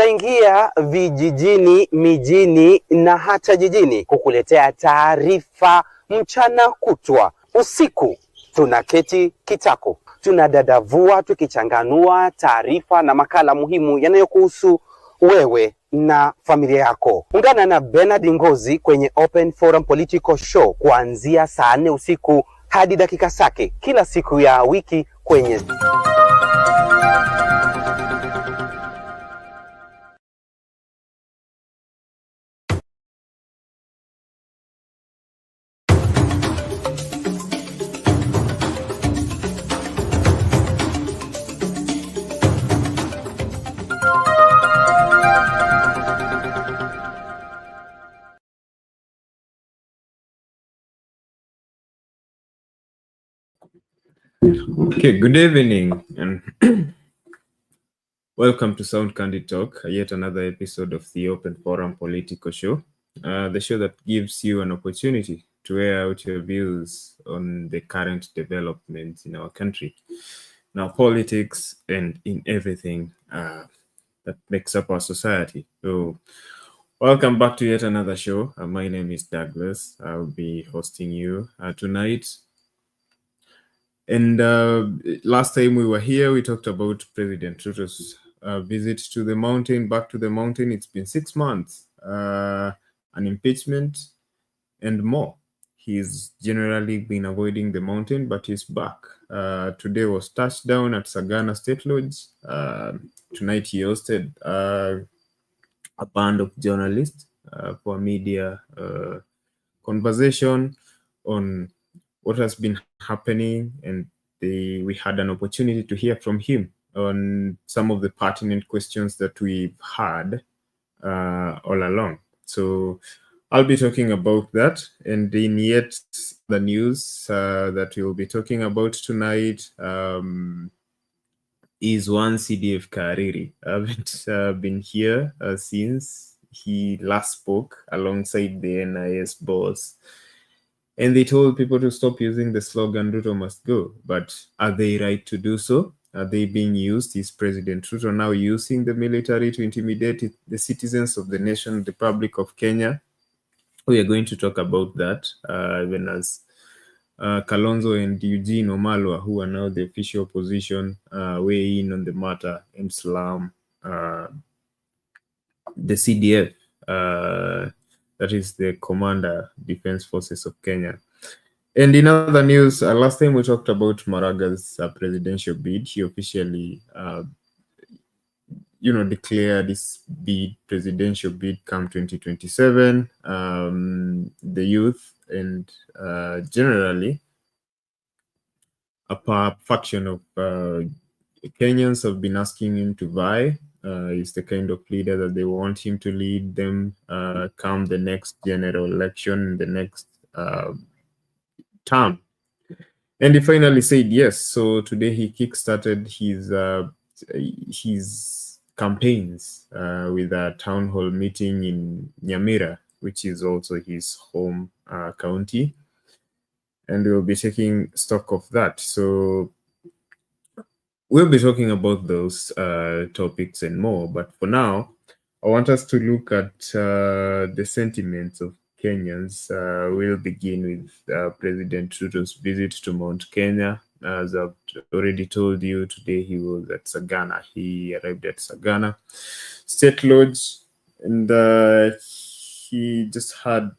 Tunaingia vijijini, mijini na hata jijini kukuletea taarifa mchana kutwa. Usiku tunaketi kitako, tunadadavua tukichanganua taarifa na makala muhimu yanayokuhusu wewe na familia yako. Ungana na Bernard Ngozi kwenye Open Forum Political Show kuanzia saa 4 usiku hadi dakika zake kila siku ya wiki kwenye Okay, good evening and welcome to Sound Candid Talk, yet another episode of the Open Forum Political Show, the show that gives you an opportunity to air out your views on the current developments in our country, in our politics, and in everything that makes up our society. So, welcome back to yet another show. My name is Douglas. I'll be hosting you tonight. And last time we were here, we talked about President Ruto's visit to the mountain, back to the mountain. It's been 6 months, an impeachment and more. He's generally been avoiding the mountain, but he's back. Today was touchdown at Sagana State Lodge. Tonight he hosted a band of journalists for media conversation on what has been happening, and we had an opportunity to hear from him on some of the pertinent questions that we've had all along. So I'll be talking about that, and in yet the news that we'll be talking about tonight is one CDF Kahariri. I haven't been here since he last spoke alongside the NIS boss. And they told people to stop using the slogan, Ruto Must Go. But are they right to do so? Are they being used? Is President Ruto now using the military to intimidate the citizens of the nation, the Republic of Kenya? We are going to talk about that, even as Kalonzo and Eugene Wamalwa, who are now the official opposition, weigh in on the matter and slam the CDF. That is the Commander Defense Forces of Kenya. And in other news, last time we talked about Maraga's presidential bid. He officially, declared this presidential bid come 2027. The youth and generally a faction of Kenyans have been asking him to vie. He's the kind of leader that they want him to lead them come the next general election, the next term. And he finally said yes. So today he kickstarted his campaigns with a town hall meeting in Nyamira, which is also his home county. And we'll be taking stock of that. So we'll be talking about those topics and more, but for now, I want us to look at the sentiments of Kenyans. We'll begin with President Ruto's visit to Mount Kenya. As I've already told you, today he was at Sagana. He arrived at Sagana State Lodge, and he just had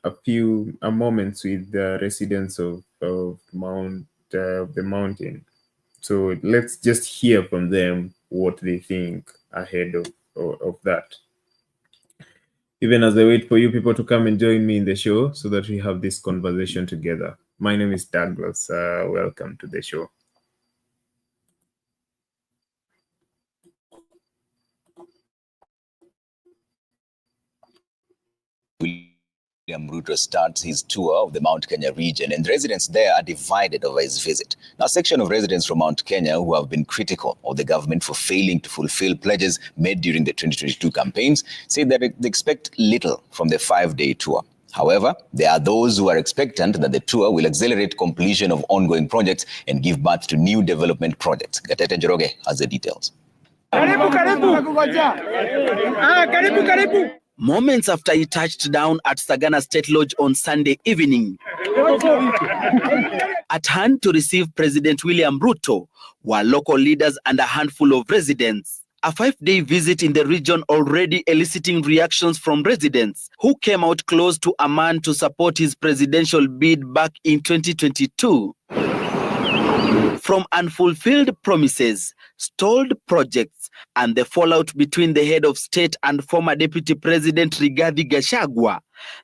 a few moments with the residents of the mountain. So let's just hear from them what they think ahead of that. Even as I wait for you people to come and join me in the show so that we have this conversation together. My name is Douglas. Welcome to the show. Ruto starts his tour of the Mount Kenya region, and residents there are divided over his visit. Now, a section of residents from Mount Kenya who have been critical of the government for failing to fulfill pledges made during the 2022 campaigns say that they expect little from the 5-day tour. However, there are those who are expectant that the tour will accelerate completion of ongoing projects and give birth to new development projects. Gatete Njoroge has the details. Moments after he touched down at Sagana State Lodge on Sunday evening, at hand to receive President William Ruto were local leaders and a handful of residents. A 5-day visit in the region already eliciting reactions from residents who came out close to a man to support his presidential bid back in 2022. From unfulfilled promises, stalled projects, and the fallout between the head of state and former Deputy President Gachagua,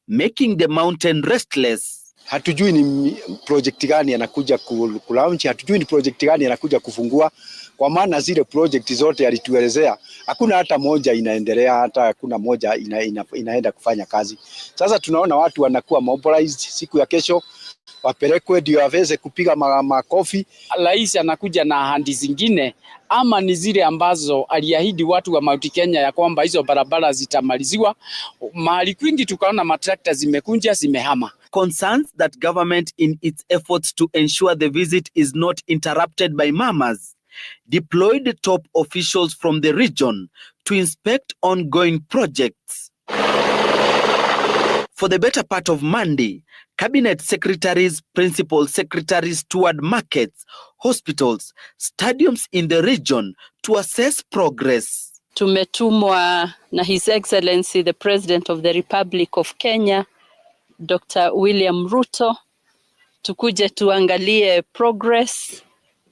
making the mountain restless. Hatujui ni project gani anakuja kulaunch, hatujui ni project gani anakuja kufungua, kwa maana zile project zote alituelezea hakuna hata moja inaendelea, hata hakuna moja inaenda kufanya kazi. Sasa tunaona watu wanakuwa mobilized siku ya kesho wapelekwe ndio aweze kupiga makofi. Rais anakuja na ahadi zingine ama ni zile ambazo aliahidi watu wa Mount Kenya ya kwamba hizo barabara zitamaliziwa. Mahali kwingi tukaona matrakta zimekunja zimehama. Concerns that government in its efforts to ensure the visit is not interrupted by murmurs deployed top officials from the region to inspect ongoing projects. For the better part of Monday, cabinet secretaries, principal secretaries toured markets, hospitals, stadiums in the region to assess progress. Tumetumwa na His Excellency the President of the Republic of Kenya, Dr. William Ruto, tukuje tuangalie progress,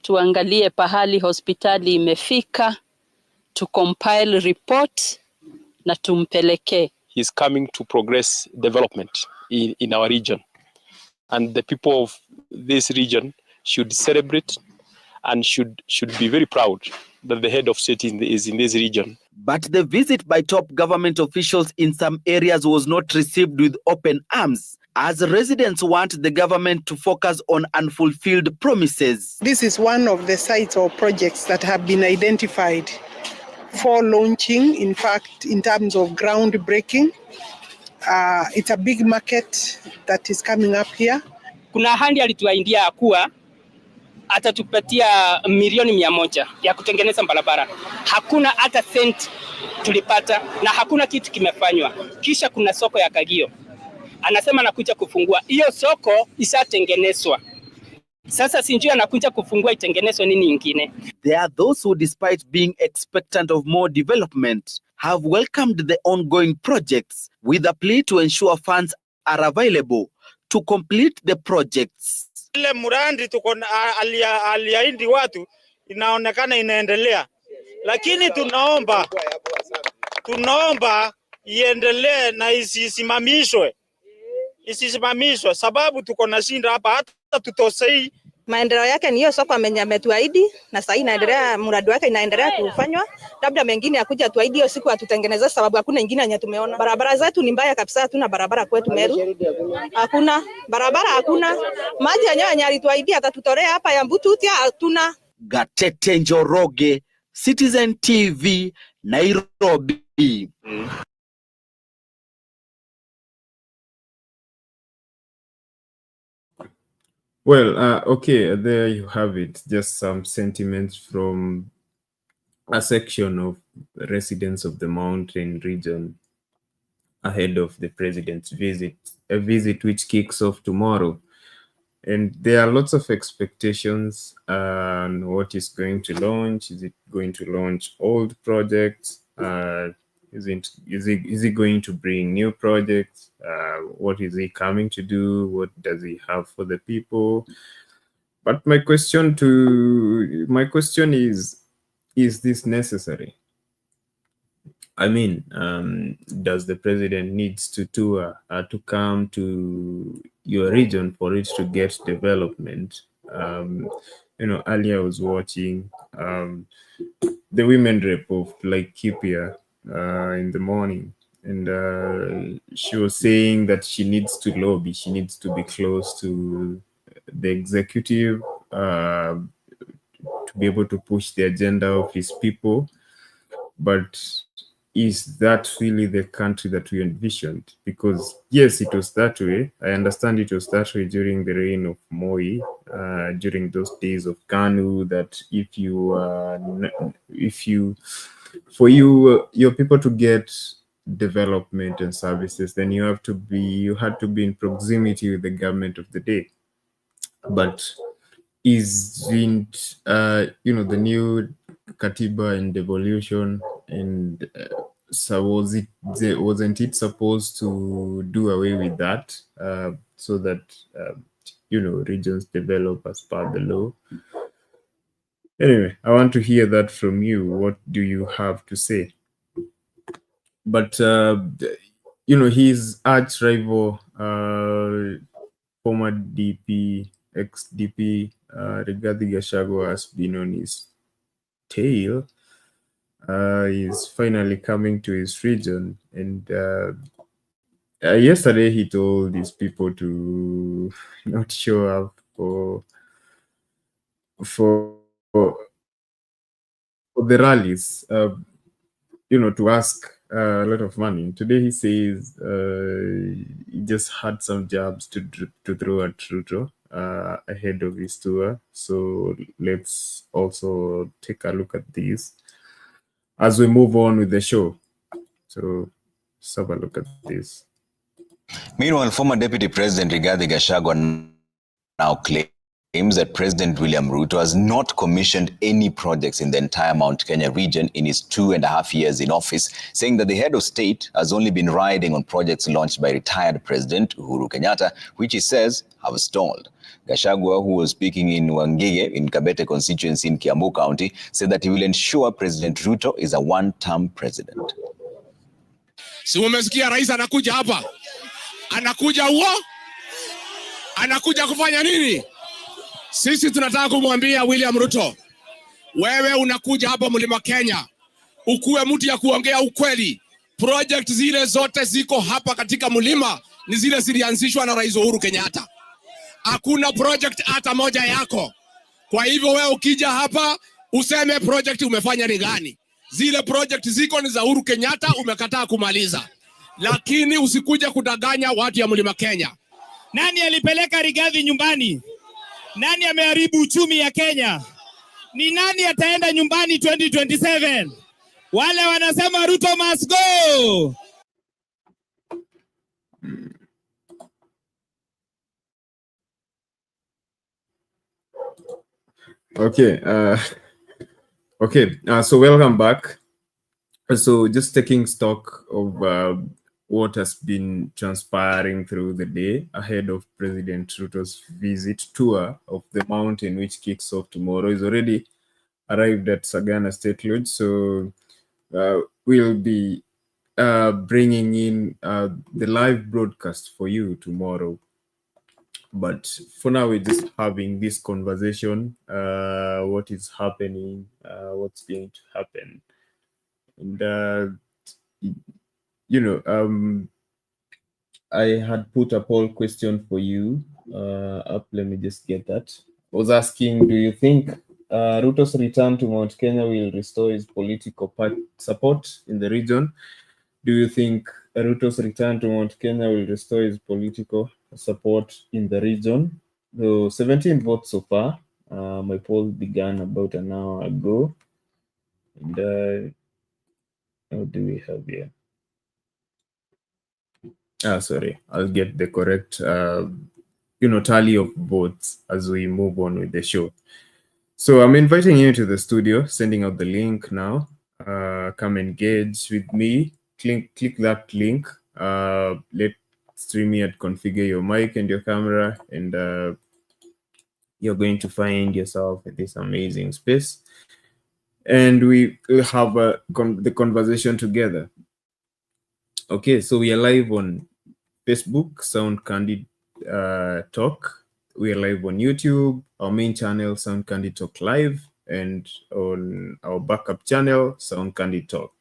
tuangalie pahali hospitali imefika, to compile report na tumpeleke. He's coming to progress development in our region. And the people of this region should celebrate and should be very proud that the head of state is in this region. But the visit by top government officials in some areas was not received with open arms, as residents want the government to focus on unfulfilled promises. This is one of the sites or projects that have been identified for launching, in fact, in terms of groundbreaking. It's a big market that is coming up here. Kuna ahadi alituahidia kuwa atatupatia milioni 100 ya kutengeneza barabara. Hakuna hata cent tulipata na hakuna kitu kimefanywa. Kisha kuna soko ya Kagio. Anasema anakuja kufungua. Hiyo soko isatengenezwa. Sasa sinjui anakuja kufungua itengenezwe nini ingine. There are those who, despite being expectant of more development, have welcomed the ongoing projects with a plea to ensure funds are available to complete the projects. Ile murandi tuko aliahidi watu inaonekana inaendelea, lakini tunaomba iendelee na isisimamishwe sababu tuko na shinda hapa hata tutosei. Maendeleo yake ni hiyo soko ametuahidi na sasa inaendelea, mradi wake inaendelea kufanywa. Labda mengine akuja tuahidi hiyo siku atutengenezea, sababu hakuna nyingine yenye tumeona. Barabara zetu ni mbaya kabisa, hatuna barabara kwetu Meru. Hakuna barabara, hakuna maji yenyewe alituahidi atatutorea hapa ya Mbututi, hatuna. Gatete Njoroge, Citizen TV, Nairobi. Well, okay, there you have it. Just some sentiments from a section of residents of the mountain region ahead of the president's visit, a visit which kicks off tomorrow. And there are lots of expectations on what is going to launch. Is it going to launch old projects? Is he going to bring new projects? What is he coming to do? What does he have for the people? But my question is this necessary? I mean, does the president needs to tour to come to your region for it to get development? Earlier I was watching the women rep of Laikipia in the morning, and she was saying that she needs to lobby, she needs to be close to the executive to be able to push the agenda of his people. But is that really the country that we envisioned? Because yes, it was that way. I understand it was that way during the reign of Moi, during those days of KANU, that for your people to get development and services, then you had to be in proximity with the government of the day. But isn't the new Katiba and devolution, and so wasn't it supposed to do away with that, so that regions develop as per the law? Anyway, I want to hear that from you. What do you have to say? But his arch rival, former DP, ex-DP, Rigathi Gachagua, has been on his tail. He's finally coming to his region, and yesterday he told his people to not show up for the rallies, to ask a lot of money. Today he says he just had some jabs to throw at Ruto ahead of his tour. So let's also take a look at these as we move on with the show. So let's have a look at this. Meanwhile, former Deputy President Rigathi Gachagua now claims that President William Ruto has not commissioned any projects in the entire Mount Kenya region in his 2.5 years in office, saying that the head of state has only been riding on projects launched by retired President Uhuru Kenyatta, which he says have stalled. Gachagua, who was speaking in Wangige in Kabete constituency in Kiambu County, said that he will ensure President Ruto is a one-term president. Si umesikia rais anakuja hapa? Anakuja huo? Anakuja kufanya nini? Sisi tunataka kumwambia William Ruto, wewe unakuja hapa Mlima Kenya, ukuwe mtu ya kuongea ukweli. Project zile zote ziko hapa katika mlima ni zile zilianzishwa na Rais Uhuru Kenyatta. Hakuna project hata moja yako. Kwa hivyo wewe ukija hapa useme project umefanya ni gani. Zile project ziko ni za Uhuru Kenyatta, umekataa kumaliza. Lakini usikuja kudanganya watu ya Mlima Kenya. Nani alipeleka Rigathi nyumbani? Nani ameharibu uchumi ya Kenya? Ni nani ataenda nyumbani 2027? Wale wanasema Ruto must go. Okay. So welcome back. So just taking stock of what has been transpiring through the day ahead of President Ruto's visit tour of the mountain, which kicks off tomorrow. He's already arrived at Sagana State Lodge, so we'll be bringing in the live broadcast for you tomorrow. But for now, we're just having this conversation, what is happening, what's going to happen. And I had put a poll question for you up. Let me just get that. I was asking, do you think Ruto's return to Mount Kenya will restore his political support in the region? Do you think Ruto's return to Mount Kenya will restore his political support in the region? So 17 votes so far. My poll began about an hour ago. And what do we have here? Sorry, I'll get the correct tally of votes as we move on with the show. So I'm inviting you to the studio, sending out the link now. Come engage with me. Click that link. Let's stream me and configure your mic and your camera, and you're going to find yourself in this amazing space, and we will have the conversation together. Okay, so we are live on Facebook, Sound Candy Talk. We are live on YouTube, our main channel, Sound Candy Talk Live, and on our backup channel, Sound Candy Talk.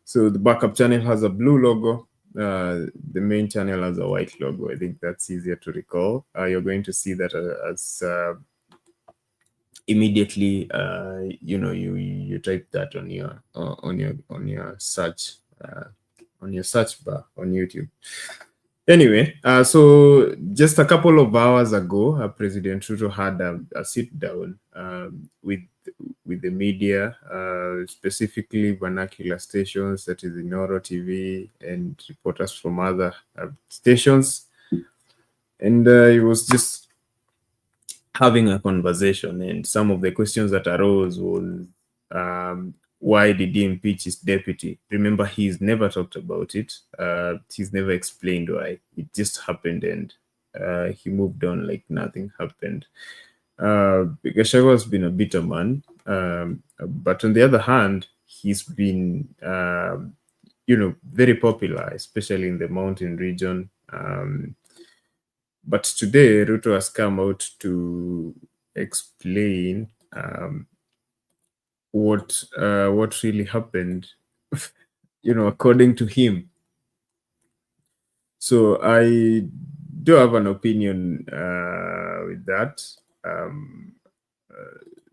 So the backup channel has a blue logo. The main channel has a white logo. I think that's easier to recall. You're going to see that immediately, you type that on your search bar on YouTube. Anyway, so just a couple of hours ago, President Ruto had a sit down with the media, specifically vernacular stations, that is Inoro TV, and reporters from other stations, and he was just having a conversation. And some of the questions that arose was, why did he impeach his deputy? Remember, he's never talked about it. He's never explained why. It just happened, and he moved on like nothing happened. Gachagua has been a bitter man, but on the other hand, he's been, very popular, especially in the mountain region. But today, Ruto has come out to explain what really happened, according to him. So I do have an opinion with that.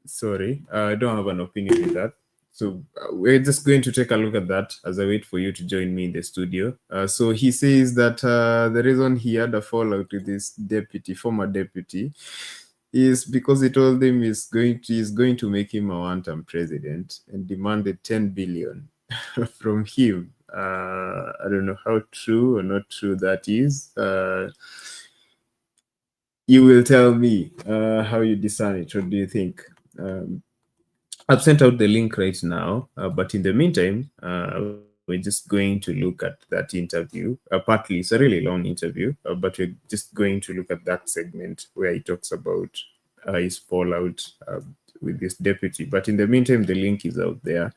Sorry, I don't have an opinion with that. So we're just going to take a look at that as I wait for you to join me in the studio. So he says that the reason he had a fallout with this former deputy, is because he told him he's going to make him a one-term president, and demanded 10 billion from him. I don't know how true or not true that is. You will tell me how you discern it. What do you think? I've sent out the link right now, but in the meantime, we're just going to look at that interview. Partly, it's a really long interview, but we're just going to look at that segment where he talks about his fallout with this deputy. But in the meantime, the link is out there.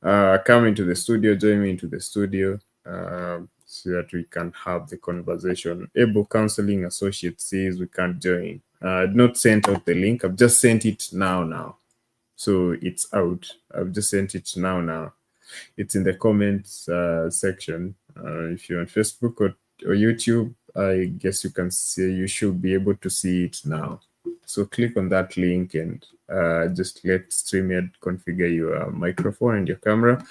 Come into the studio, join me into the studio, so that we can have the conversation. Able Counseling Associate says we can't join. I've not sent out the link. I've just sent it now. So it's out. I've just sent it now. It's in the comments section. If you're on Facebook or YouTube, I guess you should be able to see it now. So click on that link and just let StreamYard configure your microphone and your camera.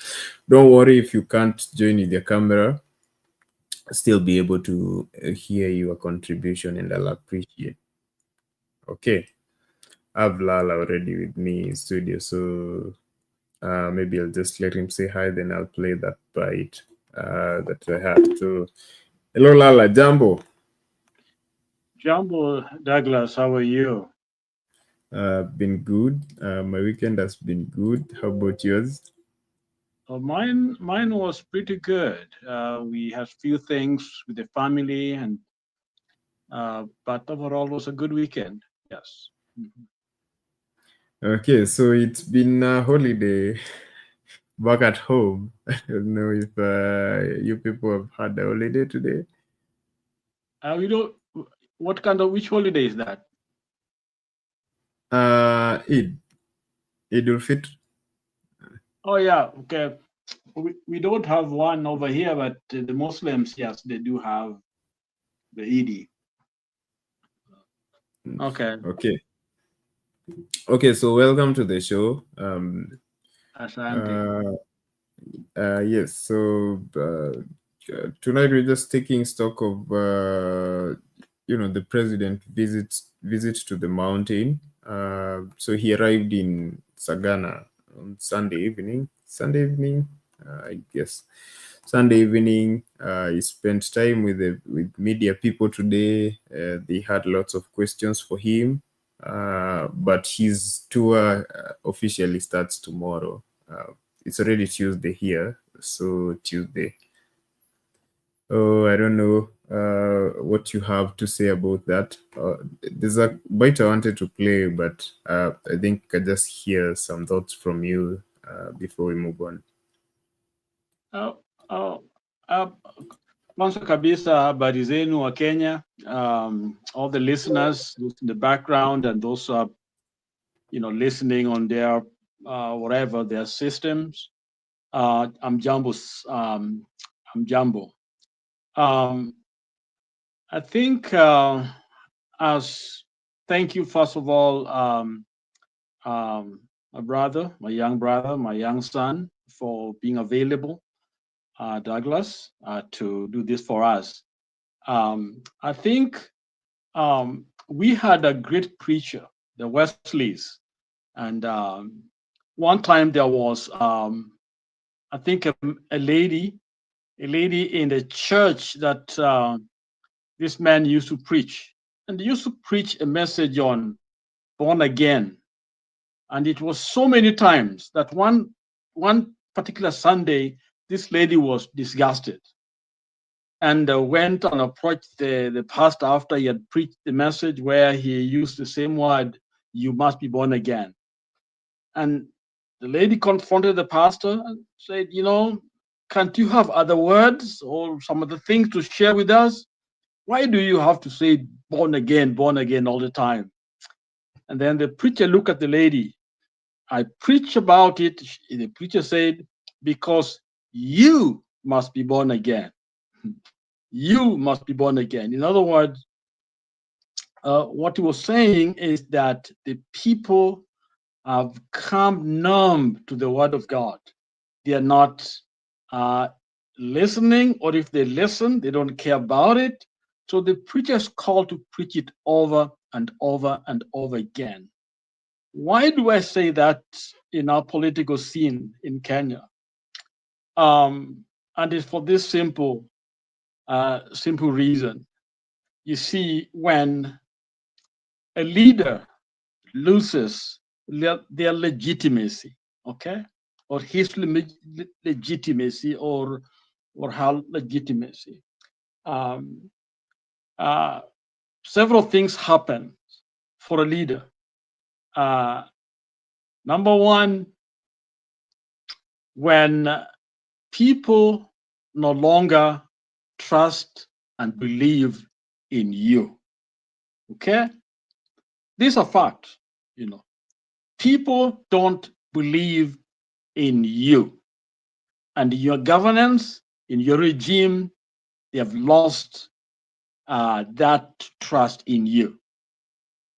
Don't worry if you can't join with your camera. Still be able to hear your contribution, and I'll appreciate. Okay. I have Lal already with me in studio, so maybe I'll just let him say hi, then I'll play that bite that I had. So, hello, Lala, Jambo. Jambo, Douglas, how are you? Been good. My weekend has been good. How about yours? Mine was pretty good. We had few things with the family, and but overall was a good weekend. Yes. Mm-hmm. Okay, so it's been a holiday back at home. I don't know if you people have had a holiday today. Which holiday is that? Eid ul-Fitr. Oh yeah, okay. We don't have one over here, but the Muslims, yes, they do have the Eid. Okay. Okay, so welcome to the show. Yes, so tonight we're just taking stock of the president visit to the mountain. So he arrived in Sagana on Sunday evening, I guess. Sunday evening, he spent time with media people today. They had lots of questions for him, but his tour officially starts tomorrow. It's already Tuesday here, so Tuesday. Oh, I don't know what you have to say about that. There's a bite I wanted to play, but I think I just hear some thoughts from you before we move on. Kwanza kabisa, habari zenu wa Kenya, all the listeners in the background and those listening on their whatever their systems. I'm Jambo. I think thank you first of all my brother, my young son, for being available, Douglas, to do this for us. I think we had a great preacher, the Wesleys, and one time there was, I think, a lady in the church that this man used to preach, and he used to preach a message on born again. And it was so many times that one particular Sunday, this lady was disgusted and went and approached the pastor after he had preached the message where he used the same word, "You must be born again." And the lady confronted the pastor and said, can't you have other words or some other things to share with us? Why do you have to say born again all the time? And then the preacher looked at the lady. I preach about it. The preacher said, because you must be born again. You must be born again. In other words, what he was saying is that the people have come numb to the word of God. They are not listening, or if they listen, they don't care about it. So the preacher is called to preach it over and over and over again. Why do I say that in our political scene in Kenya? And it's for this simple reason. You see, when a leader loses their legitimacy, okay, or his legitimacy or her legitimacy, several things happen for a leader. Number one, when people no longer trust and believe in you, okay? These are facts, People don't believe in you and your governance, in your regime. They have lost that trust in you.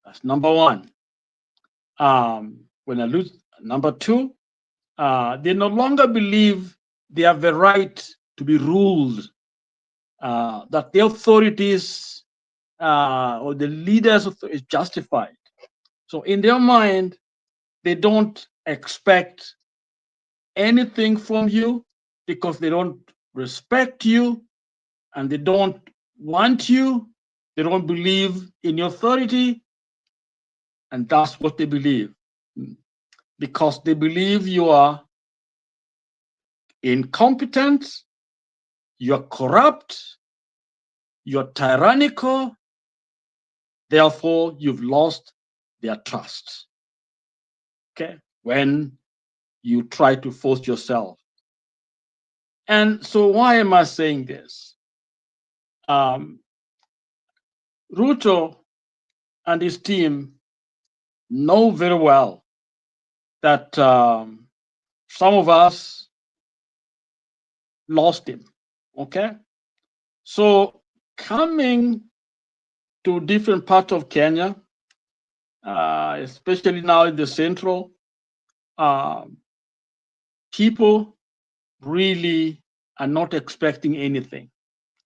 That's number one. When I lose, number two, they no longer believe they have the right to be ruled, that the authorities or the leaders is justified. So in their mind, they don't expect anything from you because they don't respect you and they don't want you. They don't believe in your authority, and that's what they believe, because they believe you are incompetent, you're corrupt, you're tyrannical, therefore you've lost their trust. Okay, when you try to force yourself. And so why am I saying this? Ruto and his team know very well that some of us lost him, okay? So coming to different parts of Kenya, especially now in the central, people really are not expecting anything,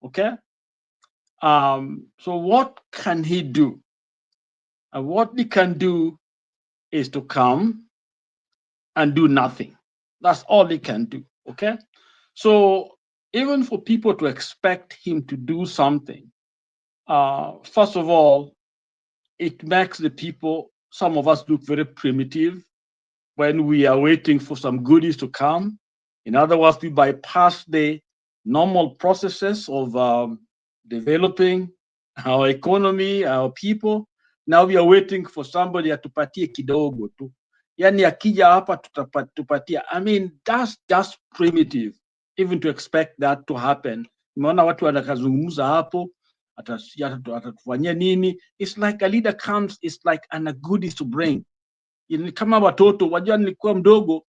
okay? So what can he do? And what he can do is to come and do nothing. That's all he can do, okay? So even for people to expect him to do something, first of all, it makes the people, some of us, look very primitive when we are waiting for some goodies to come. In other words, we bypass the normal processes of developing our economy, our people. Now we are waiting for somebody atupatie kidogo tu. Yani akija hapa tupatia. I mean, that's just primitive, even to expect that to happen. Umeona watu wanakazungumza hapo, atatufanyia nini? It's like a leader comes, it's like a goodies to bring. Kama watoto, wajua nilikuwa mdogo,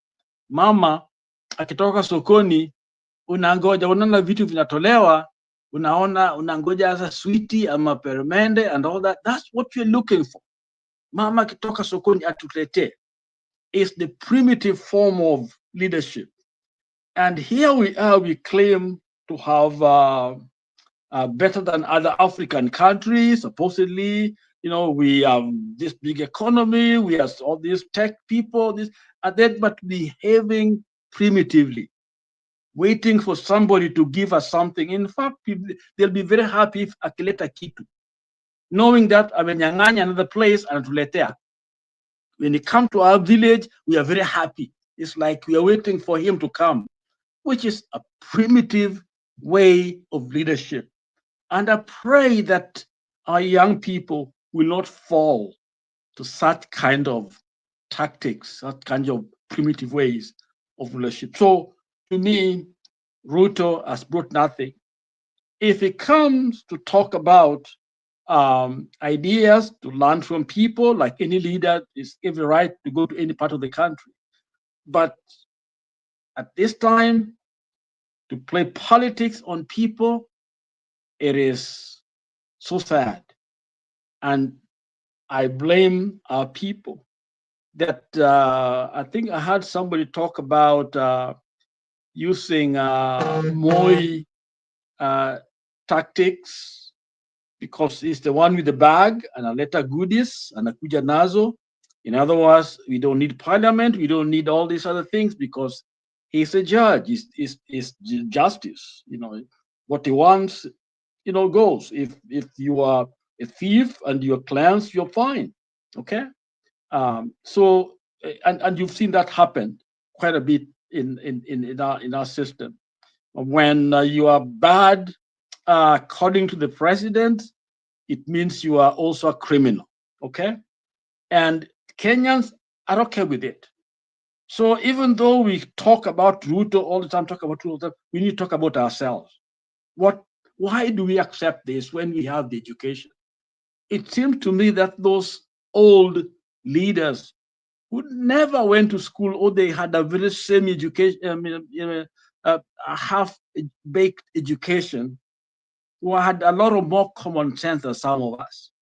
mama akitoka sokoni, unangoja, unaona vitu vinatolewa, unangoja as a sweetie ama peremende and all that. That's what you're looking for. Mama akitoka sokoni atuletee. is the primitive form of leadership. And here we are, we claim to have better than other African countries, supposedly. You know, we have this big economy, we have all these tech people, but behaving primitively, waiting for somebody to give us something. In fact, they'll be very happy if akileta kitu, knowing that amenyang'anya another place anatuletea. When he come to our village, we are very happy. It's like we are waiting for him to come, which is a primitive way of leadership. And I pray that our young people will not fall to such kind of tactics, such kind of primitive ways of leadership. So to me, Ruto has brought nothing. If it comes to talk about ideas to learn from people, like any leader is every right to go to any part of the country. But at this time, to play politics on people, it is so sad. And I blame our people that I think I heard somebody talk about using Moi tactics, because he's the one with the bag and analeta goodies and akuja nazo. In other words, we don't need parliament, we don't need all these other things because he's a judge, he's justice. You know, what he wants, you know, goes. If you are a thief and your clients, you're fine. Okay. So and you've seen that happen quite a bit in our system. When you are bad, according to the president, it means you are also a criminal. Okay. And Kenyans are okay with it. So even though we talk about Ruto all the time, we need to talk about ourselves. Why do we accept this when we have the education? It seemed to me that those old leaders who never went to school, or they had a very same education, a half-baked education, who had a lot of more common sense than some of us,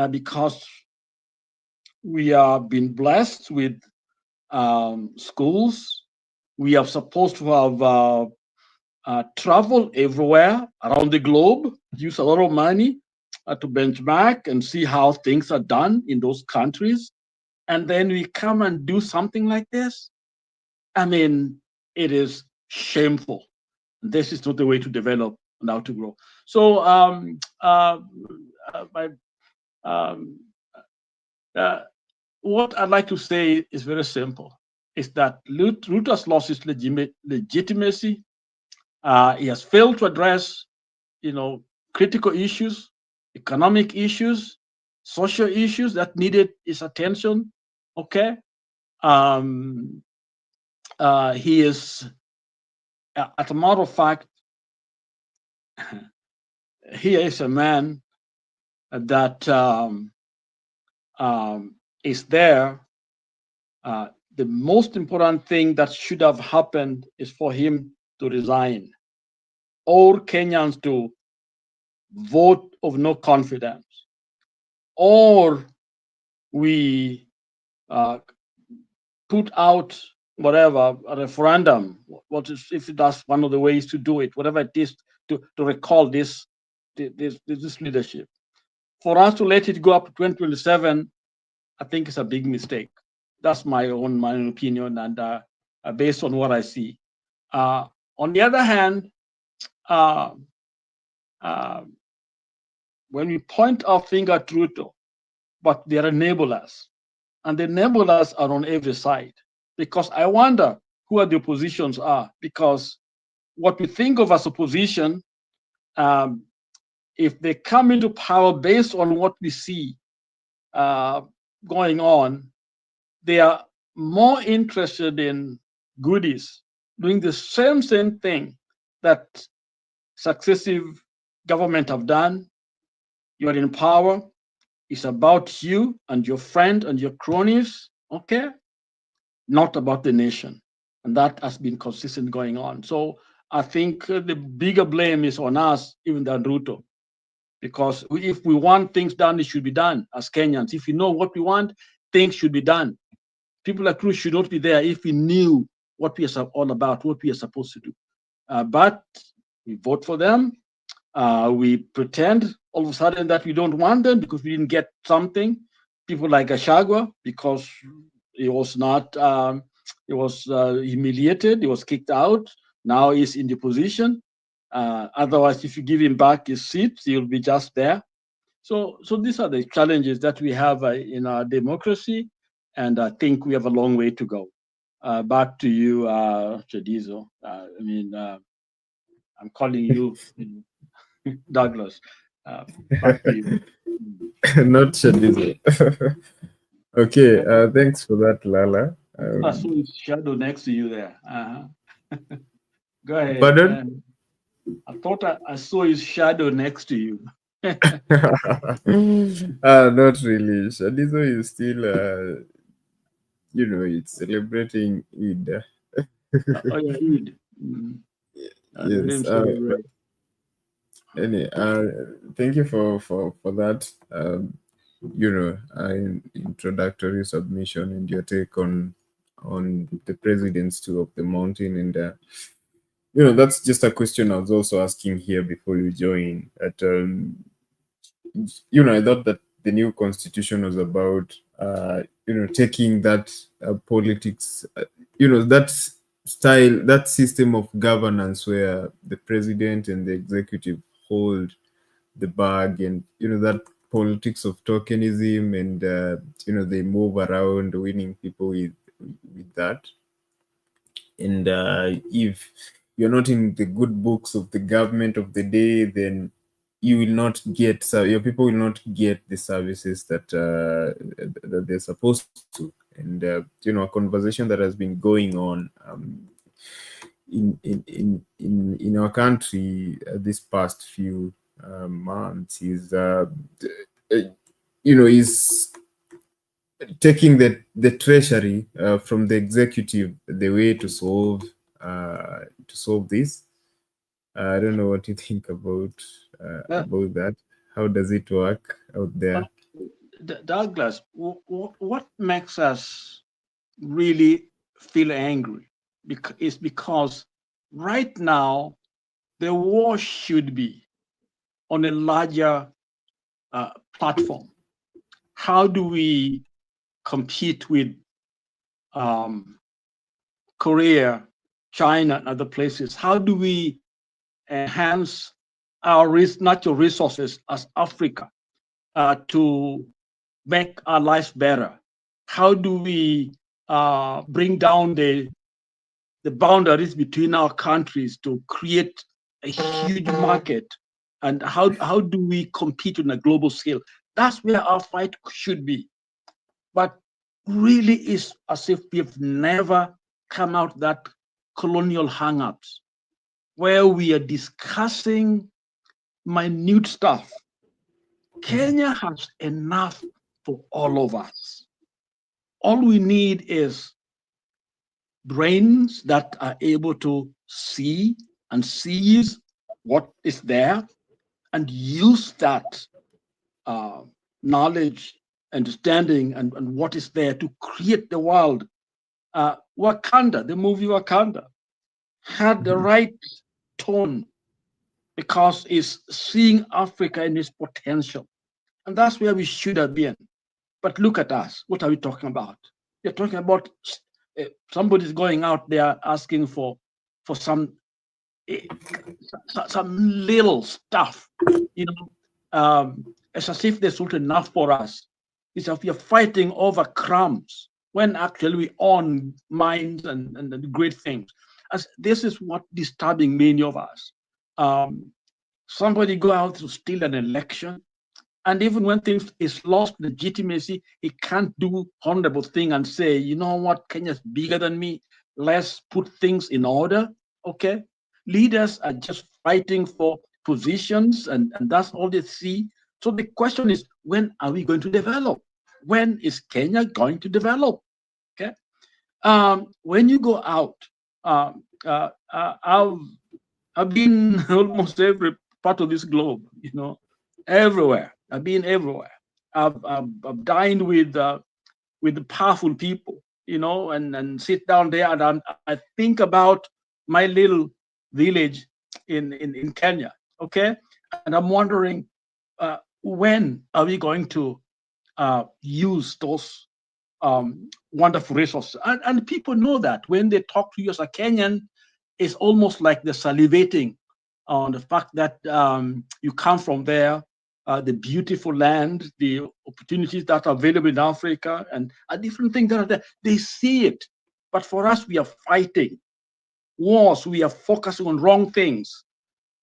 because we have been blessed with schools. We are supposed to have travel everywhere around the globe, use a lot of money to benchmark and see how things are done in those countries. And then we come and do something like this. I mean, it is shameful. This is not the way to develop and how to grow. So what I'd like to say is very simple. Is that Ruto has lost his legitimacy. He has failed to address, critical issues, economic issues, social issues that needed his attention. Okay, he is, as a matter of fact, he is a man that is there. The most important thing that should have happened is for him to resign, or Kenyans to vote of no confidence, or we put out whatever, a referendum. What is, if that's one of the ways to do it, whatever it is, to recall this leadership. For us to let it go up to 2027, I think it's a big mistake. That's my own opinion, and based on what I see. On the other hand, when we point our finger at Ruto, but they are enablers, and the enablers are on every side, because I wonder who the oppositions are, because what we think of as opposition, if they come into power based on what we see going on, they are more interested in goodies, doing the same thing that successive government have done. You are in power. It's about you and your friend and your cronies, okay? Not about the nation. And that has been consistent going on. So I think the bigger blame is on us, even than Ruto. Because if we want things done, it should be done as Kenyans. If we know what we want, things should be done. People like Ruto should not be there if we knew what we are all about, what we are supposed to do. But we vote for them. We pretend all of a sudden that we don't want them because we didn't get something. People like Gachagua, because he was not, he was humiliated, he was kicked out. Now he's in the position. Otherwise, if you give him back his seat, he'll be just there. So these are the challenges that we have in our democracy, and I think we have a long way to go. Back to you, Chedizo. I'm calling you Douglas. Back to you. Not Chedizo. Okay, thanks for that, Lala. I saw his shadow next to you there. Go ahead. Pardon? I thought I saw his shadow next to you. Not really. Chedizo is still, it's celebrating Eid. Oh, yeah, Eid. Yes. Anyway, thank you for that. Introductory submission and your take on the presidents too of the mountain, and that's just a question I was also asking here before you join. That I thought that the new constitution was about taking that politics, that style, that system of governance where the president and the executive hold the bag, and that politics of tokenism, and they move around winning people with that. And if you're not in the good books of the government of the day, then you will not get, your people will not get the services that they're supposed to. And a conversation that has been going on in our country this past few months is is taking the treasury from the executive the way to solve this. I don't know what you think about that. How does it work out there? Douglas, what makes us really feel angry is because right now the war should be on a larger platform. How do we compete with Korea, China, and other places? How do we enhance our natural resources as Africa to make our lives better? How do we bring down the boundaries between our countries to create a huge market? And how do we compete on a global scale? That's where our fight should be. But really is as if we've never come out that colonial hang-ups where we are discussing minute stuff. Kenya has enough for all of us. All we need is brains that are able to see and seize what is there and use that knowledge, understanding, and what is there to create the world. Wakanda, the movie Wakanda, had the right tone because it's seeing Africa in its potential. And that's where we should have been. But look at us. What are we talking about? We're talking about somebody's going out there asking for some little stuff. It's as if there's not enough for us. It's as if we are fighting over crumbs when actually we own minds and great things. As this is what disturbing many of us. Somebody go out to steal an election, and even when things is lost legitimacy, he can't do honorable thing and say, you know what, Kenya's bigger than me. Let's put things in order. Okay, leaders are just fighting for positions, and that's all they see. So the question is, when are we going to develop? When is Kenya going to develop? Okay, when you go out, I've been almost every part of this globe, everywhere. I've been everywhere. I've dined with the powerful people. and sit down there and I think about my little village in Kenya, okay? And I'm wondering, when are we going to use those wonderful resources? And people know that when they talk to you as a Kenyan, it's almost like they're salivating on the fact that you come from there, the beautiful land, the opportunities that are available in Africa, and different things that are there. They see it. But for us, we are fighting wars. We are focusing on wrong things,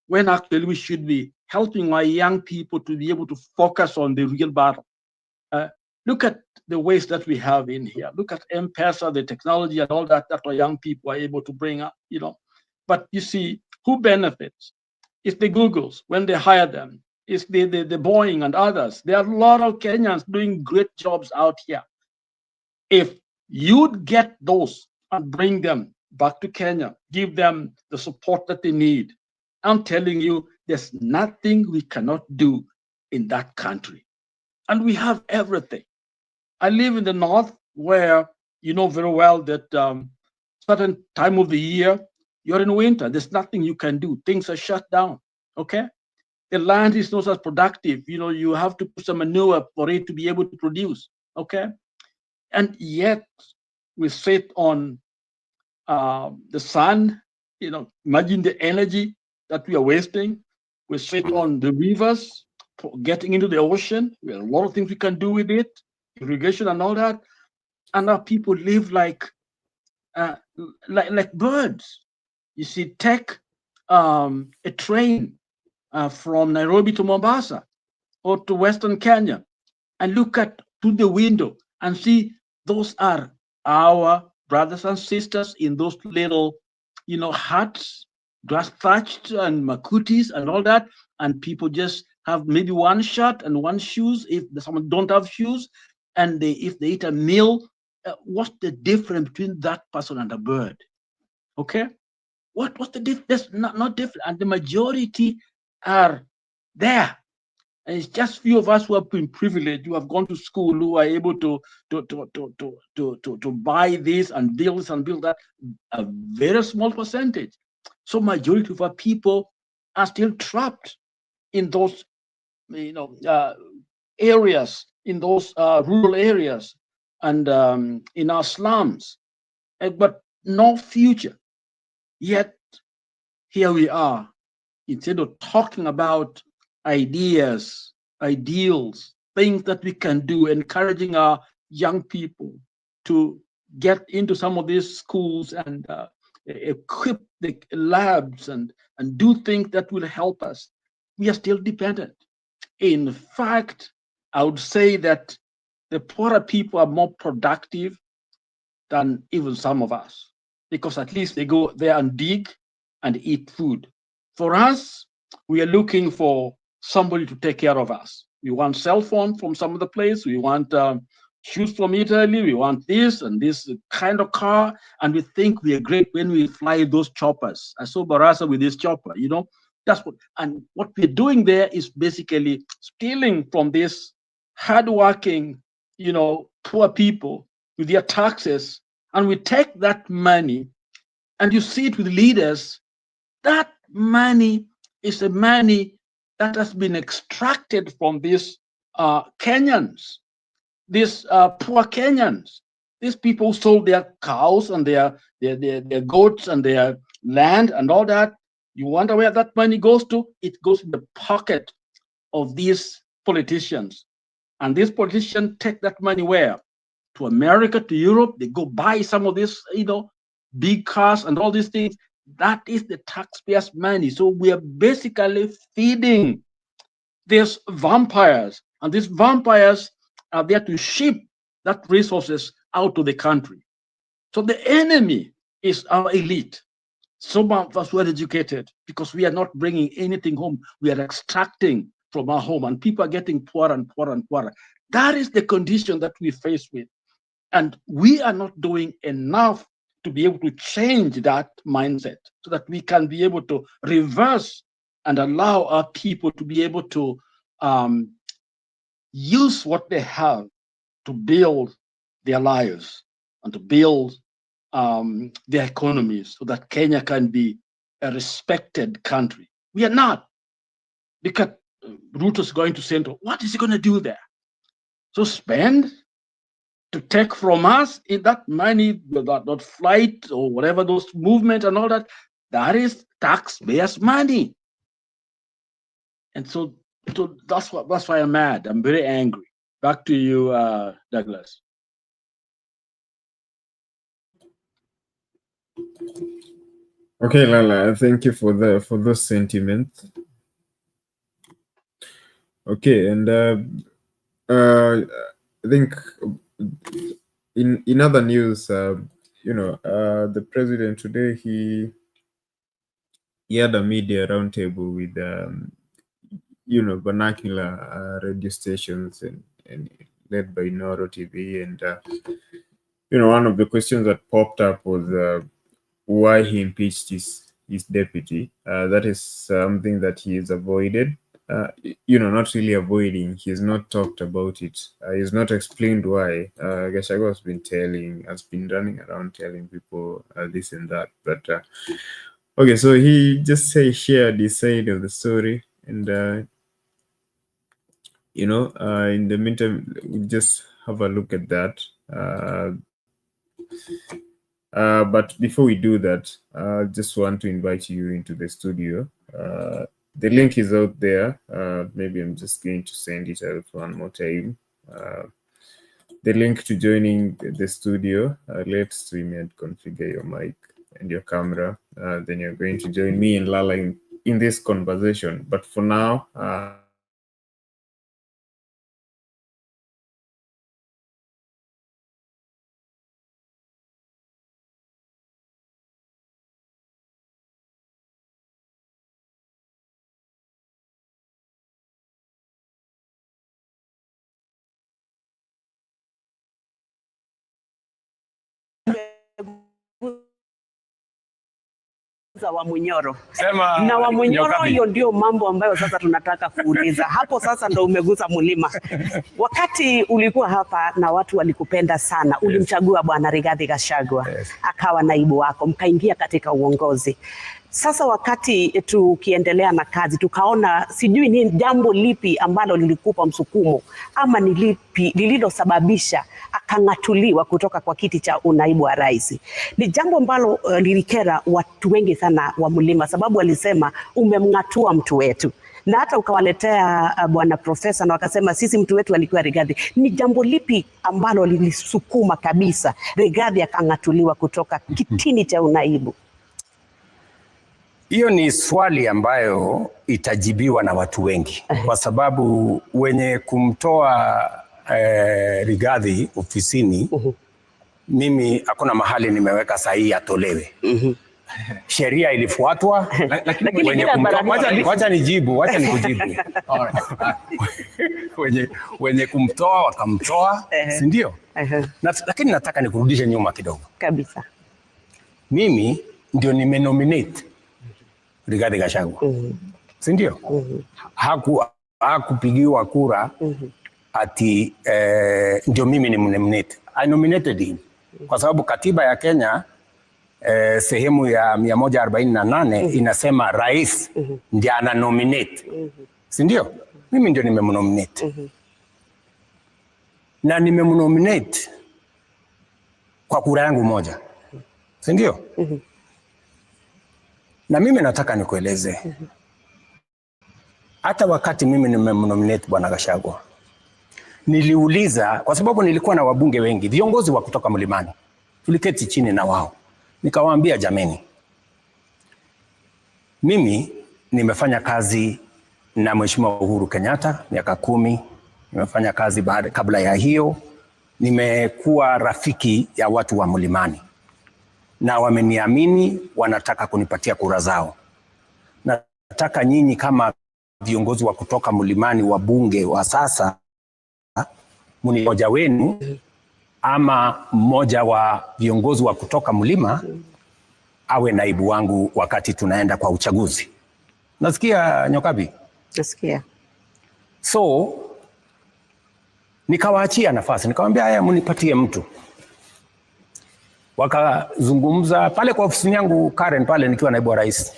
when actually we should be helping our young people to be able to focus on the real battle. Look at the ways that we have in here. Look at M-Pesa, the technology and all that our young people are able to bring up, But you see, who benefits? It's the Googles when they hire them. It's the Boeing and others. There are a lot of Kenyans doing great jobs out here. If you'd get those and bring them back to Kenya, give them the support that they need, I'm telling you, there's nothing we cannot do in that country. And we have everything. I live in the north, where you know very well that certain time of the year, you're in winter. There's nothing you can do. Things are shut down, okay? The land is not as productive. You have to put some manure for it to be able to produce, okay? And yet we sit on the sun, imagine the energy that we are wasting. We sit on the rivers, getting into the ocean. We have a lot of things we can do with it, irrigation and all that. And our people live like birds. You see, take a train from Nairobi to Mombasa or to Western Kenya and look through the window and see those are our brothers and sisters in those little, huts, grass thatched and makutis and all that. And people just have maybe one shirt and one shoes if someone don't have shoes. And if they eat a meal, what's the difference between that person and a bird? Okay? What's the difference? That's not different. And the majority are there. And it's just few of us who have been privileged, who have gone to school, who are able to buy this and build this and build that. A very small percentage. So majority of our people are still trapped in those, areas, in those rural areas, and in our slums, but no future. Yet here we are. Instead of talking about ideas, ideals, things that we can do, encouraging our young people to get into some of these schools and equip the labs and do things that will help us, we are still dependent. In fact, I would say that the poorer people are more productive than even some of us, because at least they go there and dig and eat food. For us, we are looking for somebody to take care of us. We want cell phone from some other place. We want shoes from Italy. We want this and this kind of car. And we think we are great when we fly those choppers. I saw Barasa with this chopper, That's what we're doing there is basically stealing from this hardworking, poor people with their taxes. And we take that money, and you see it with leaders. That money is the money that has been extracted from these Kenyans, these poor Kenyans. These people sold their cows and their goats and their land and all that. You wonder where that money goes to? It goes in the pocket of these politicians. And these politicians take that money where? To America, to Europe. They go buy some of this, big cars and all these things. That is the taxpayers' money. So we are basically feeding these vampires. And these vampires are there to ship that resources out to the country. So the enemy is our elite. Some of us were educated because we are not bringing anything home. We are extracting from our home, and people are getting poorer and poorer and poorer. That is the condition that we face with. And we are not doing enough to be able to change that mindset so that we can be able to reverse and allow our people to be able to use what they have to build their lives. and to build their economies so that Kenya can be a respected country. We are not. Because Ruto's going to Central. What is he going to do there? So spend to take from us in that money, that flight or whatever, those movements and all that, that is taxpayers' money. And so that's why I'm mad. I'm very angry. Back to you, Douglas. Okay, Lala, thank you for those sentiments. Okay, and I think in other news, the president today he had a media roundtable with vernacular radio stations and led by Noro TV, and one of the questions that popped up was why he impeached his deputy. That is something that he has avoided. Not really avoiding. He's not talked about it. He's not explained why. Gachagua has been running around telling people this and that. But okay, so he just shared his side of the story, and in the meantime, we just have a look at that. But before we do that, I just want to invite you into the studio. The link is out there. Maybe I'm just going to send it out one more time. The link to joining the studio. Let's stream and configure your mic and your camera. Then you're going to join me and Lala in this conversation. But for now, za Wamunyoro na Wamunyoro, hiyo ndio mambo ambayo sasa tunataka kuuliza hapo. Sasa ndo umegusa mlima. Wakati ulikuwa hapa na watu walikupenda sana, ulimchagua Bwana Rigathi Gachagua akawa naibu wako, mkaingia katika uongozi. Sasa wakati tukiendelea na kazi tukaona, sijui ni jambo lipi ambalo lilikupa msukumo ama ni lipi lililosababisha akang'atuliwa kutoka kwa kiti cha unaibu wa rais. Ni jambo ambalo lilikera watu wengi sana wa mlima, sababu walisema umemng'atua mtu wetu, na hata ukawaletea bwana profesa na wakasema sisi mtu wetu alikuwa Rigathi. Ni jambo lipi ambalo lilisukuma kabisa Rigathi akang'atuliwa kutoka kitini cha unaibu? Hiyo ni swali ambayo itajibiwa na watu wengi, kwa sababu wenye kumtoa Rigathi ofisini, mimi hakuna mahali nimeweka sahihi atolewe. Sheria ilifuatwa, lakini wacha nikujibu. Wenye kumtoa wakamtoa, si ndio? Lakini nataka nikurudishe nyuma kidogo. Kabisa. Mimi ndio nimenominate Rigathi Gachagua. Si ndio? Hakupigiwa kura ati ndio mimi ni nominate. I nominated him. Kwa sababu katiba ya Kenya sehemu ya 148 inasema rais ndiye ana nominate. Si ndio? Mimi ndio nimemnominate. Na nimemnominate kwa kura yangu moja. Si ndio? Na mimi nataka nikueleze. Hata wakati mimi nimemnominate Bwana Gachagua, niliuliza, kwa sababu nilikuwa na wabunge wengi, viongozi wa kutoka mlimani. Tuliketi chini na wao. Nikawaambia, jameni, mimi nimefanya kazi na Mheshimiwa Uhuru Kenyatta miaka 10. Nimefanya kazi kabla ya hiyo. Nimekuwa rafiki ya watu wa mlimani. Na wameniamini, wanataka kunipatia kura zao. Nataka nyinyi kama viongozi wa kutoka mlimani, wa bunge wa sasa, mmoja wenu ama mmoja wa viongozi wa kutoka mlima awe naibu wangu wakati tunaenda kwa uchaguzi. Nasikia Nyokabi? Nasikia. So nikawaachia nafasi, nikamwambia haya, mnipatie mtu. wakazungumza pale kwa ofisi yangu Karen pale nikiwa naibu wa rais.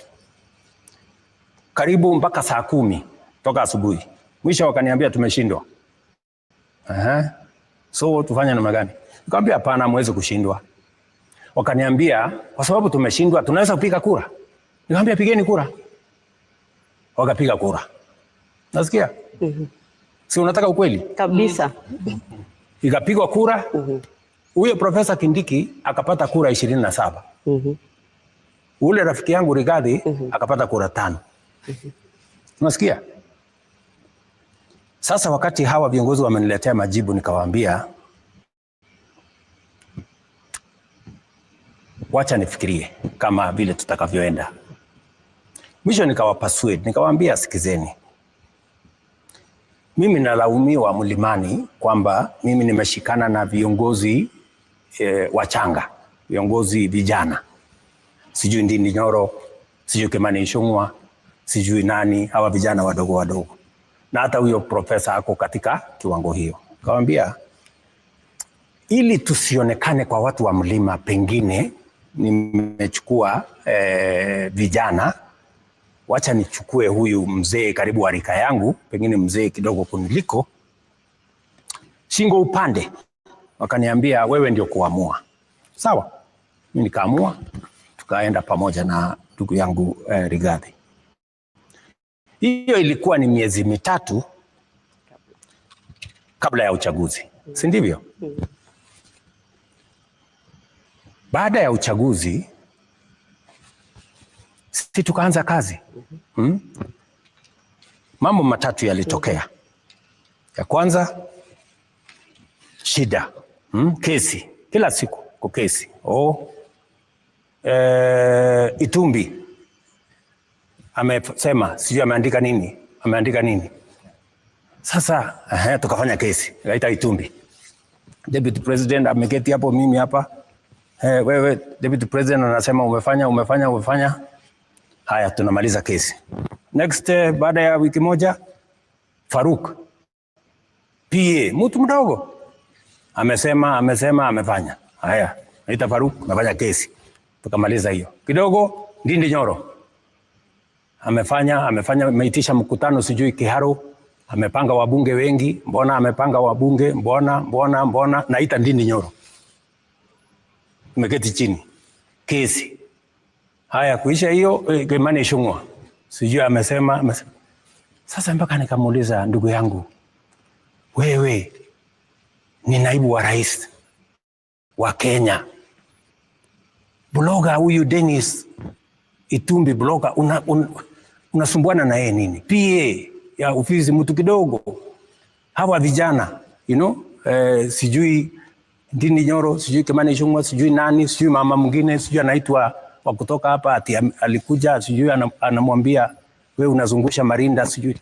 Karibu mpaka saa 10 toka asubuhi. Mwisho wakaniambia tumeshindwa. So tufanye namna gani? Nikamwambia hapana, hamwezi kushindwa. Wakaniambia kwa sababu tumeshindwa tunaweza kupiga kura. Nikamwambia pigeni kura. Wakapiga kura. Nasikia? Si unataka ukweli? Kabisa. Ikapigwa kura. Huyo Profesa Kindiki akapata kura 27. Ule rafiki yangu Rigathi akapata kura 5. Unasikia? Sasa wakati hawa viongozi wameniletea majibu nikawaambia wacha nifikirie kama vile tutakavyoenda. Mwisho nikawapasuade, nikawaambia sikizeni. Mimi nalaumiwa Mlimani kwamba mimi nimeshikana na viongozi wachanga, viongozi vijana. Sijui Ndindi Nyoro, sijui Kimani Ichung'wah, sijui nani, hawa vijana wadogo wadogo. Na hata huyo profesa ako katika kiwango hiyo. Kawaambia ili tusionekane kwa watu wa mlima, pengine nimechukua vijana, wacha nichukue huyu mzee karibu wa rika yangu, pengine mzee kidogo kuniliko, shingo upande. Wakaniambia wewe ndio kuamua. Sawa, mimi nikaamua, tukaenda pamoja na ndugu yangu Rigathi. Hiyo ilikuwa ni miezi 3 kabla ya uchaguzi, si ndivyo? Baada ya uchaguzi sisi tukaanza kazi. Mambo matatu yalitokea. Ya kwanza, shida. Kesi. Kila siku kwa kesi. Itumbi amesema sijui ameandika nini. Sasa tukafanya kesi. Kaita Itumbi. Deputy President ameketi hapo, mimi hapa. Wewe Deputy President anasema umefanya. Haya, tunamaliza kesi. Next, baada ya wiki moja, Faruk PA, mtu mdogo, amefanya. Haya, naita Faruk, amefanya kesi. Tukamaliza hiyo. Kidogo, Ndindi Nyoro ameitisha mkutano sijui Kiharu, amepanga wabunge wengi. Mbona amepanga wabunge? Mbona naita Ndindi Nyoro. Tumeketi chini. Kesi. Haya, kuisha hiyo, Kimani Ichung'wah sijui amesema. Sasa mpaka nikamuuliza, ndugu yangu, wewe ni naibu wa rais wa Kenya, bloga huyu Dennis Itumbi, bloga, unasumbuana na yeye nini? PA ya ofisi mtu kidogo, hawa vijana sijui Ndindi Nyoro, sijui Kimani Ichung'wah, sijui nani, sijui mama mwingine, sijui anaitwa wa kutoka hapa ati alikuja, sijui anamwambia wewe unazungusha marinda, sijui.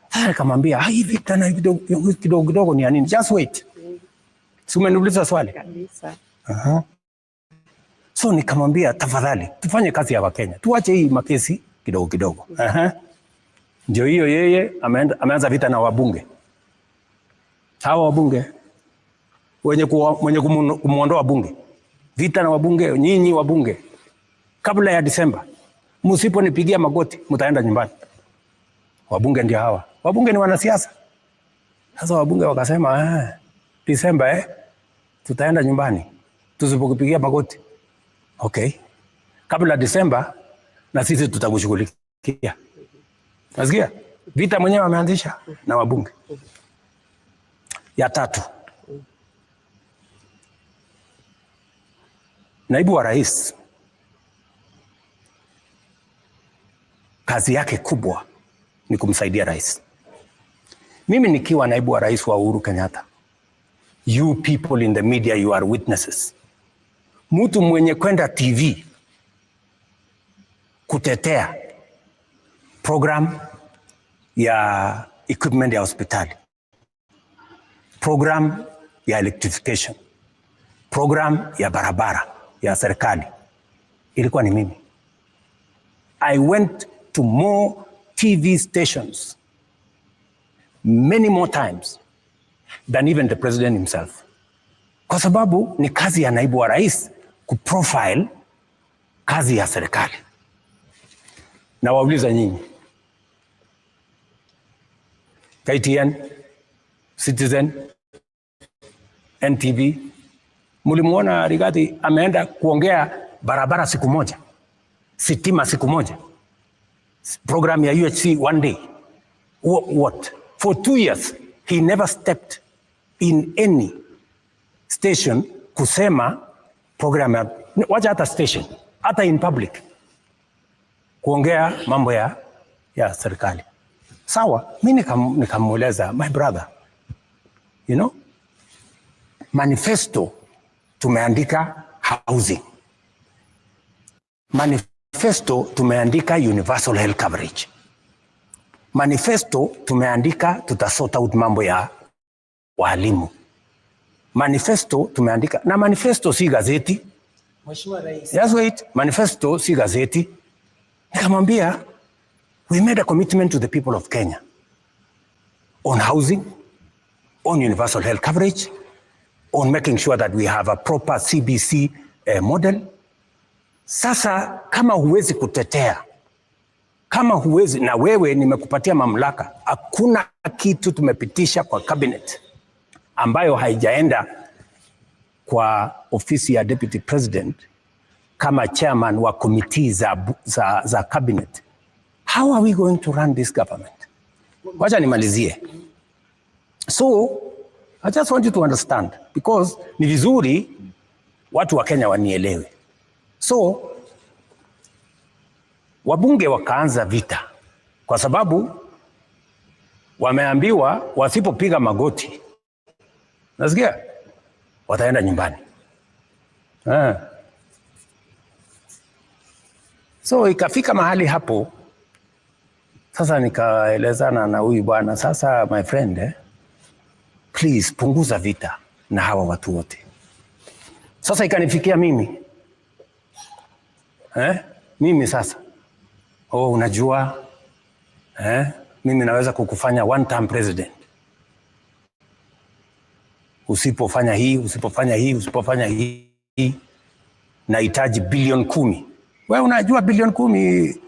Sasa nikamwambia hivi tena kidogo ni nini? Just wait. Si umeniuliza swali kabisa. So nikamwambia tafadhali tufanye kazi ya Wakenya, tuache hii makesi kidogo. Ndio hiyo, yeye ameanza vita na wabunge. Hawa wabunge wenye kumuondoa bunge, vita na wabunge. Nyinyi wabunge, kabla ya Disemba msiponipigia magoti mtaenda nyumbani. Wabunge ndio hawa. Wabunge ni wanasiasa. Sasa wabunge wakasema Disemba tutaenda nyumbani tusipokupigia magoti. Okay, kabla Disemba na sisi tutakushughulikia. Nasikia vita mwenyewe ameanzisha na wabunge. Ya tatu, naibu wa rais kazi yake kubwa ni kumsaidia rais. Mimi nikiwa naibu wa rais wa Uhuru Kenyatta, you people in the media, you are witnesses. Mtu mwenye kwenda TV kutetea program ya equipment ya hospitali, program ya electrification, program ya barabara ya serikali, ilikuwa ni mimi. I went to more TV stations many more times than even the president himself. Kwa sababu ni kazi ya naibu wa rais kuprofile kazi ya serikali. Na wauliza nyinyi, KTN, Citizen, NTV, mulimuona Rigathi ameenda kuongea barabara siku moja, sitima siku moja, program ya UHC one day? What? For 2 years he never stepped in any station kusema program ya, wacha hata station, hata in public kuongea mambo ya serikali. Sawa, mimi nikamueleza, my brother, you know, manifesto tumeandika housing, manifesto tumeandika universal health coverage, manifesto tumeandika tutasort out mambo ya walimu, manifesto tumeandika, na manifesto si gazeti. Mheshimiwa Rais, just wait, manifesto si gazeti. Nikamwambia, we made a commitment to the people of Kenya on housing, on universal health coverage, on making sure that we have a proper CBC model. Sasa kama huwezi kutetea, kama huwezi, na wewe nimekupatia mamlaka, hakuna kitu tumepitisha kwa cabinet ambayo haijaenda kwa ofisi ya deputy president kama chairman wa committee za cabinet. How are we going to run this government? Wacha nimalizie. So I just want you to understand, because ni vizuri watu wa Kenya wanielewe. So wabunge wakaanza vita kwa sababu wameambiwa wasipopiga magoti, nasikia, wataenda nyumbani. So ikafika mahali hapo, sasa nikaelezana na huyu bwana, sasa my friend, please punguza vita na hawa watu wote. Sasa ikanifikia mimi. Mimi sasa, unajua, mimi naweza kukufanya one term president. Usipofanya hii, usipofanya hii, usipofanya hii, nahitaji bilioni 10. Wewe unajua bilioni 10,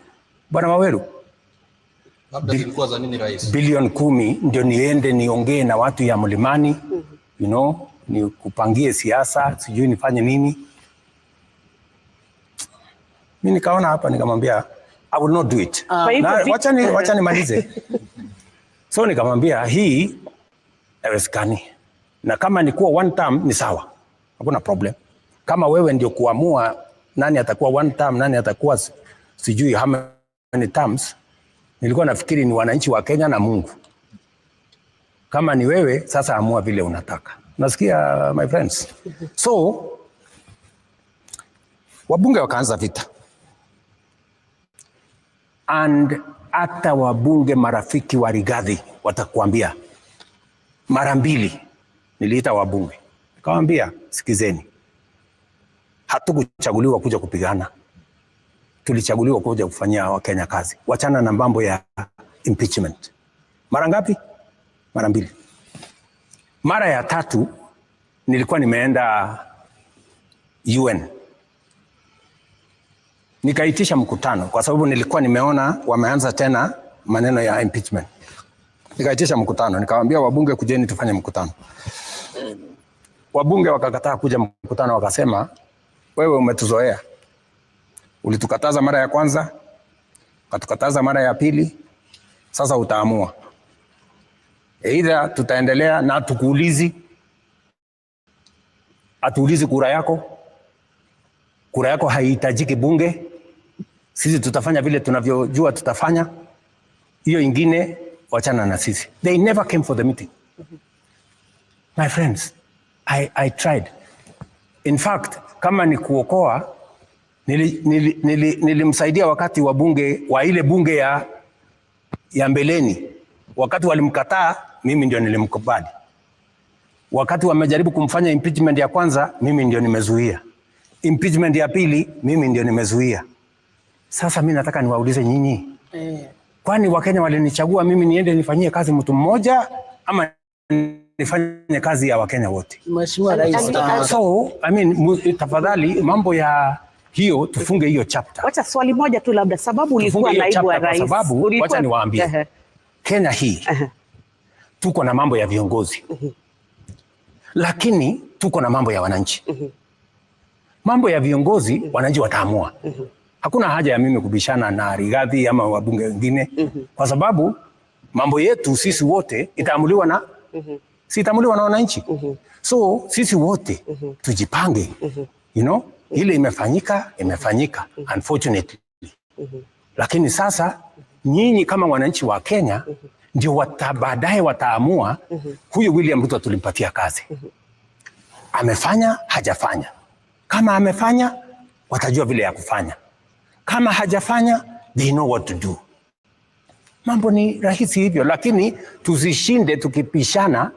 Bwana Waweru? Labda zilikuwa za nini rais? Bilioni 10 ndio niende niongee na watu ya mlimani, you know, ni kupangie siasa, sijui nifanye nini. Mimi nikaona hapa, nikamwambia I will not do it. Wacha nimalize. So nikamwambia hii haiwezekani. Na kama ni kuwa one term ni sawa, hakuna problem. Kama wewe ndio kuamua nani atakuwa one term, nani atakuwa sijui how many terms, nilikuwa nafikiri ni wananchi wa Kenya na Mungu. Kama ni wewe, sasa amua vile unataka. Nasikia, my friends? So wabunge wakaanza vita. And hata wabunge marafiki wa Rigathi watakuambia, mara 2 niliita wabunge, nikamwambia, sikizeni, hatukuchaguliwa kuja kupigana, tulichaguliwa kuja kufanyia Wakenya kazi. Wachana na mambo ya impeachment. Mara ngapi? Mara 2. Mara ya 3 nilikuwa nimeenda UN, nikaitisha mkutano kwa sababu nilikuwa nimeona wameanza tena maneno ya impeachment. Nikaitisha mkutano, nikamwambia wabunge, kujeni tufanye mkutano. Wabunge wakakataa kuja mkutano, wakasema, wewe umetuzoea. Ulitukataza mara ya kwanza, ukatukataza mara ya pili, sasa utaamua. Either tutaendelea na tukuulizi, atuulizi kura yako. Kura yako haihitajiki bunge. Sisi tutafanya vile tunavyojua tutafanya. Hiyo ingine wachana na sisi. They never came for the meeting. My friends, I tried. In fact, kama ni kuokoa, nilimsaidia wakati wa bunge, wa ile bunge ya mbeleni. Wakati walimkataa, mimi ndio nilimkubali. Wakati wamejaribu kumfanya impeachment ya kwanza, mimi ndio nimezuia. Impeachment ya pili, mimi ndio nimezuia. Sasa mimi nataka niwaulize nyinyi. Kwani Wakenya walinichagua mimi niende nifanyie kazi mtu mmoja, ama nifanye kazi ya Wakenya wote. Mheshimiwa Rais. So, I mean, tafadhali mambo ya hiyo tufunge hiyo chapter. Wacha swali moja tu labda, sababu ulikuwa naibu wa rais. Kwa sababu wacha niwaambie. Kenya hii tuko na mambo ya viongozi. Lakini tuko na mambo ya wananchi. Mambo ya viongozi wananchi wataamua. Hakuna haja ya mimi kubishana na Rigathi ama wabunge wengine kwa sababu mambo yetu sisi wote itaamuliwa na sitaamuliwa na wananchi. So sisi wote tujipange. You know, ile imefanyika unfortunately. Lakini sasa nyinyi kama wananchi wa Kenya ndio baadaye wataamua huyu William Ruto tulimpatia kazi. Amefanya, hajafanya. Kama amefanya, watajua vile ya kufanya. Kama hajafanya, they know what to do. Mambo ni rahisi hivyo, lakini tusishinde tukipishana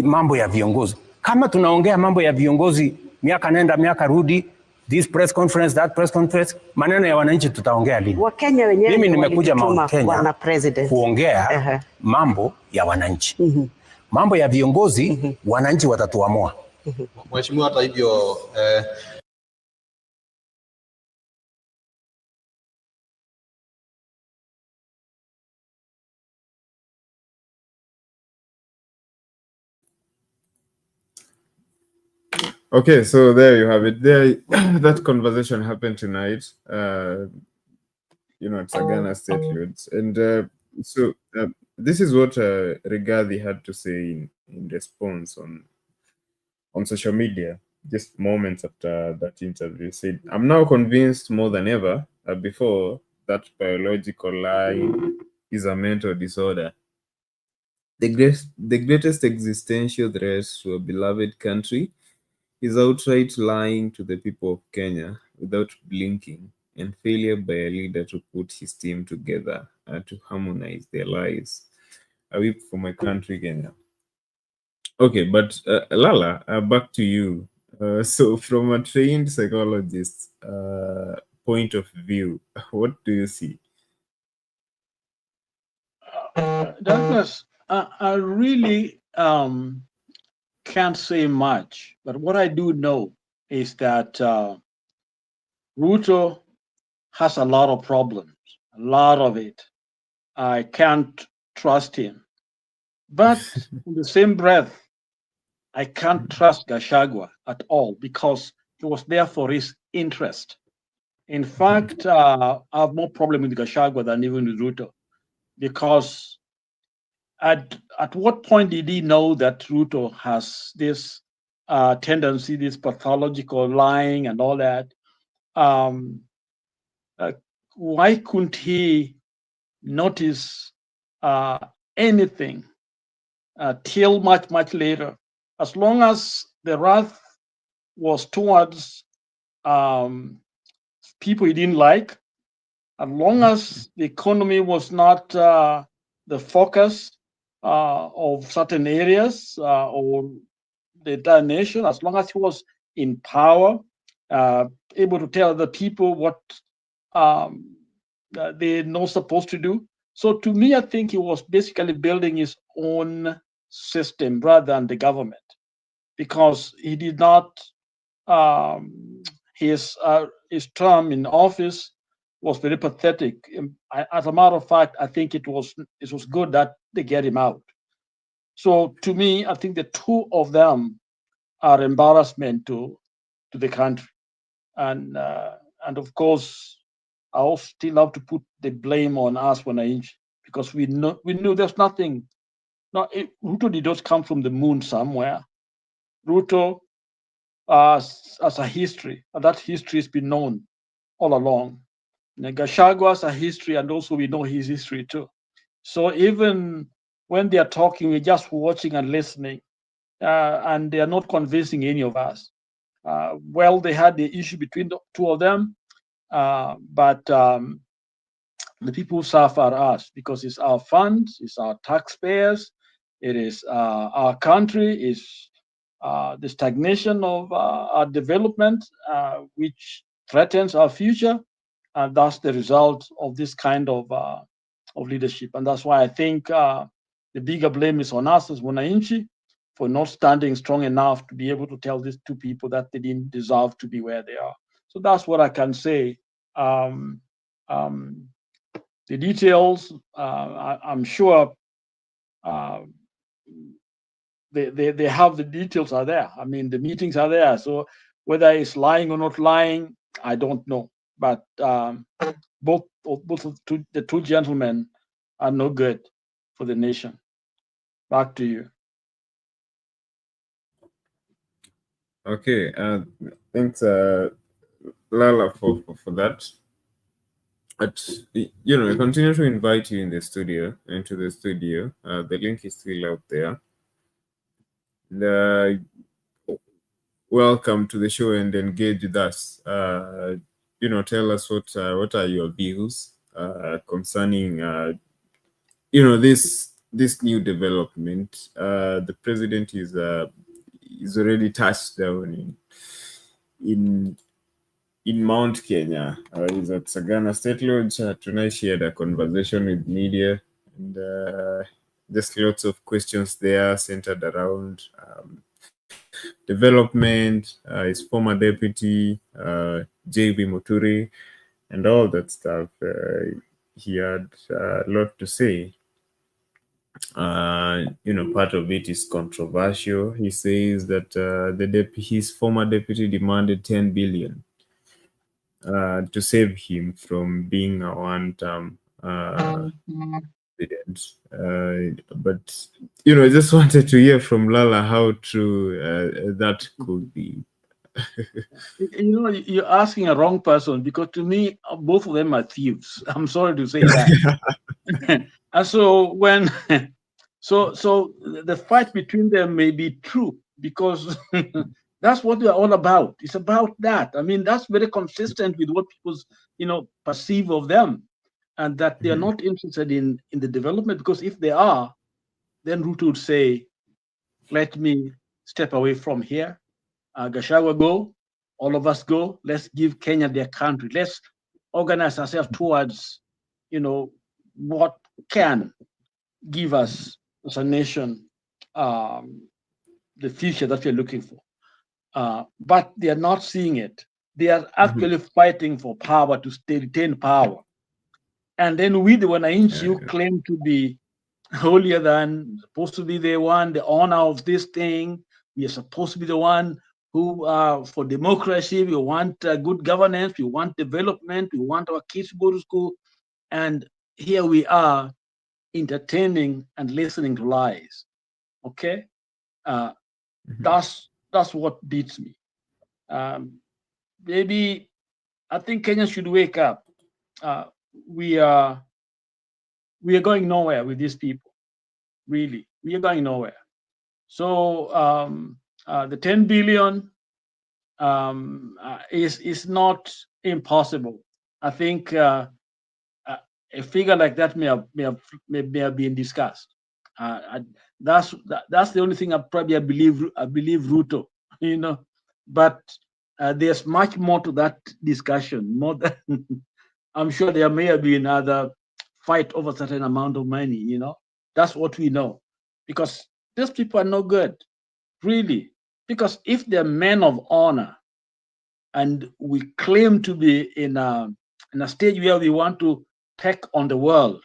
mambo ya viongozi. Kama tunaongea mambo ya viongozi miaka nenda miaka rudi, this press conference, that press conference, maneno ya wananchi tutaongea lini? Wakenya wenyewe mimi nimekuja Mount Kenya kuongea mambo ya wananchi. Mambo ya viongozi wananchi watatuamua. Mheshimiwa, hata hivyo Okay, so there you have it. There, that conversation happened tonight. You know, at Sagana State Youths, and so this is what Rigathi had to say in response on social media just moments after that interview. He said, "I'm now convinced more than ever before that biological lie is a mental disorder. The greatest existential threat to a beloved country is outright lying to the people of Kenya without blinking, and failure by a leader to put his team together to harmonize their lives. I weep for my country, Kenya." Okay, but Lala, back to you. So from a trained psychologist point of view, what do you see? Douglas, I really can't say much, but what I do know is that Ruto has a lot of problems, a lot of it. I can't trust him. But in the same breath, I can't trust Gachagua at all because he was there for his interest. In fact, I have more problem with Gachagua than even with Ruto, because at what point did he know that Ruto has this tendency, this pathological lying and all that? Why couldn't he notice anything till much later? As long as the wrath was towards people he didn't like, as long as the economy was not the focus of certain areas or the entire nation, as long as he was in power, able to tell the people what they're not supposed to do. So to me, I think he was basically building his own system rather than the government, because he did not, his term in office was very pathetic. As a matter of fact, I think it was good that they get him out. So to me, I think the two of them are embarrassment to the country, and of course, I also still have to put the blame on us wananchi, because we knew there's nothing. No, Ruto did not come from the moon somewhere. Ruto as a history, and that history has been known all along. Gachagua has a history, and also we know his history too. So even when they are talking, we're just watching and listening, and they are not convincing any of us. Well, they had the issue between the two of them, but the people who suffer are us, because it's our funds, it's our taxpayers, it is our country, is the stagnation of our development, which threatens our future, and that's the result of this kind of leadership. And that's why I think the bigger blame is on us as wananchi, for not standing strong enough to be able to tell these two people that they didn't deserve to be where they are. So that's what I can say. The details, I'm sure they have the details are there. I mean, the meetings are there. So whether it's lying or not lying, I don't know. But both of the two gentlemen are no good for the nation. Back to you. Okay, thanks, Lala, for that. But you know, I continue to invite you into the studio. The link is still out there. Welcome to the show and engage with us. You know, tell us what are your views concerning you know, this new development. The president is already touched down in Mount Kenya. He's at Sagana State Lodge. Tonight she had a conversation with media, and just lots of questions there centered around development, his former deputy, J.B. Muturi, and all that stuff. He had a lot to say. You know, part of it is controversial. He says that his former deputy demanded 10 billion to save him from being a one-term president. But you know, I just wanted to hear from Lala how true that could be. You know, you're asking a wrong person, because to me, both of them are thieves. I'm sorry to say that. And so when, so the fight between them may be true, because that's what they're all about. It's about that. I mean, that's very consistent with what people, you know, perceive of them, and that they are not interested in the development. Because if they are, then Ruto would say, "Let me step away from here. Gachagua go. All of us go. Let's give Kenya their country. Let's organize ourselves towards, you know, what can give us as a nation the future that we're looking for." But they are not seeing it. They are actually fighting for power, to retain power. And then we, the Wananchi, who claim to be holier than, supposed to be the one, the honor of this thing. We are supposed to be the one who are for democracy. We want good governance. We want development. We want our kids to go to school. And here we are entertaining and listening to lies. Okay, that's what beats me. Maybe I think Kenya should wake up. We are going nowhere with these people. Really, we are going nowhere. So the 10 billion is not impossible. I think a figure like that may have been discussed. That's the only thing I believe Ruto, you know. But there's much more to that discussion. More than I'm sure there may have been other fight over a certain amount of money. You know, that's what we know, because these people are no good, really. Because if they're men of honor, and we claim to be in a stage where we want to take on the world,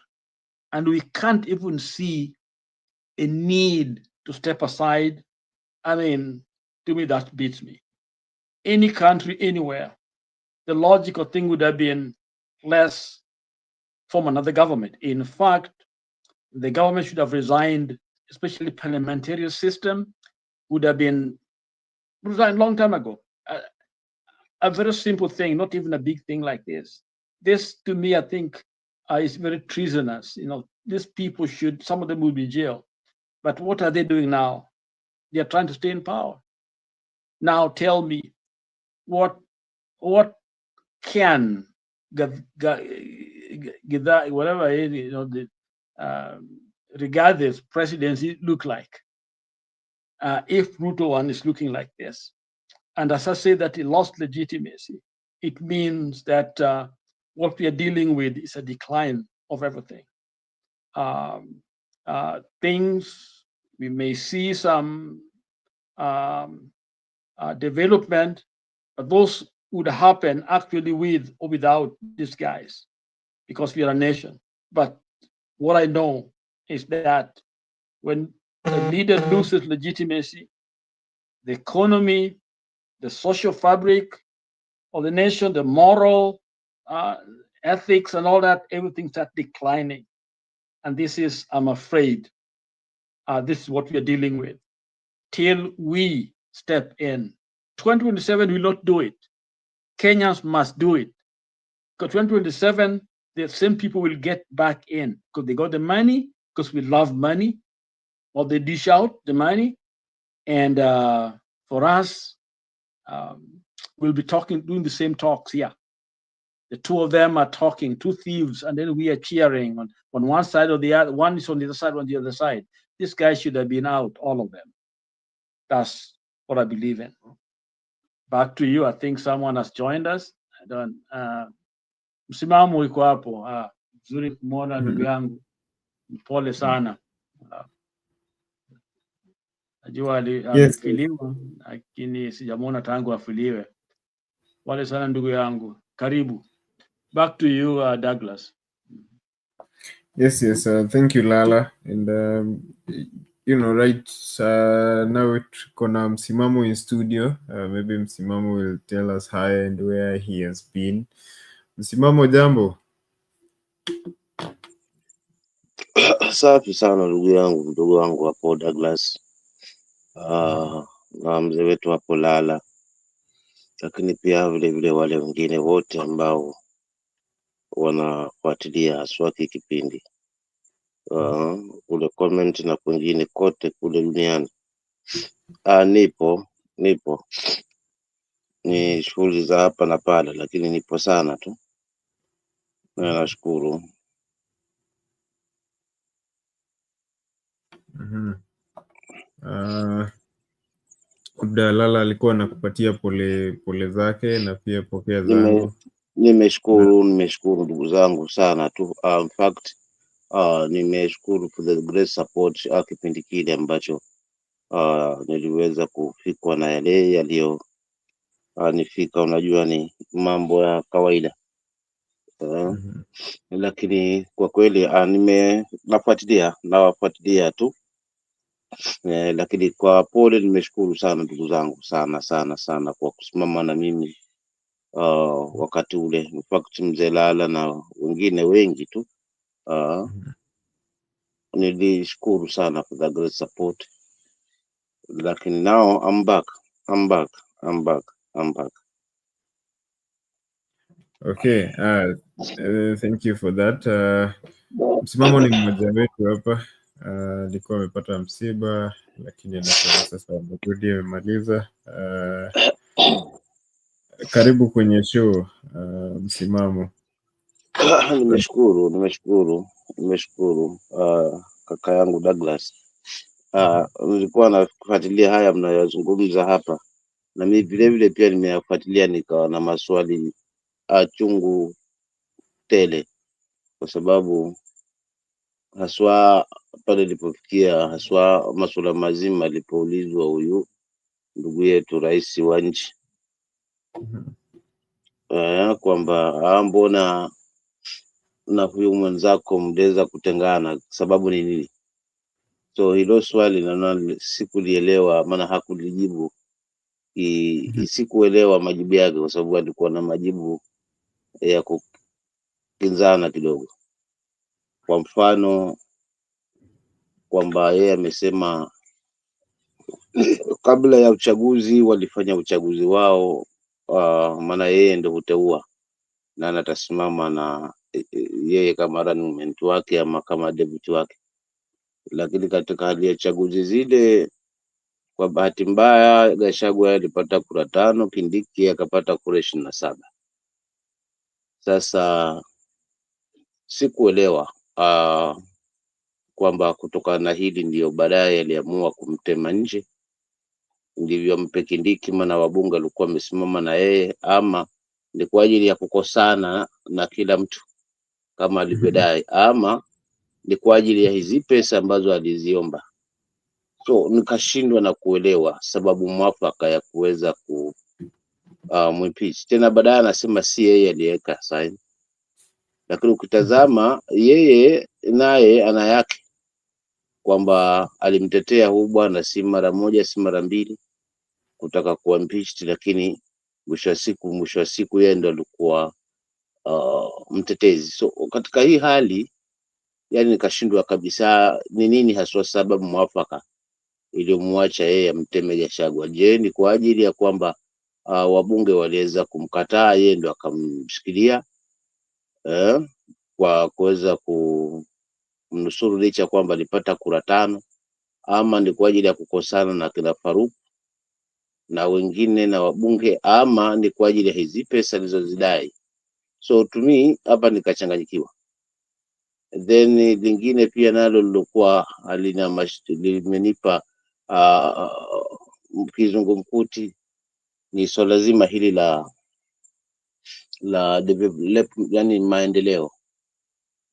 and we can't even see a need to step aside, I mean, to me, that beats me. Any country, anywhere, the logical thing would have been, let's form another government. In fact, the government should have resigned, especially parliamentary system would have been resigned a long time ago. A very simple thing, not even a big thing like this. This, to me, I think is very treasonous. You know, these people should, some of them will be in jail. But what are they doing now? They are trying to stay in power. Now tell me, what can whatever it is, you know, the regardless presidency look like if Ruto one is looking like this? And as I say that it lost legitimacy, it means that what we are dealing with is a decline of everything. Things We may see some development, but those would happen actually with or without these guys, because we are a nation. But what I know is that when a leader loses legitimacy, the economy, the social fabric of the nation, the moral ethics and all that, everything starts declining. And this is, I'm afraid, this is what we are dealing with. Till we step in. 2027 will not do it. Kenyans must do it. Because 2027, the same people will get back in because they got the money, because we love money, or they dish out the money. And for us, we'll be doing the same talks here. The two of them are talking, two thieves, and then we are cheering on one side or the other. One is on the other side, on the other side. This guy should have been out, all of them. That's what I believe in. Back to you. I think someone has joined us. I don't. Msimamo iko hapo. Nzuri kumwona ndugu yangu. Pole sana. Najua alifiliwa, lakini sijamwona tangu afiliwe. Pole sana ndugu yangu. Karibu. Back to you, Douglas. Yes, thank you, Lala. And right now kuna Msimamo in studio. Maybe Msimamo will tell us hi and where he has been. Msimamo, jambo. Safi sana ndugu wangu hapo Douglas. Na mzee wetu hapo Lala. Lakini pia vile wale wengine wote ambao wanafuatilia haswa kipindi. Kule comment na kwingine kote kule duniani. Nipo. Ni shughuli za hapa na pale, lakini nipo sana tu. Nashukuru. Lala alikuwa anakupatia pole zake na pia pokea zangu. Nimeshukuru ndugu zangu sana tu. In fact, nimeshukuru for the great support kipindi kile ambacho niliweza kufikwa na yale yaliyo nifika. Unajua ni mambo ya kawaida. Lakini kwa kweli nawafuatilia tu. Lakini kwa pole nimeshukuru sana ndugu zangu sana kwa kusimama na mimi wakati ule. In fact, mzee Lala na wengine wengi tu. Nilishukuru sana for the great support. Lakini now I'm back. Okay, thank you for that. Msimamo ni mmoja wetu hapa. Alikuwa amepata msiba, lakini anasema sasa amerudi, amemaliza. Karibu kwenye show, Msimamo. Nimeshukuru kaka yangu Douglas. Nilikuwa nafuatilia haya mnayozungumza hapa, na mimi vile pia nimeyafuatilia, nikawa na maswali chungu tele, kwa sababu haswa pale nilipofikia, haswa masuala mazima alipoulizwa huyu ndugu yetu rais wa nchi kwamba mbona na huyu mwenzako mdeza kutengana, sababu ni nini? So hilo swali na sikulielewa, maana hakulijibu. Sikuelewa majibu yake, kwa sababu alikuwa na majibu ya kukinzana kidogo. Kwa mfano kwamba yeye amesema kabla ya uchaguzi walifanya uchaguzi wao, maana yeye ndio huteua na anatasimama na yeye kama running mate wake ama kama deputy wake. Lakini katika hali ya chaguzi zile, kwa bahati mbaya Gachagua alipata kura 5, Kindiki akapata kura 27. Sasa sikuelewa kwamba kutokana na hili ndio baadaye aliamua kumtema nje, ndivyo mpe Kindiki, maana wabunge walikuwa wamesimama na yeye, ama ni kwa ajili ya kukosana na kila mtu kama alivyodai, ama ni kwa ajili ya hizi pesa ambazo aliziomba. So nikashindwa na kuelewa sababu mwafaka ya kuweza ku mwimpeach. Tena baadaye anasema si yeye aliyeweka sign, lakini ukitazama yeye naye ana yake kwamba alimtetea huyu bwana si mara moja si mara mbili kutaka kuwa impeached, lakini mwisho wa siku yeye ndo alikuwa mtetezi. So katika hii hali yani nikashindwa kabisa ni nini haswa sababu mwafaka iliyomwacha yeye amteme Gachagua. Je, ni kwa ajili ya kwamba wabunge waliweza kumkataa yeye ndo akamshikilia kwa kuweza kumnusuru licha kwamba alipata kura 5, ama ni kwa ajili ya kukosana na kina Faruk na wengine na wabunge, ama ni kwa ajili ya hizi pesa alizozidai? So to me hapa nikachanganyikiwa. Then lingine pia nalo lilikuwa limenipa kizungumkuti ni swala zima hili la yani maendeleo.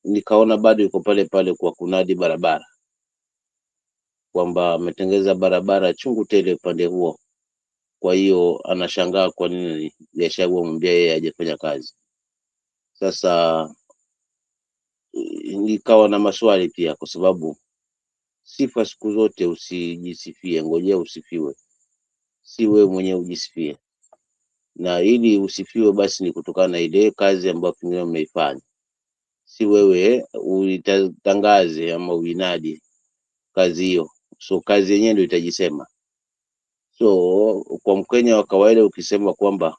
Nikaona bado yuko pale pale kwa kunadi barabara, kwamba ametengeza barabara chungu tele upande huo. Kwa hiyo anashangaa kwa nini Gachagua mwambia yeye hajafanya kazi. Sasa nikawa na maswali pia, kwa sababu sifa siku zote usijisifie, ngojea usifiwe. Si wewe mwenyewe ujisifie, na ili usifiwe basi ni kutokana na ile kazi ambayo pengine umeifanya. Si wewe uitangaze ama uinadi kazi hiyo. So kazi yenyewe ndio itajisema. So kwa Mkenya wa kawaida ukisema kwamba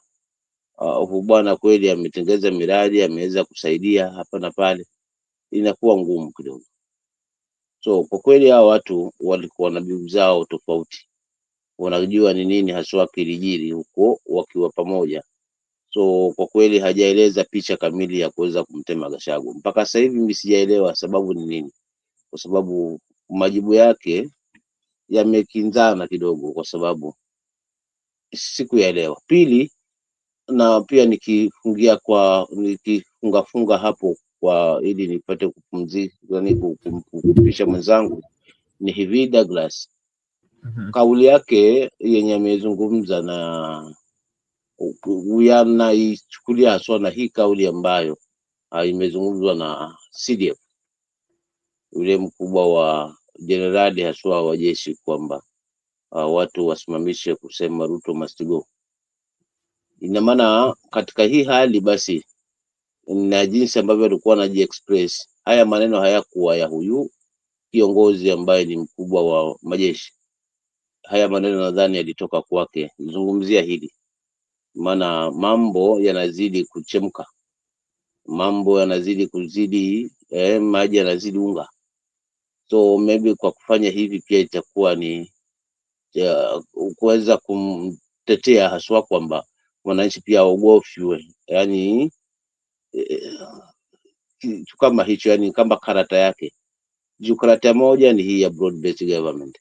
huyu bwana kweli ametengeza miradi, ameweza kusaidia hapa na pale, inakuwa ngumu kidogo. So kwa kweli hao watu walikuwa na bibu zao tofauti, wanajua ni nini haswa kilijiri huko wakiwa pamoja. So kwa kweli hajaeleza picha kamili ya kuweza kumtema Gachagua. Mpaka sasa hivi mimi sijaelewa sababu ni nini, kwa sababu majibu yake yamekinzana kidogo, kwa sababu sikuyaelewa. Pili, na pia nikifunga hapo kwa ili nipate kupumzika, yani kupisha mwenzangu, ni hivi Douglas. Kauli yake yenye amezungumza na ichukulia haswa na hii kauli ambayo imezungumzwa na CDF, yule mkubwa wa jenerali haswa wa jeshi, kwamba watu wasimamishe kusema Ruto Must Go. Ina maana katika hii hali basi, na jinsi ambavyo alikuwa anajiexpress, haya maneno hayakuwa ya huyu kiongozi ambaye ni mkubwa wa majeshi. Haya maneno nadhani yalitoka kwake. Zungumzia hili, maana mambo yanazidi kuchemka, mambo yanazidi kuzidi maji yanazidi unga. So maybe kwa kufanya hivi pia itakuwa ni kuweza kumtetea haswa kwamba wananchi pia waogofwe, yani kitu kama hicho, yani kama karata yake. Karata moja ni hii ya broad based government,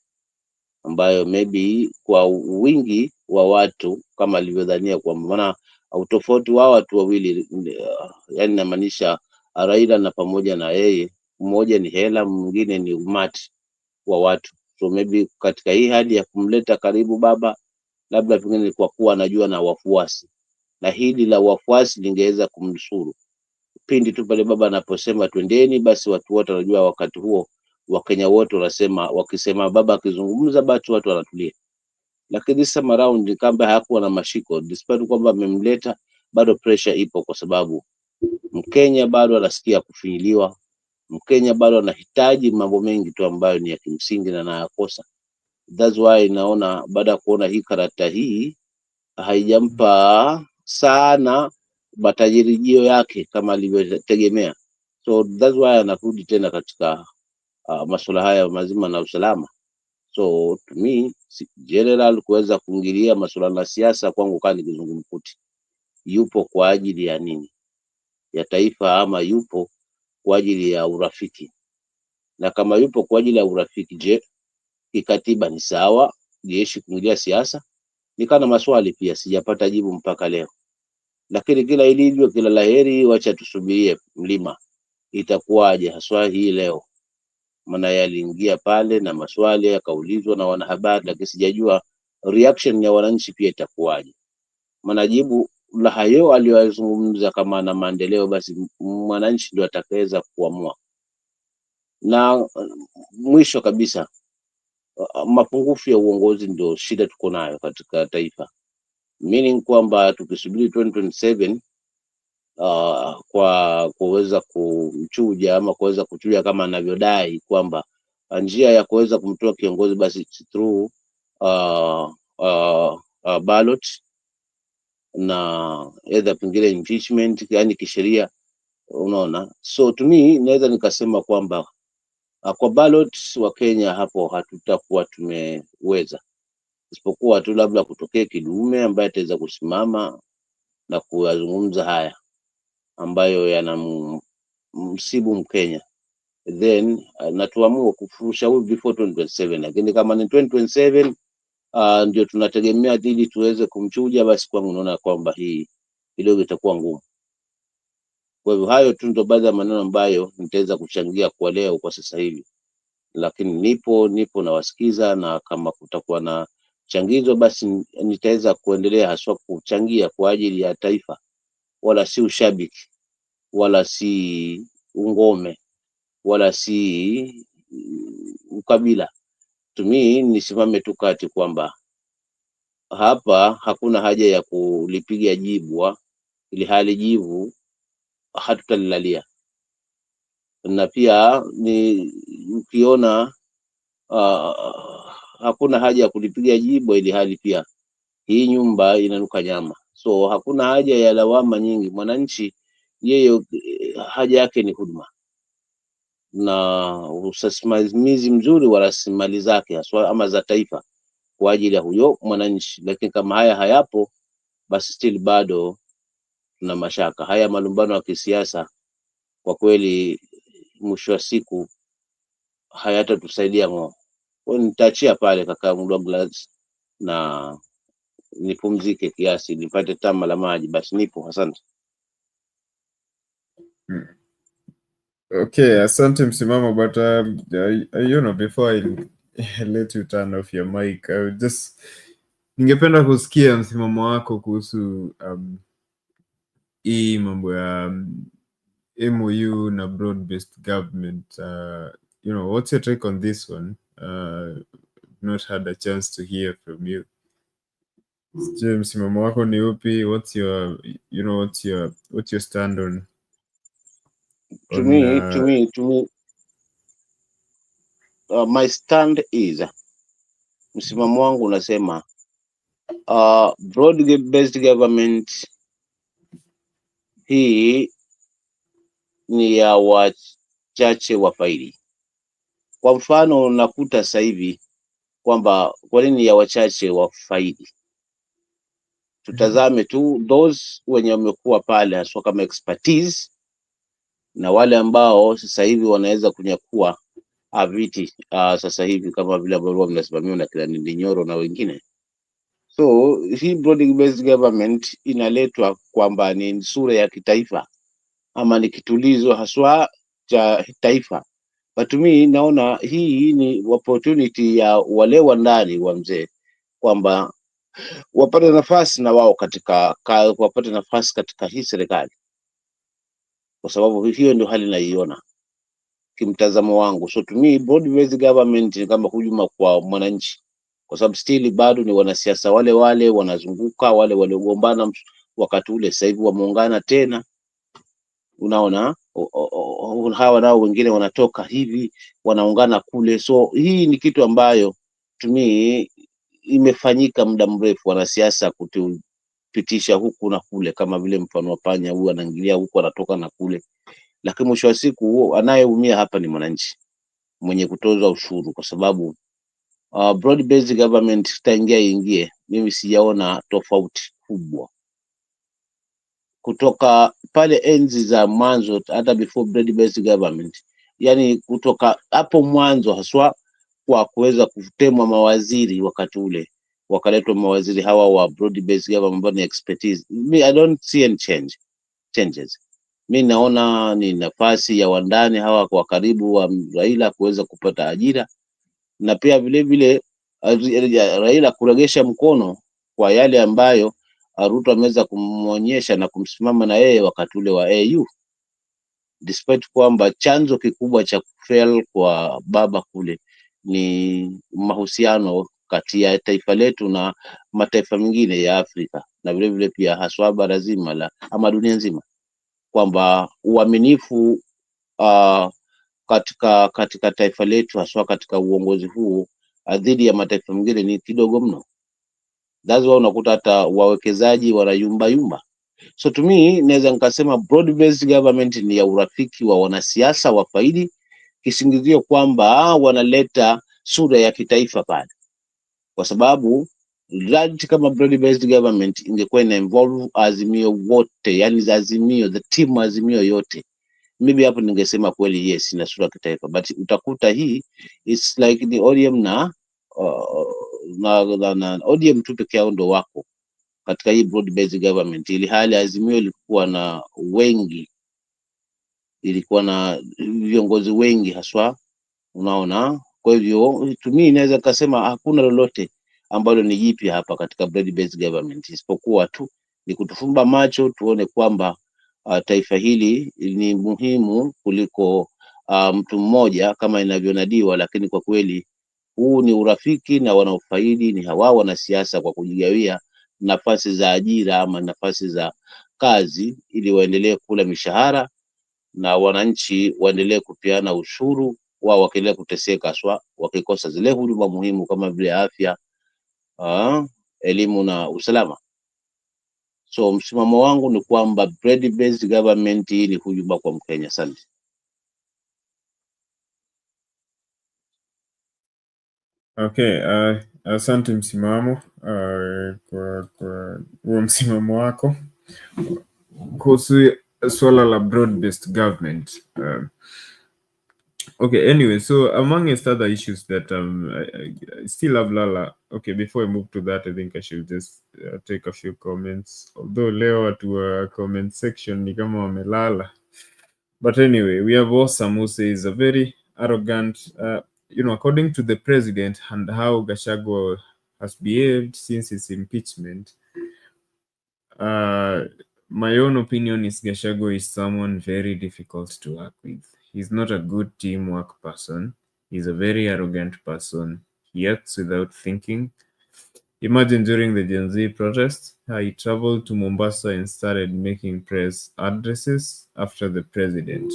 ambayo maybe kwa wingi wa watu kama alivyodhania, kwa maana utofauti wa watu wawili, yani namaanisha Raila na pamoja na yeye, mmoja ni hela, mwingine ni umati wa watu. So maybe katika hii hali ya kumleta karibu baba, labda pengine kwa kuwa anajua na wafuasi, na hili la wafuasi lingeweza kumnusuru pindi tu pale baba anaposema twendeni, basi watu wote wanajua wakati huo Wakenya wote wanasema, wakisema baba akizungumza basi watu wanatulia. Lakini this time around kamba hakuwa na mashiko, despite kwamba amemleta, bado pressure ipo, kwa sababu Mkenya bado anasikia kufinyiliwa. Mkenya bado anahitaji mambo mengi tu ambayo ni ya kimsingi na anayakosa. That's why naona baada ya kuona hii karata hii haijampa sana matajirijio yake kama alivyotegemea. So that's why anarudi tena katika masuala haya mazima na usalama. So to me, general kuweza kuingilia masuala na siasa kwangu kani kizungumkuti. Yupo kwa ajili ya nini? Ya taifa, ama yupo kwa ajili ya urafiki? Na kama yupo kwa ajili ya urafiki, je, kikatiba ni sawa jeshi kuingilia siasa? Nikana maswali pia sijapata jibu mpaka leo. Lakini kila ilivyo, kila laheri, wacha tusubirie mlima itakuwaje haswa hii leo. maana yaliingia pale na maswali yakaulizwa na wanahabari, lakini sijajua reaction ya wananchi pia itakuwaje. Maana jibu la hayo aliyozungumza kama na maendeleo, basi mwananchi ndio atakayeweza kuamua. Na mwisho kabisa, mapungufu ya uongozi ndio shida tuko nayo katika taifa, meaning kwamba tukisubiri 2027 kwa kuweza kumchuja ama kuweza kuchuja kama anavyodai kwamba njia ya kuweza kumtoa kiongozi basi through ballot na either pengine impeachment, yani kisheria, unaona. So to me naweza nikasema kwamba kwa ballot wa Kenya hapo hatutakuwa tumeweza, isipokuwa tu labda kutokea kidume ambaye ataweza kusimama na kuyazungumza haya ambayo yanamsibu Mkenya, then na tuamue kufurusha huyu before 2027. Lakini kama ni 2027 ndio tunategemea ili tuweze kumchuja, basi kwangu naona kwamba hii kidogo itakuwa ngumu. Kwa hivyo hayo tu ndio baadhi ya maneno ambayo nitaweza kuchangia kwa leo kwa sasa hivi, lakini nipo nawasikiza, na kama kutakuwa na changizo basi nitaweza kuendelea haswa kuchangia kwa ajili ya taifa, wala si ushabiki, wala si ungome, wala si ukabila. Tumi nisimame tu kati kwamba hapa hakuna haja ya kulipiga jibwa ili hali jivu hatutalilalia. Na pia ni ukiona hakuna haja ya kulipiga jibwa ili hali pia hii nyumba inanuka nyama. So hakuna haja ya lawama nyingi. Mwananchi yeye haja yake ni huduma na usimamizi mzuri wa rasilimali zake haswa ama za taifa kwa ajili ya huyo mwananchi. Lakini kama haya hayapo, basi still bado tuna mashaka. Haya malumbano ya kisiasa kwa kweli mwisho wa siku hayatatusaidia ng'o. Kwa nitaachia pale kaka Douglas na nipumzike kiasi, nipate tama la maji, basi nipo. Asante. Okay, asante msimamo, but you know, before I let you turn off your mic, I would just ningependa kusikia msimamo wako kuhusu hii mambo ya MOU na broad based government. You know, what's your take on this one? Not had a chance to hear from you. Msimamo wako ni upi? What's your, you know, what's your stand on To me, my stand is, msimamo wangu unasema broad based government hii ni ya wachache wafaidi. Kwa mfano nakuta sasa hivi kwamba kwa nini ya wachache wafaidi? Tutazame tu those wenye wamekuwa pale haswa kama expertise na wale ambao sasa hivi wanaweza kunyakua viti sasa hivi kama vile ambavyo mnasimamiwa na kila Nyoro na wengine. So hii broad based government inaletwa kwamba ni sura ya kitaifa ama ni kitulizo haswa cha taifa. But me naona hii ni opportunity ya wale wa ndani wa mzee kwamba wapate nafasi na wao wapate nafasi katika hii serikali, kwa sababu hiyo ndio hali naiona kimtazamo wangu. So to me broad based government ni kama hujuma kwa mwananchi, kwa sababu still bado ni wanasiasa wale wanazunguka, wale waliogombana wakati ule sasa hivi wameungana tena, unaona. Hawa nao wengine wanatoka hivi wanaungana kule. So hii ni kitu ambayo to me imefanyika muda mrefu, wanasiasa kutupitisha huku na kule, kama vile mfano wa panya, huyu anaingilia huku anatoka na kule, lakini mwisho wa siku anayeumia hapa ni mwananchi mwenye kutozwa ushuru, kwa sababu broad based government ingie, mimi sijaona tofauti kubwa kutoka pale enzi za mwanzo, hata before broad based government, yani kutoka hapo mwanzo haswa kwa kuweza kutemwa mawaziri wakati ule, wakaletwa mawaziri hawa wa broad based government ambao ni expertise. Me, I don't see any changes. Mi naona ni nafasi ya wandani hawa kwa karibu wa Raila kuweza kupata ajira, na pia vile vile Raila kuregesha mkono kwa yale ambayo Ruto ameweza kumwonyesha na kumsimama na yeye wakati ule wa AU, despite kwamba chanzo kikubwa cha kufail kwa baba kule ni mahusiano kati ya taifa letu na mataifa mengine ya Afrika, na vile vile pia haswa bara zima la ama dunia nzima, kwamba uaminifu katika taifa letu haswa katika uongozi huu dhidi ya mataifa mengine ni kidogo mno. That's why unakuta hata wawekezaji wanayumba yumba. So to me naweza nikasema broad based government ni ya urafiki wa wanasiasa wa faidi, kisingizio kwamba wanaleta sura ya kitaifa pale, kwa sababu right kama broad based government ingekuwa ina involve Azimio wote, yani Azimio, the team Azimio yote, maybe hapo ningesema kweli yes ina sura ya kitaifa, but utakuta hii it's like the ODM na ODM tu peke yao ndo wako katika hii broad based government, ili hali Azimio ilikuwa na wengi, ilikuwa na viongozi wengi haswa, unaona. Kwa hivyo tumi inaweza kusema hakuna lolote ambalo ni jipya hapa katika broad based government, isipokuwa tu ni kutufumba macho tuone kwamba taifa hili ni muhimu kuliko mtu mmoja kama inavyonadiwa, lakini kwa kweli huu ni urafiki na wanaofaidi ni hawa wanasiasa kwa kujigawia nafasi za ajira ama nafasi za kazi, ili waendelee kula mishahara na wananchi waendelee kupeana ushuru, wao wakiendelea kuteseka haswa wakikosa zile huduma muhimu kama vile afya, elimu na usalama. So msimamo wangu ni kwamba broad based government ni hujuma kwa Mkenya. Asante. Okay, asante msimamo kwa huo msimamo wako kuhusu swala la broad based government. Okay, anyway, so amongst other issues that I still have Lala. Okay, before I move to that, I think I should just take a few comments. Although leo watu wa comment section ni kama wamelala. But anyway, we have Osam who says a very arrogant, according to the president and how Gachagua has behaved since his impeachment. My own opinion is Gachagua is someone very difficult to work with. He's not a good teamwork person. He's a very arrogant person. He acts without thinking. Imagine during the Gen Z protests, he traveled to Mombasa and started making press addresses after the president.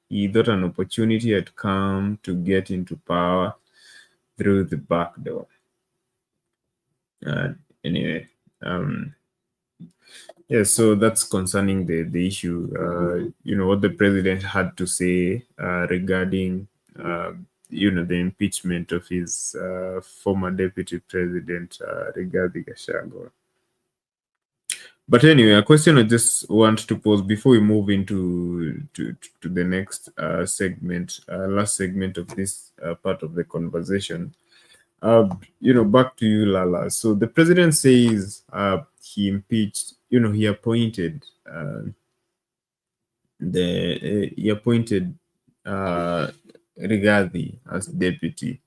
He thought an opportunity had come to get into power through the back door. Anyway, yeah, so that's concerning the issue, what the president had to say regarding, the impeachment of his former deputy president, Rigathi Gachagua. But anyway, a question I just want to pose before we move into to the next segment, last segment of this part of the conversation. Back to you, Lala. So the president says he impeached, he appointed Rigathi as deputy.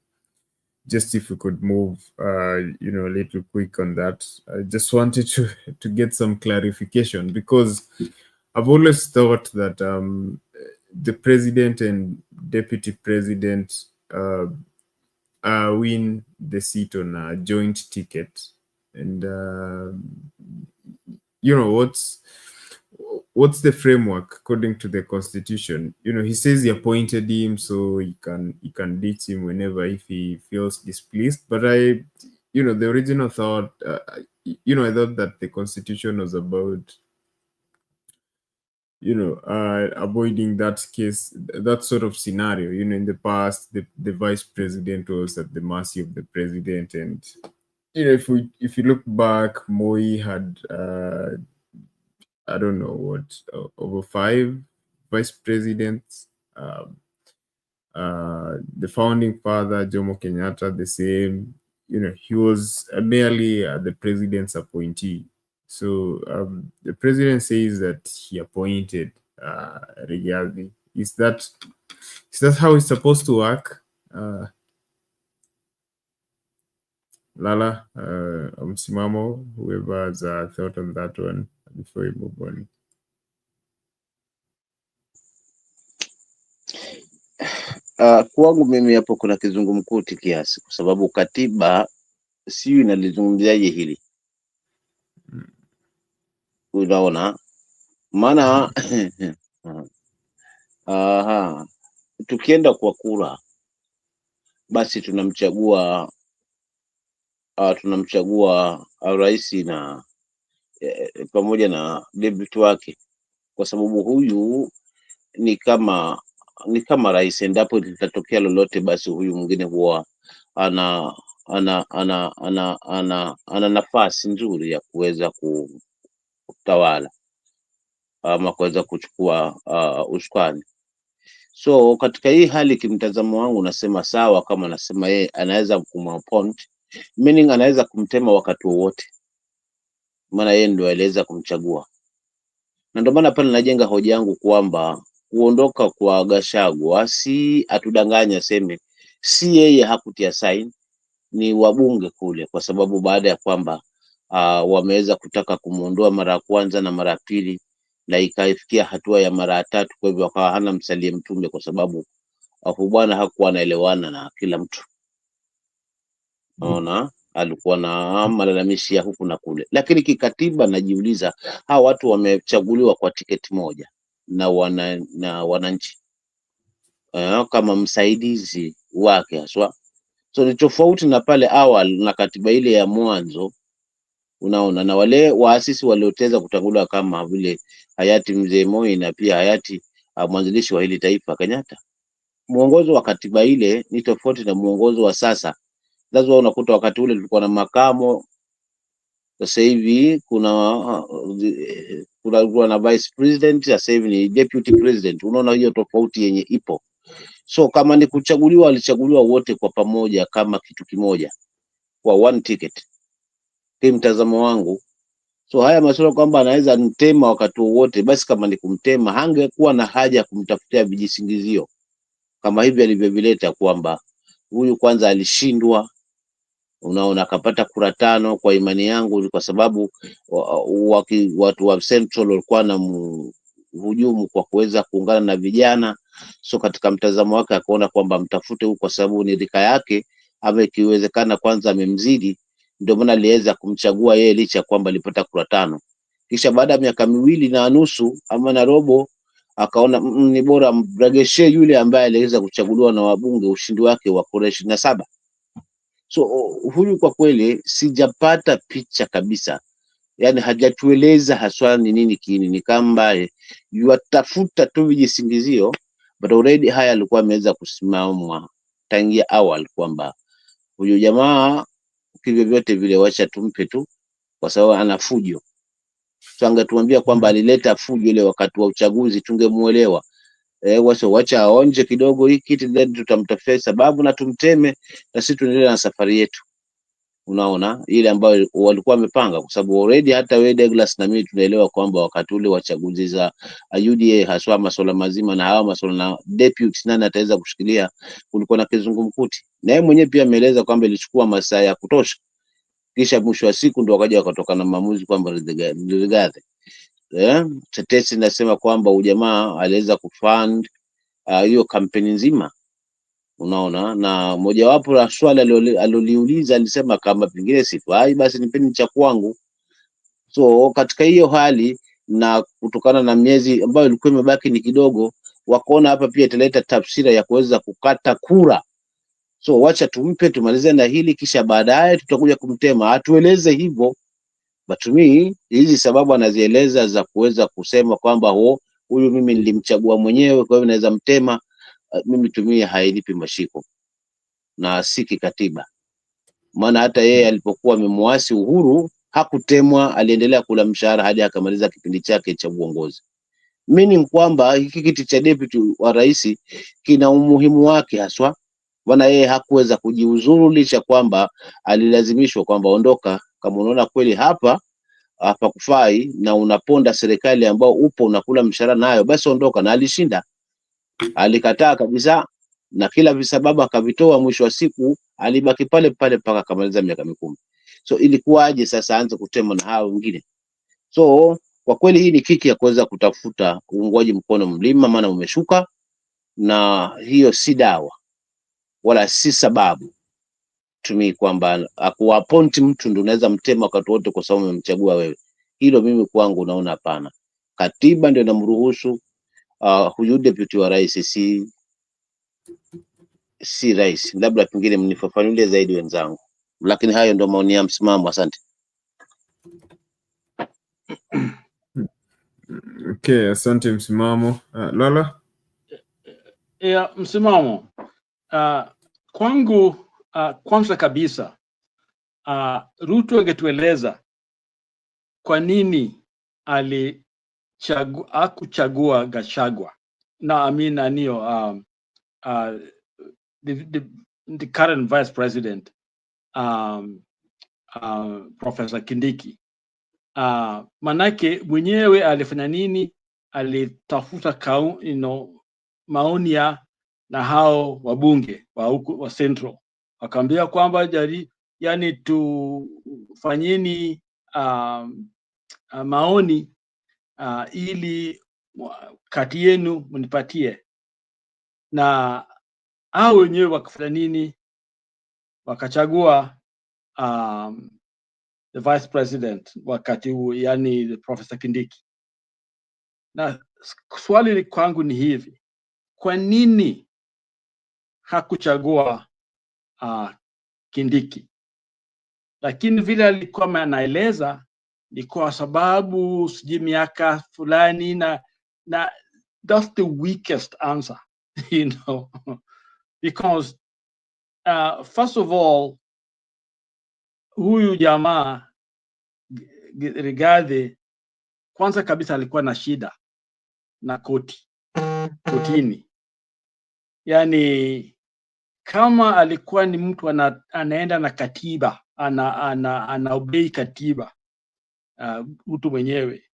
Just if we could move, a little quick on that. I just wanted to get some clarification, because I've always thought that the president and deputy president win the seat on a joint ticket, and what's the framework according to the constitution? He says he appointed him so he can ditch him whenever if he feels displeased. But the original thought, I thought that the constitution was about avoiding that case, that sort of scenario. In the past, the vice president was at the mercy of the president, and if you look back, Moi had I don't know what, over 5 vice presidents. The founding father, Jomo Kenyatta, the same. He was merely the president's appointee. So the president says that he appointed Rigathi. Is that how it's supposed to work? Lala, msimamo, whoever has a thought on that one before we move on. Kwangu mimi hapo kuna kizungumkuti kiasi, kwa sababu katiba siyo inalizungumziaje hili. Unaona maana tukienda kwa kura basi tunamchagua rais na pamoja na deputy wake, kwa sababu huyu ni kama rais. Endapo litatokea lolote, basi huyu mwingine huwa ana nafasi nzuri ya kuweza kutawala ama kuweza kuchukua usukani. So katika hii hali, kimtazamo wangu nasema sawa, kama nasema yeye anaweza kumappoint, meaning anaweza kumtema wakati wowote, maana yeye ndio aliweza kumchagua. Na ndio maana pale najenga hoja yangu kwamba kuondoka kwa Gachagua si atudanganya seme si yeye hakutia sign, ni wabunge kule, kwa sababu baada ya kwamba wameweza kutaka kumuondoa mara ya kwanza na mara ya pili na ikaifikia hatua ya mara ya tatu, kwa hivyo akawa hana msalie mtume, kwa sababu bwana hakuwa anaelewana na kila mtu. Unaona, alikuwa na malalamishi ya huku na kule. Lakini kikatiba najiuliza, hawa watu wamechaguliwa kwa tiketi moja na wananchi kama msaidizi wake haswa. So ni tofauti na pale awali na katiba ile ya mwanzo, unaona, na wale waasisi walioteza kutanguliwa kama vile hayati Mzee Moi na pia hayati mwanzilishi wa hili taifa Kenyatta. Muongozo wa katiba ile ni tofauti na muongozo wa sasa. Lazima unakuta wakati ule tulikuwa na makamo, sasa hivi kuna na vice president, sasa hivi ni deputy president. Unaona hiyo tofauti yenye ipo. So kama ni kuchaguliwa, walichaguliwa wote kwa pamoja kama kitu kimoja kwa one ticket, kwa mtazamo wangu. So haya masuala kwamba anaweza mtema wakati wote, basi kama ni kumtema, hangekuwa na haja kumtafutia vijisingizio kama hivi alivyovileta, kwamba huyu kwanza alishindwa, unaona, akapata kura 5. Kwa imani yangu kwa sababu watu wa Central walikuwa na hujumu kwa kuweza kuungana na vijana. So katika mtazamo wake akaona kwamba mtafute huko kwa sababu ni rika yake, ama ikiwezekana kwanza amemzidi, ndio maana aliweza kumchagua yeye licha kwamba alipata kura 5. Kisha baada ya miaka 2.5 ama na robo, akaona ni bora mregeshe yule ambaye aliweza kuchaguliwa na wabunge ushindi wake wa kura 27. So huyu kwa kweli sijapata picha kabisa, yani hajatueleza haswa ni nini kiini. Ni kama yatafuta tu vijisingizio, but already haya alikuwa ameweza kusimamwa tangia awali kwamba huyu jamaa kivyo vyote vile wacha tumpe tu kwa sababu ana fujo. So angetuambia kwamba alileta fujo ile wakati wa uchaguzi, tungemuelewa. Wacha aonje kidogo hii kitu, then tutamtafutia sababu na tumteme, na sisi tuendelee na safari yetu. Unaona ile ambayo walikuwa wamepanga, kwa sababu already hata wewe Douglas na mimi tunaelewa kwamba wakati ule wa chaguzi za UDA haswa masuala mazima na hawa masuala na deputy nani ataweza kushikilia, kulikuwa na kizungumkuti, na yeye mwenyewe pia ameeleza kwamba ilichukua masaa ya kutosha, kisha mwisho wa siku ndio wakaja wakatoka na maamuzi kwamba Rigathi. Tetesi nasema kwamba ujamaa aliweza kufund hiyo kampeni nzima, unaona, na mojawapo la swali aliloliuliza alisema kama pengine sifai basi nipeni cha kwangu. So katika hiyo hali na kutokana na miezi ambayo ilikuwa imebaki ni kidogo, wakaona hapa pia italeta tafsira ya kuweza kukata kura. So wacha tumpe tumalize na hili, kisha baadaye tutakuja kumtema. Atueleze hivyo. But me hizi sababu anazieleza za kuweza kusema kwamba huyu mimi nilimchagua mwenyewe kwa hivyo naweza mtema, mimi tumie hainipi mashiko na si kikatiba. Maana hata yeye alipokuwa amemwasi Uhuru hakutemwa, aliendelea kula mshahara hadi akamaliza kipindi chake cha uongozi. Meaning kwamba hiki kiti cha deputy wa rais kina umuhimu wake haswa, maana yeye hakuweza kujiuzuru licha kwamba alilazimishwa kwamba ondoka. Kama unaona kweli hapa hapakufai na unaponda serikali ambao upo unakula mshahara nayo, basi ondoka. Na alishinda, alikataa kabisa na kila visababu akavitoa. Mwisho wa siku alibaki pale pale mpaka akamaliza miaka 10. So ilikuwaje sasa aanze kutema na hao wengine? So kwa kweli hii ni kiki ya kuweza kutafuta uungwaji mkono mlima, maana umeshuka, na hiyo si dawa wala si sababu tumi kwamba akuaponti mtu ndio unaweza mtema wakati wote kwa sababu umemchagua wewe. Hilo mimi kwangu naona hapana. Katiba ndio inamruhusu huyu deputy wa rais, si rais. Labda pengine mnifafanulie zaidi wenzangu, lakini hayo ndio maoni ya msimamo. Asante. Okay, asante msimamo. Lala? Ya msimamo. Kwangu kwanza kabisa Ruto angetueleza kwa nini hakuchagua Gachagua na the current vice president Professor Kindiki. Manake mwenyewe alifanya nini? Alitafuta maoni ya na hao wabunge wa huku wa Central, akaambia kwamba yani tufanyeni maoni ili kati yenu mnipatie, na hao wenyewe wakafanya nini? Wakachagua the vice president wakati huu, yani Professor Kindiki. Na swali kwangu ni hivi, kwa nini hakuchagua Kindiki? Lakini vile alikuwa anaeleza ni kwa sababu sijui miaka fulani na that's the weakest answer, you know, because first of all, huyu jamaa Rigathi kwanza kabisa alikuwa na shida na kotini. Yani kama alikuwa ni mtu anaenda na katiba, anaobei katiba mtu mwenyewe,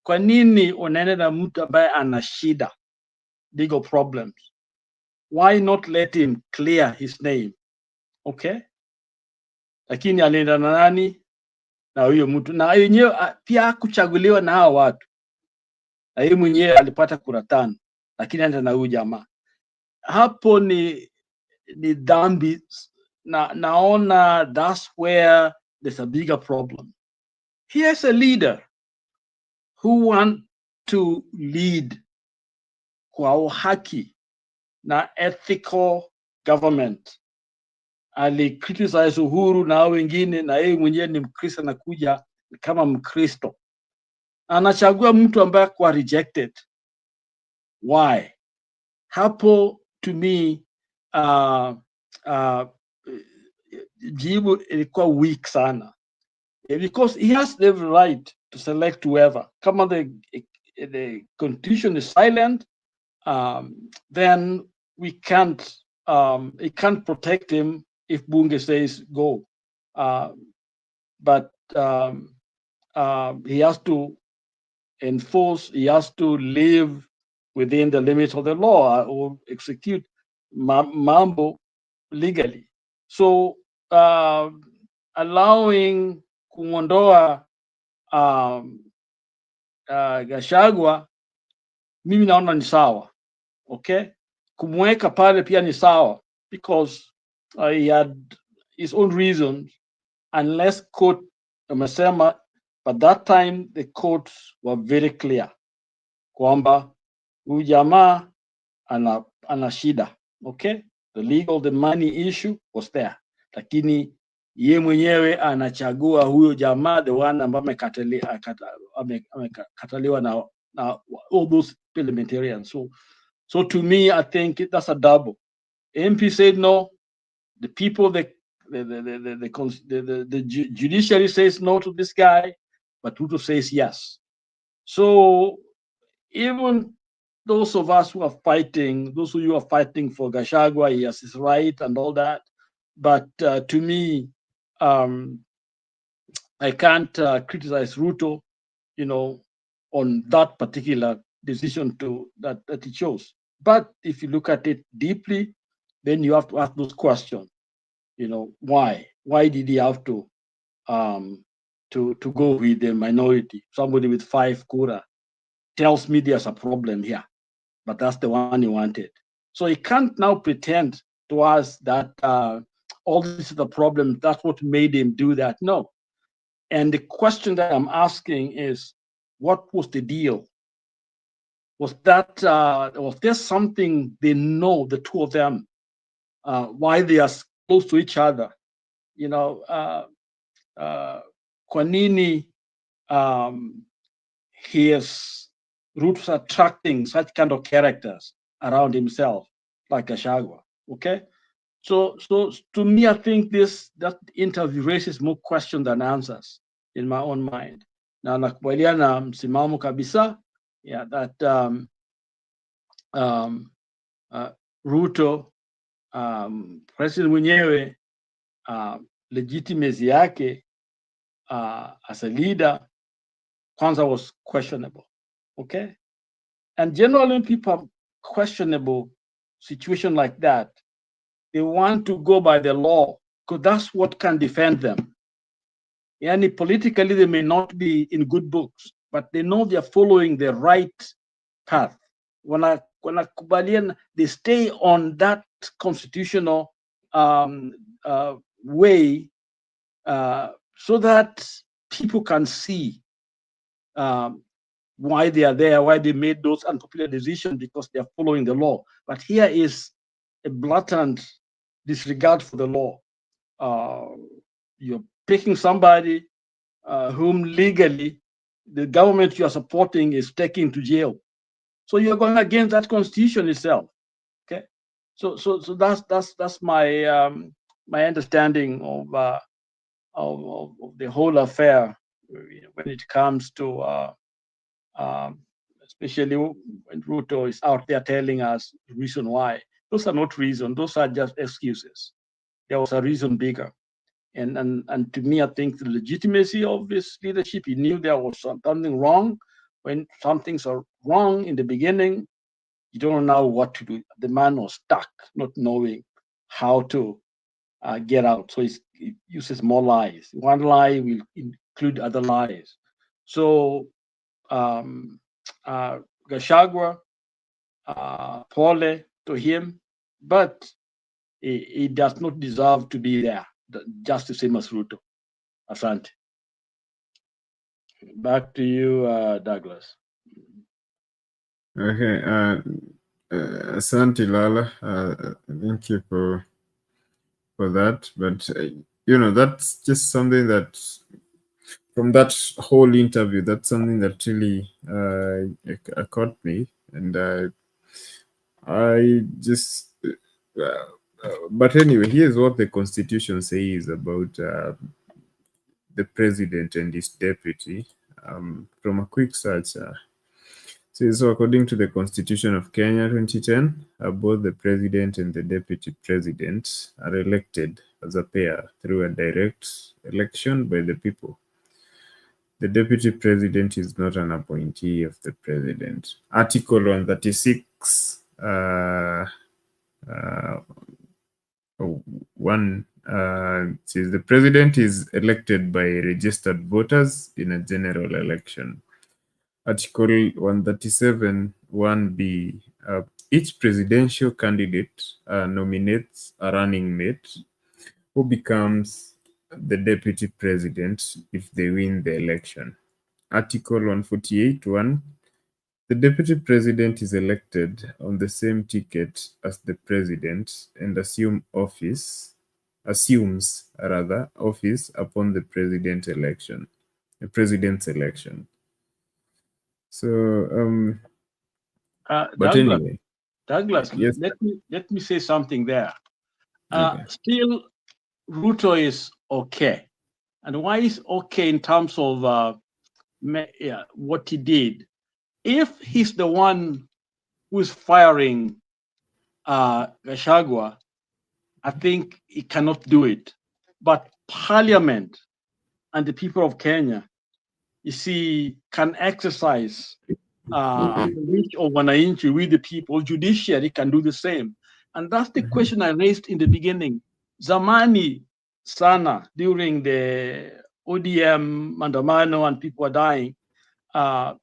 kwa nini unaenda na mtu ambaye ana shida, legal problems? Why not let him clear his name? Okay, lakini alienda na nani? Na huyo mtu, na yenyewe pia kuchaguliwa na hao watu, na yeye mwenyewe alipata kura 5, lakini anaenda na huyo jamaa. Hapo ni dhambi. Naona that's where there's a bigger problem. Here's a leader who want to lead kwa haki na ethical government. Ali criticize Uhuru na wengine, na yeye mwenyewe ni Mkristo, anakuja kama Mkristo, anachagua mtu ambaye kwa rejected. Why? Hapo to me jibu ilikuwa weak sana, because he has the right to select whoever. Kama the constitution is silent, then we can't it can't protect him if bunge says go, but he has to enforce, he has to live within the limits of the law or execute mambo legally. So allowing kuondoa Gachagua, mimi naona ni sawa. Okay, kumweka pale pia ni sawa, because he had his own reasons, unless court amesema. But that time the courts were very clear kwamba huyu jamaa ana shida. Okay, the money issue was there, lakini ye mwenyewe anachagua huyo jamaa, the one ambaye amekataliwa na all those parliamentarians. So to me, I think that's a double. MP said no, the people, the judiciary says no to this guy, but Ruto says yes. So even those of us who are fighting, those of you are fighting for Gachagua, yes, he's right and all that, but to me, I can't criticize Ruto, on that particular decision that he chose. But if you look at it deeply, then you have to ask those questions. Why? Why did he have to go with the minority? Somebody with 5 kura tells me there's a problem here, but that's the one he wanted. So he can't now pretend to us that all this is the problem. That's what made him do that. No. And the question that I'm asking is, what was the deal? Was there something they know, the two of them, why they are close to each other? Kwa nini he is Ruto's attracting such kind of characters around himself, like Gachagua. Okay, so to me, I think that interview raises more questions than answers in my own mind. Na nakubaliana msimamo kabisa, yeah, that Ruto president mwenyewe legitimacy yake as a leader kwanza was questionable. Okay, and generally people are questionable situation like that, they want to go by the law because that's what can defend them. And politically they may not be in good books, but they know they are following the right path. When they stay on that constitutional way, so that people can see why they are there, why they made those unpopular decisions, because they are following the law. But here is a blatant disregard for the law. You're picking somebody whom legally the government you are supporting is taking to jail. So you're going against that constitution itself. Okay, so that's my my understanding of the whole affair when it comes to especially when Ruto is out there telling us the reason why. Those are not reasons; those are just excuses. There was a reason bigger. And to me, I think the legitimacy of his leadership, he knew there was something wrong. When some things are wrong in the beginning, you don't know what to do. The man was stuck, not knowing how to get out. So he uses more lies. One lie will include other lies. So Gachagua, Pole to him, but he does not deserve to be there, just the same as Ruto. Asante. Back to you, Douglas. Okay, Asante Lala, thank you for that. But that's just something that, from that whole interview, that's something that really caught me, and I just. But anyway, here's what the Constitution says about the president and his deputy. From a quick search, so according to the Constitution of Kenya 2010, both the president and the deputy president are elected as a pair through a direct election by the people. The deputy president is not an appointee of the president. Article 136 says the president is elected by registered voters in a general election. Article 137 1B, each presidential candidate nominates a running mate who becomes the deputy president if they win the election. Article 148 1, the deputy president is elected on the same ticket as the president and assumes office upon the president's election. So, but Douglas, anyway, Douglas, yes. let me say something there. Okay. Still, Ruto is okay, and why is okay in terms of what he did? If he's the one who's firing Gachagua, I think he cannot do it. But Parliament and the people of Kenya, you see, can exercise reach of wananchi with the people. Judiciary can do the same. And that's the question I raised in the beginning. Zamani sana, during the ODM Mandamano and people were dying,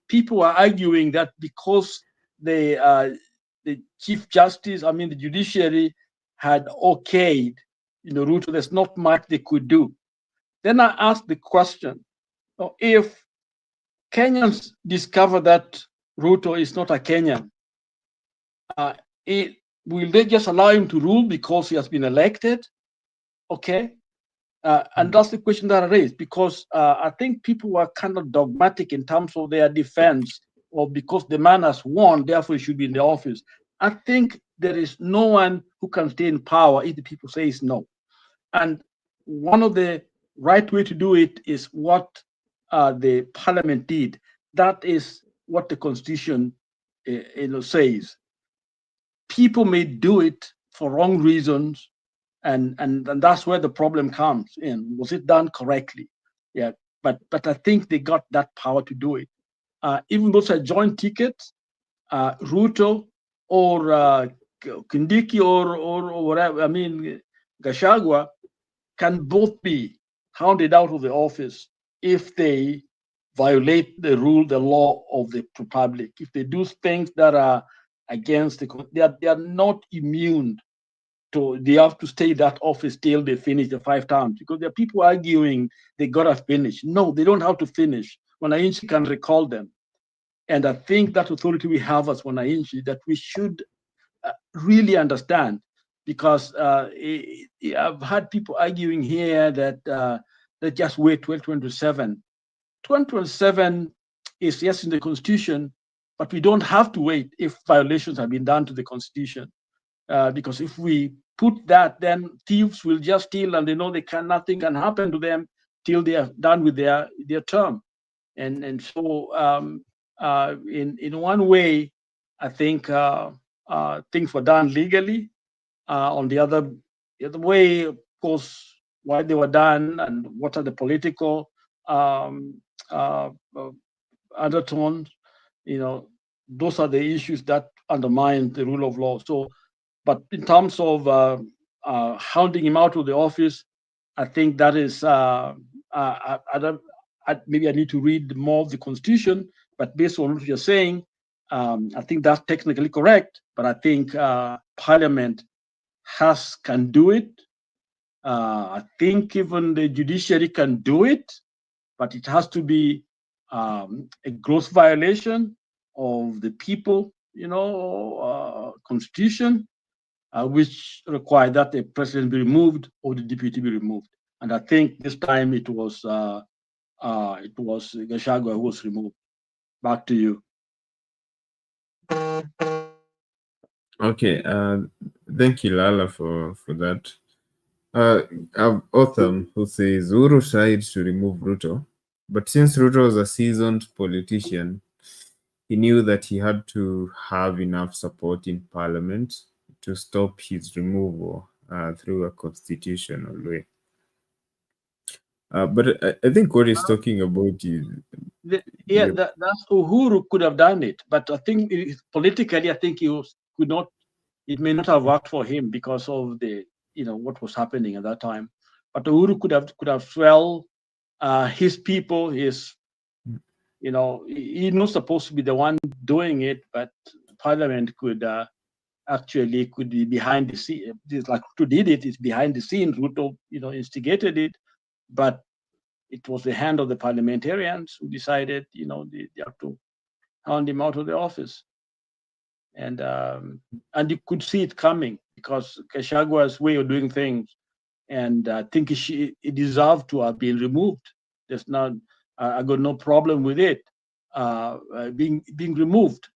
people were arguing that because the Chief Justice, the judiciary had okayed, Ruto, there's not much they could do. Then I asked the question, if Kenyans discover that Ruto is not a Kenyan, will they just allow him to rule because he has been elected? Okay. And that's the question that I raised, because I think people were kind of dogmatic in terms of their defense, or because the man has won, therefore he should be in the office. I think there is no one who can stay in power if the people say no. And one of the right way to do it is what the parliament did. That is what the constitution says. People may do it for wrong reasons, and that's where the problem comes in. Was it done correctly? Yeah, but I think they got that power to do it. Even those are joint tickets, Ruto or Kindiki or whatever, Gachagua can both be hounded out of the office if they violate the law of the republic. If they do things that are against they are not immune to, they have to stay in that office till they finish the 5 terms, because there are people arguing they gotta finish. No, they don't have to finish. Wananchi can recall them. And I think that authority we have as Wananchi that we should really understand, because I've had people arguing here that they just wait till 2027. 2027 is yes in the constitution, but we don't have to wait if violations have been done to the constitution. Because if we put that, then thieves will just steal, and they know nothing can happen to them till they are done with their term. And so in one way, I think things were done legally. On the other way, of course, why they were done and what are the political undertones, those are the issues that undermine the rule of law. So, but in terms of hounding him out of the office, I think that is, maybe I need to read more of the constitution, but based on what you're saying, I think that's technically correct, but I think Parliament can do it. I think even the judiciary can do it, but it has to be a gross violation of the people, constitution, which require that the president be removed or the deputy be removed. And I think this time it was Gachagua who was removed. Back to you. Okay, thank you, Lala, for that. I've Otham who says Uhuru tried to remove Ruto, but since Ruto was a seasoned politician, he knew that he had to have enough support in Parliament to stop his removal through a constitutional way. But I think what he's talking about is... that's Uhuru could have done it, but I think politically, I think it may not have worked for him because of the, what was happening at that time. But Uhuru could have his people, he's not supposed to be the one doing it, but Parliament could be behind the scene. Like Ruto did it, it's behind the scenes. Ruto, instigated it, but it was the hand of the parliamentarians who decided, they have to hound him out of the office. And you could see it coming because Gashagua's way of doing things, and I think it deserved to have been removed. I got no problem with it being removed,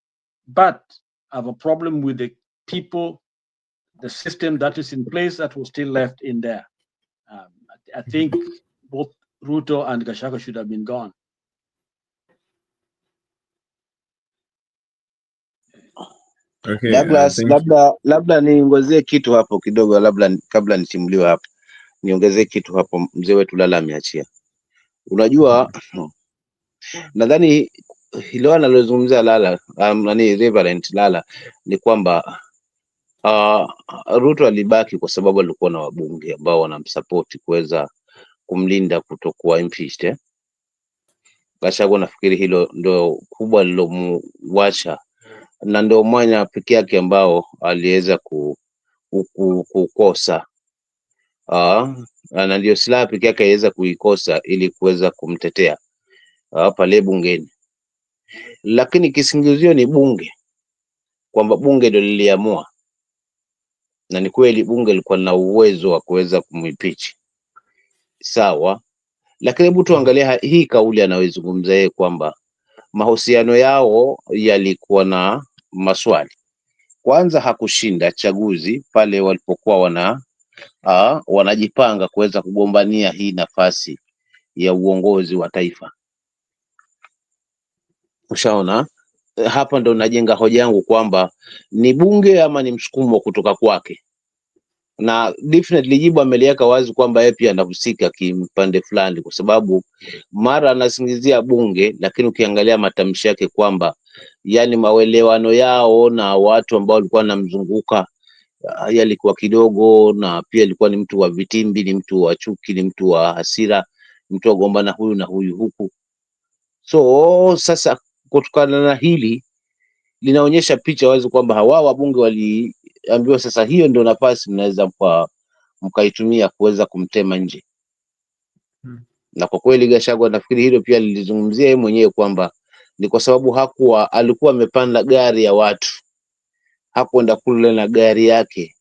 but I have a problem with the people, the system that is in place that was still left in there. I think both Ruto and Gachagua should have been gone. Okay, labda niongezee kitu hapo kidogo, labda kabla nitimuliwe hapo, niongezee kitu hapo. Mzee wetu Lala ameachia Unajua, nadhani hilo analozungumzia Lala Reverend Lala ni kwamba Ruto alibaki kwa sababu alikuwa na wabunge ambao wanamsupport kuweza kumlinda kutokuwa impeached. Gachagua nafikiri hilo ndo kubwa lilomwacha, na ndio mwanya pekee yake ambao aliweza kukosa na ndio silaha pekee yake aliweza kuikosa ili kuweza kumtetea pale bungeni. Lakini kisingizio ni bunge, kwamba bunge ndio liliamua, na ni kweli bunge lilikuwa na uwezo wa kuweza kumimpeach, sawa. Lakini hebu tuangalia hii kauli anayozungumza yeye kwamba mahusiano yao yalikuwa na maswali. Kwanza, hakushinda chaguzi pale walipokuwa wanajipanga kuweza kugombania hii nafasi ya uongozi wa taifa. Ushaona, hapa ndo najenga hoja yangu kwamba ni bunge ama ni msukumo kutoka kwake, na definitely jibu ameliweka wazi kwamba yeye pia anahusika kimpande fulani, kwa sababu mara anasingizia bunge, lakini ukiangalia matamshi yake kwamba yani maelewano yao na watu ambao walikuwa wanamzunguka yalikuwa kidogo, na pia alikuwa ni mtu wa vitimbi, ni mtu wa chuki, ni mtu wa hasira, mtu wa gombana huyu na huyu huku. So sasa kutokana na hili linaonyesha picha wazi kwamba hawa wabunge waliambiwa sasa hiyo ndio nafasi mnaweza mkaitumia kuweza kumtema nje. Na kwa kweli Gachagua nafikiri hilo pia lilizungumzia yeye mwenyewe kwamba ni kwa sababu alikuwa amepanda gari ya watu, hakwenda kule na gari yake.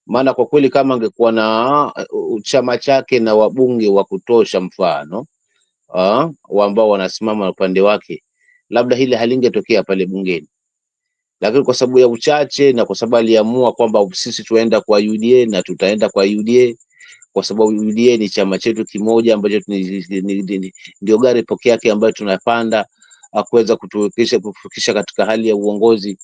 Maana kwa kweli kama angekuwa na chama chake na wabunge wa kutosha, mfano ambao wanasimama upande wake, labda hili halingetokea pale bungeni. Lakini kwa sababu ya uchache na kwa sababu aliamua kwamba sisi tuenda kwa UDA na tutaenda kwa UDA, kwa sababu UDA ni chama chetu kimoja ambacho ndio gari pekee yake ambayo tunapanda kuweza kutufikisha katika hali ya uongozi.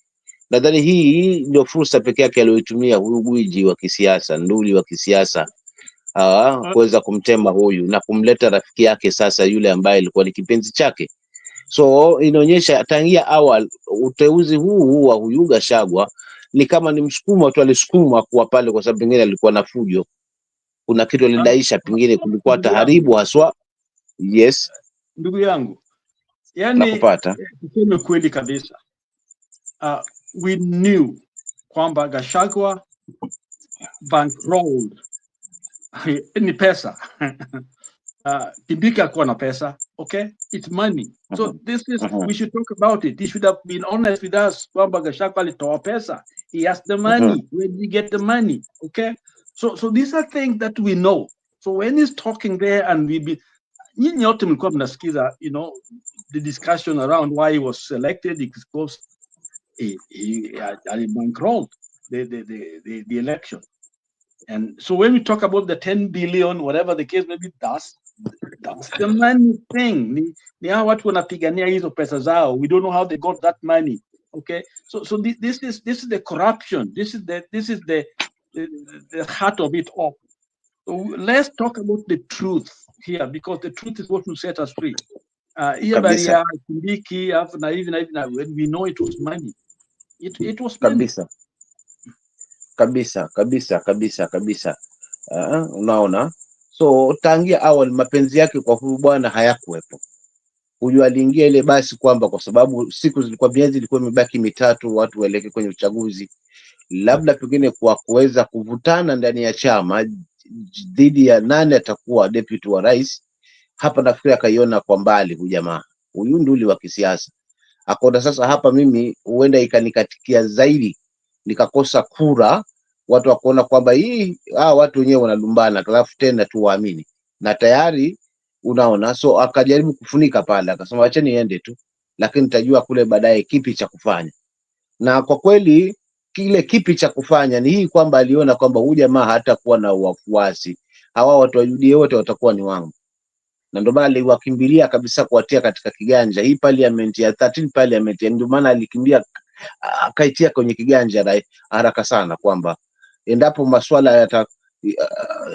Nadhani hii ndio fursa pekee yake aliyoitumia huyu gwiji wa kisiasa, nduli wa kisiasa kuweza kumtema huyu na kumleta rafiki yake sasa yule ambaye alikuwa ni kipenzi chake. So inaonyesha tangia awali uteuzi huu wa huyu Gachagua ni kama ni msukumo tu, alisukumwa kuwa pale kwa sababu pengine alikuwa na fujo, kuna kitu alidaisha, pengine kulikuwa taharibu haswa. Yes ndugu yangu, yani nakupata. Tuseme kweli kabisa, we knew kwamba Gachagua bankrolled ni pesa. Kibika alikuwa na pesa, okay, it's money. So this is, we should talk about it. He should have been honest with us kwamba Gachagua alitoa pesa. He has the money. Where did he get the money? Okay, so these are things that we know. So when he's talking there and nyinyi wote mlikuwa mnasikiza, you know, the discussion around why he was selected, because he bankrolled the election. And so when we talk about the 10 billion, whatever the case may be, that's the money thing. Ni hao watu wanapigania hizo pesa zao. We don't know how they got that money. Okay, so this is the corruption. This is the heart of it all. So let's talk about the truth here, because the truth is what will set us free. When we know it was money, it was money. Kabisa. Unaona, so tangia awali mapenzi yake kwa huyu bwana hayakuwepo. Huyu aliingia ile basi kwamba kwa sababu siku zilikuwa miezi ilikuwa imebaki mitatu watu waelekee kwenye uchaguzi, labda pengine kwa kuweza kuvutana ndani ya chama dhidi ya nani atakuwa deputy wa rais. Hapa nafikiri akaiona kwa mbali huyu jamaa, huyu nduli wa kisiasa, akaona sasa hapa mimi huenda ikanikatikia zaidi, nikakosa kura, watu wakaona kwamba watu wenyewe wanalumbana, alafu tena tu waamini, na tayari unaona. So akajaribu kufunika pale, akasema acha niende tu, lakini nitajua kule baadaye kipi cha kufanya. Na kwa kweli kile kipi cha kufanya ni hii kwamba aliona kwamba huyu jamaa hatakuwa na wafuasi, hawa watu wa UDA wote watakuwa ni wangu, na ndio maana aliwakimbilia kabisa kuwatia katika kiganja hii parliament ya 13 parliament. Ndio maana alikimbia akaitia kwenye kiganja haraka sana, kwamba endapo masuala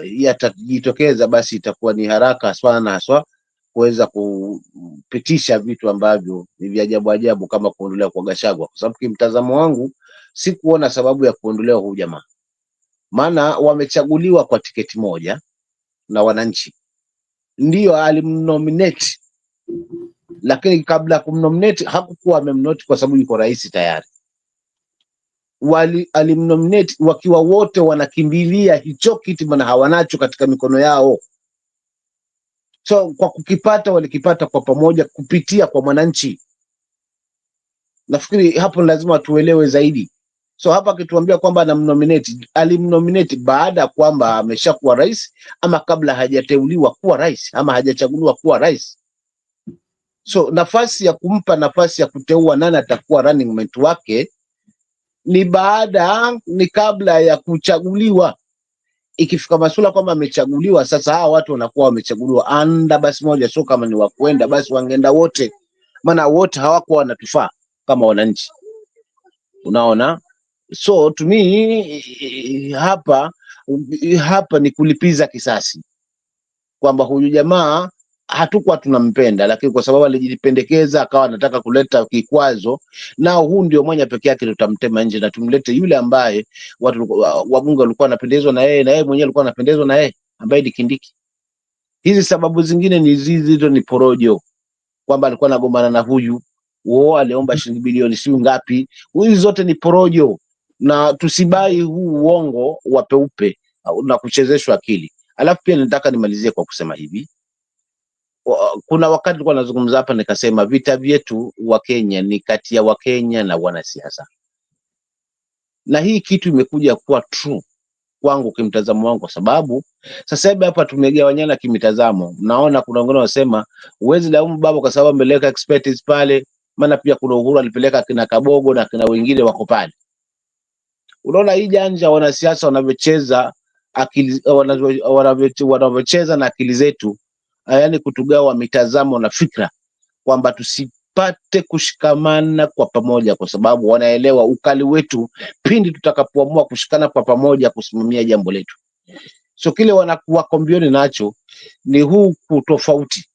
yatajitokeza basi itakuwa ni haraka sana haswa kuweza kupitisha vitu ambavyo ni vya ajabu ajabu kama kuondolewa kwa Gachagua, kwa sababu kimtazamo wangu si kuona sababu ya kuondolewa huyu jamaa, maana wamechaguliwa kwa tiketi moja na wananchi, ndio alimnominate, lakini kabla kumnominate hakukuwa amemnominate kwa sababu yuko rais tayari. Alimnominate wakiwa wote wanakimbilia hicho kiti, maana hawanacho katika mikono yao. So kwa kukipata walikipata kwa pamoja kupitia kwa mwananchi. Nafikiri hapo lazima tuelewe zaidi. So hapa akituambia kwamba anamnominate, alimnominate baada ya kwamba ameshakuwa rais ama kabla hajateuliwa kuwa rais ama hajachaguliwa kuwa rais. So nafasi ya kumpa nafasi ya kuteua nani atakuwa running mate wake ni kabla ya kuchaguliwa. Ikifika masuala kwamba amechaguliwa, sasa hawa watu wanakuwa wamechaguliwa anda basi moja, so kama ni wakwenda basi wangeenda wote, maana wote hawakuwa wanatufaa kama wananchi. Unaona? So to me hapa ni kulipiza kisasi, kwamba huyu jamaa hatukuwa tunampenda, lakini kwa sababu alijipendekeza akawa anataka kuleta kikwazo, nao huu ndio mmoja pekee yake tutamtema nje na tumlete yule ambaye watu wabunge walikuwa wanapendezwa na yeye, na yeye mwenyewe alikuwa anapendezwa na yeye, ambaye ni Kindiki. Hizi sababu zingine ni hizo ni porojo, kwamba alikuwa anagombana na huyu, aliomba shilingi bilioni si ngapi. Hizi zote ni porojo, na tusibai huu uongo wa peupe na kuchezeshwa akili. Alafu pia nataka nimalizie kwa kusema hivi, kuna wakati nilikuwa nazungumza hapa nikasema vita vyetu wa Kenya ni kati ya Wakenya na wanasiasa, na hii kitu imekuja kuwa true kwangu kimtazamo wangu, kwa sababu sasa hivi hapa tumegawanyana kimitazamo. Naona kuna wengine wanasema uwezi laumu baba kwa sababu ameleka expertise pale, maana pia kuna Uhuru alipeleka kina Kabogo na kina wengine wako pale. Unaona hii janja wanasiasa wanavyocheza akili, wanavyocheza na akili zetu, yaani kutugawa mitazamo na fikra, kwamba tusipate kushikamana kwa pamoja, kwa sababu wanaelewa ukali wetu pindi tutakapoamua kushikana kwa pamoja kusimamia jambo letu. So kile wanakuwa kombioni nacho ni huu kutofauti.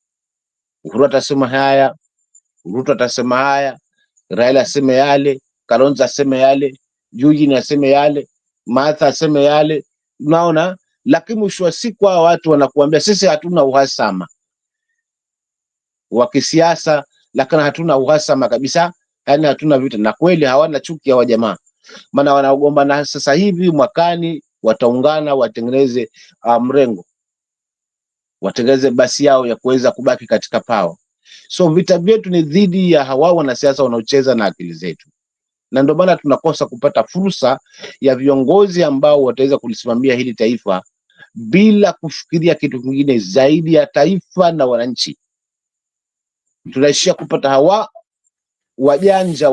Uhuru atasema haya, Ruto atasema haya, Raila aseme yale, Kalonzo aseme yale, Eugene aseme yale, Martha aseme yale. Unaona, lakini mwisho wa siku hao watu wanakuambia sisi hatuna uhasama wa kisiasa, lakini hatuna uhasama kabisa, yani hatuna vita. Na kweli hawana chuki ya jamaa, maana wanaogombana sasa hivi, mwakani wataungana watengeneze mrengo, watengeneze basi yao ya kuweza kubaki katika power. So vita vyetu ni dhidi ya hawa wanasiasa wanaocheza na akili zetu, na ndio maana tunakosa kupata fursa ya viongozi ambao wataweza kulisimamia hili taifa bila kufikiria kitu kingine zaidi ya taifa na wananchi. Tunaishia kupata hawa wajanja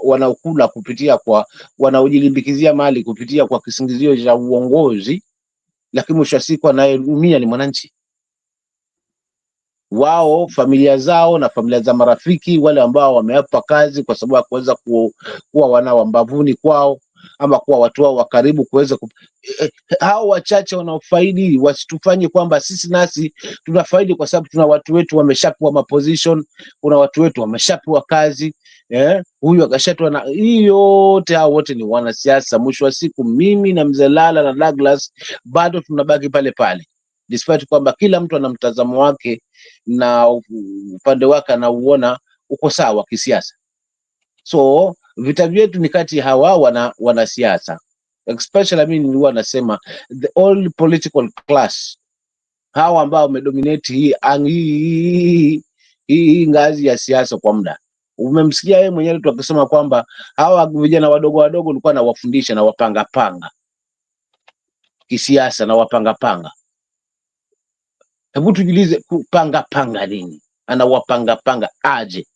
wanaokula kupitia kwa, wanaojilimbikizia mali kupitia kwa kisingizio cha uongozi, lakini mwisho wa siku anayeumia ni mwananchi wao, familia zao na familia za marafiki wale ambao wamewapa kazi kwa sababu ya kuweza kuwa wana wambavuni kwao ama kuwa watu wao wa karibu kuweza hao wachache wanaofaidi. Wasitufanye kwamba sisi nasi tunafaidi kwa sababu tuna watu wetu wameshapewa maposition, kuna watu wetu wameshapewa kazi, huyu akashatwa na hii yote. Hao wote ni wanasiasa. Mwisho wa siku mimi na Mzee Lala na Douglas bado tunabaki pale pale, despite kwamba kila mtu ana mtazamo wake na upande wake anauona uko sawa kisiasa. So vita vyetu ni kati hawa wanasiasa, especially mimi nilikuwa nasema the all political class, hawa ambao wamedominate hii ngazi ya siasa kwa muda. Umemsikia yeye mwenyewe tu akisema kwamba hawa vijana wadogo wadogo walikuwa anawafundisha na wapanga panga kisiasa na wapanga panga. Hebu tujiulize, kupanga panga nini? Anawapanga panga aje?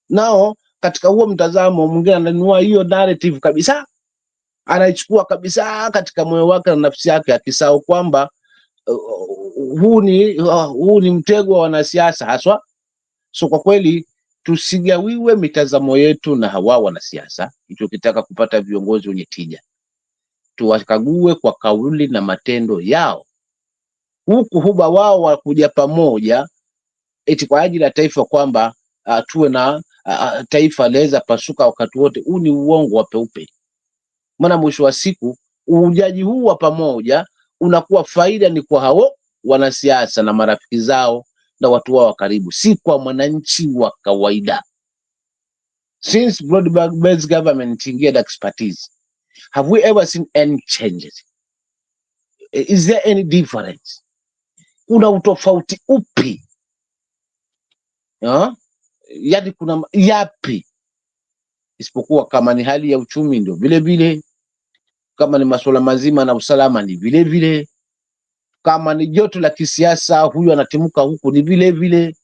Nao katika huo mtazamo mwingine ananunua hiyo narrative kabisa, anaichukua kabisa katika moyo wake na nafsi yake, akisahau kwamba huu ni mtego wa wanasiasa haswa. So kwa kweli tusigawiwe mitazamo yetu na hawa wanasiasa. Tukitaka kupata viongozi wenye tija, tuwakague kwa kauli na matendo yao. Huku huba wao wa kuja pamoja eti kwa ajili ya taifa kwamba tuwe na taifa laweza pasuka wakati wote. Huu ni uongo wa peupe. Maana mwisho wa siku ujaji huu wa pamoja unakuwa faida ni kwa hao wanasiasa na marafiki zao na watu wao wa karibu, si kwa mwananchi wa kawaida. Since broad-based government ingeed expertise, have we ever seen any changes? Is there any difference? Kuna utofauti upi? Yaani kuna yapi? Isipokuwa kama ni hali ya uchumi ndio vile vile, kama ni masuala mazima na usalama ni vile vile, kama ni joto la kisiasa huyu anatimuka huku ni vile vile.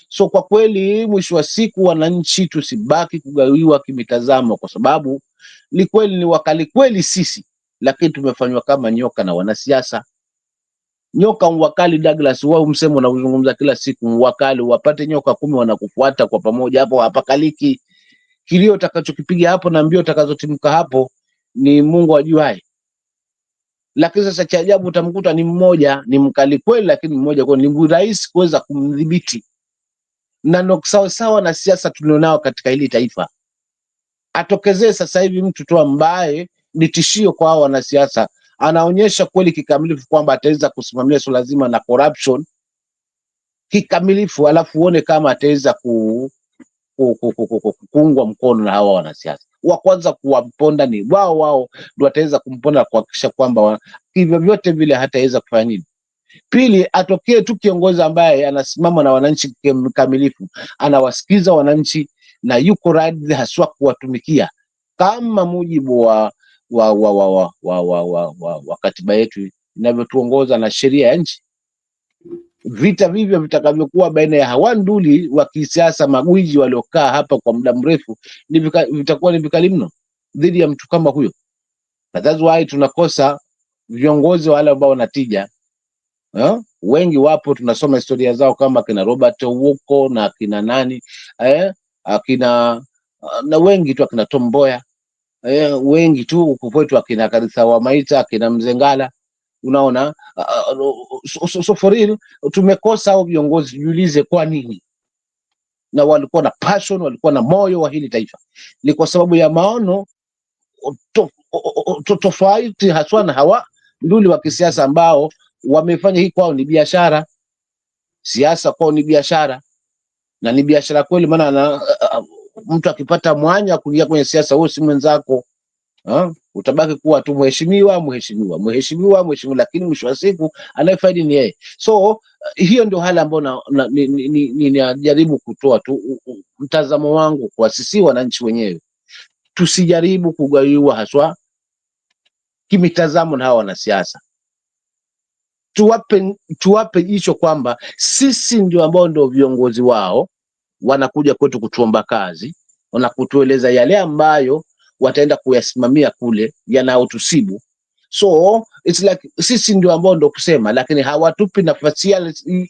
So kwa kweli mwisho wa siku wananchi tusibaki kugawiwa kimitazamo, kwa sababu ni kweli ni wakali kweli sisi, lakini tumefanywa kama nyoka na wanasiasa. Nyoka mwakali Douglas, wao msemo na uzungumza kila siku, mwakali wapate nyoka 10 wanakufuata kwa pamoja, hapo hapakaliki. Kilio utakachokipiga hapo na mbio utakazotimka hapo ni Mungu ajuaye. Lakini sasa cha ajabu utamkuta ni mmoja, ni mkali kweli, lakini mmoja kwa ni rahisi kuweza kumdhibiti. Na ndo sawa na siasa tulionao katika hili taifa. Atokezee sasa hivi mtu tu ambaye ni tishio kwa hao wanasiasa, anaonyesha kweli kikamilifu kwamba ataweza kusimamia swala zima na corruption kikamilifu, alafu uone kama ataweza kuungwa mkono na hawa wanasiasa. Wa kwanza kuwamponda ni wao ndio wataweza kumponda, kuhakikisha kwamba hivyo vyote vile hataweza kufanya nini. Pili, atokee tu kiongozi ambaye anasimama na wananchi kikamilifu, anawasikiza wananchi na yuko radhi haswa kuwatumikia kama mujibu wa katiba yetu inavyotuongoza na sheria ya nchi. Vita vivyo vitakavyokuwa baina ya hawa nduli wa kisiasa magwiji waliokaa hapa kwa muda mrefu vitakuwa ni vikali mno dhidi ya mtu kama huyo. Na that's why tunakosa viongozi wale ambao wanatija. Wengi wapo, tunasoma historia zao kama kina Robert Owuko na kina nani akina na wengi tu akina Tom Mboya, wengi tu huko kwetu akina Karitha wa Maita, akina Mzengala. Unaona, so for real tumekosa hao viongozi. Jiulize kwa nini? Na walikuwa na passion, walikuwa na moyo wa hili taifa. Ni kwa sababu ya maono tofauti haswa na hawa nduli wa kisiasa ambao wamefanya hii kwao ni biashara. Siasa kwao ni biashara, na ni biashara kweli. Maana mtu akipata mwanya kuingia kwenye siasa, wewe si mwenzako, utabaki kuwa tu mheshimiwa, lakini mwisho wa siku anayefaidi ni yeye. So hiyo ndio hali ambayo ninajaribu kutoa tu mtazamo wangu kwa sisi wananchi wenyewe. Tusijaribu kugawiwa haswa kimitazamo na hawa wanasiasa. Tuwape jicho kwamba sisi ndio ambao ndio viongozi wao, wanakuja kwetu kutuomba kazi, wanakutueleza yale ambayo wataenda kuyasimamia kule yanayotusibu. So it's like sisi ndio ambao ndio kusema, lakini hawatupi nafasi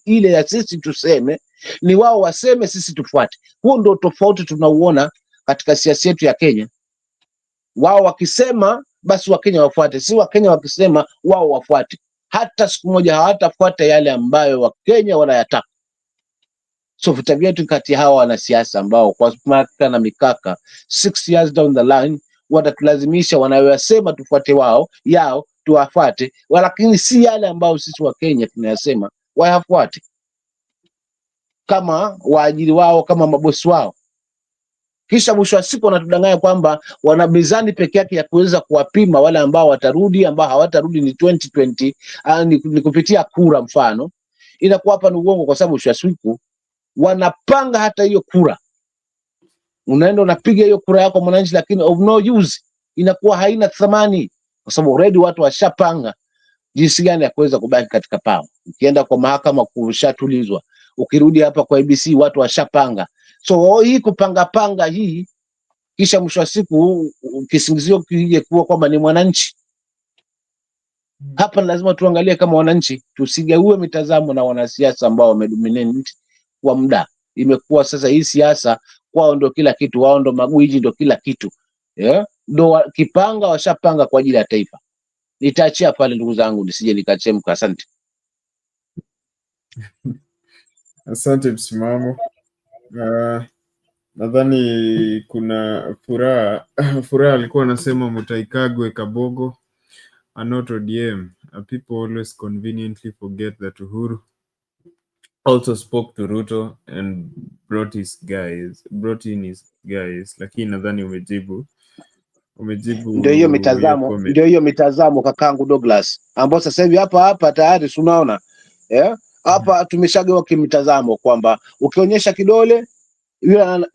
ile ya sisi tuseme, ni wao waseme sisi tufuate. Huo ndio tofauti tunauona katika siasa yetu ya Kenya. Wao wakisema basi Wakenya wafuate, si Wakenya wakisema wao wafuate. Hata siku moja hawatafuata yale ambayo Wakenya wanayataka. So vita vyetu kati ya hawa wanasiasa ambao kwa maka na mikaka 6 years down the line watatulazimisha wanayosema tufuate yao tuwafuate, lakini si yale ambao sisi wa Kenya tunayasema wayafuate kama waajiri wao, kama mabosi wao. Kisha mwisho wa siku wanatudanganya kwamba wana mizani peke yake ya kuweza kuwapima wale ambao watarudi, ambao hawatarudi ni 2020, ni kupitia kura. Mfano inakuwa hapa ni uongo, kwa sababu mwisho wa siku wanapanga hata hiyo kura. Unaenda unapiga hiyo kura yako mwananchi, lakini of no use, inakuwa haina thamani, kwa sababu already watu washapanga jinsi gani ya kuweza kubaki katika pao. Ukienda kwa mahakama kushatulizwa, ukirudi hapa kwa ABC watu washapanga. So hii kupanga hii, kisha mwisho wa siku kisingizio kije kuwa kwamba ni mwananchi. Hapa lazima tuangalie kama wananchi, tusigaue mitazamo na wanasiasa ambao wamedominate kwa muda. Imekuwa sasa hii siasa kwao ndio kila kitu, wao ndio magwiji, ndio kila kitu. Ndio kipanga, washapanga kwa ajili ya taifa. Nitaachia pale ndugu zangu, nisije nikachemka. Asante. Asante msimamo. Nadhani kuna Furaha alikuwa anasema Mutaikagwe Kabogo are not ODM. People always conveniently forget that Uhuru also spoke to Ruto and brought in his guys. Lakini nadhani umejibu hiyo comment. Ndio hiyo mitazamo kakangu Douglas, ambao sasa hivi hapa tayari tunaona hapa tumeshagawa kimitazamo kwamba ukionyesha kidole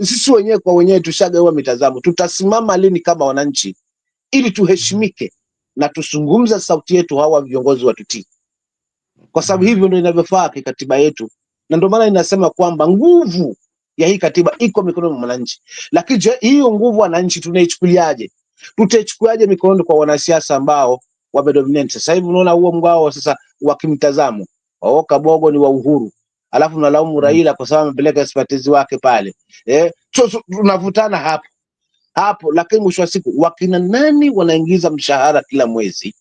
sisi wenyewe kwa wenyewe tushagawa mitazamo. Tutasimama lini kama wananchi ili tuheshimike na tusungumza sauti yetu, hawa viongozi watutii, kwa sababu hivyo ndio inavyofaa katiba yetu, na ndio maana inasema kwamba nguvu ya hii katiba iko mikononi mwa wananchi. Lakini je, hiyo nguvu wananchi tunaichukuliaje? Tutaichukuliaje mikononi kwa wanasiasa ambao wamedominate? Sasa hivi unaona huo mgao sasa wa kimtazamo, Kabogo ni wa Uhuru, alafu unalaumu Raila kwa sababu amepeleka expertise wake pale. Tunavutana hapo, lakini mwisho wa siku wakina nani wanaingiza mshahara kila mwezi?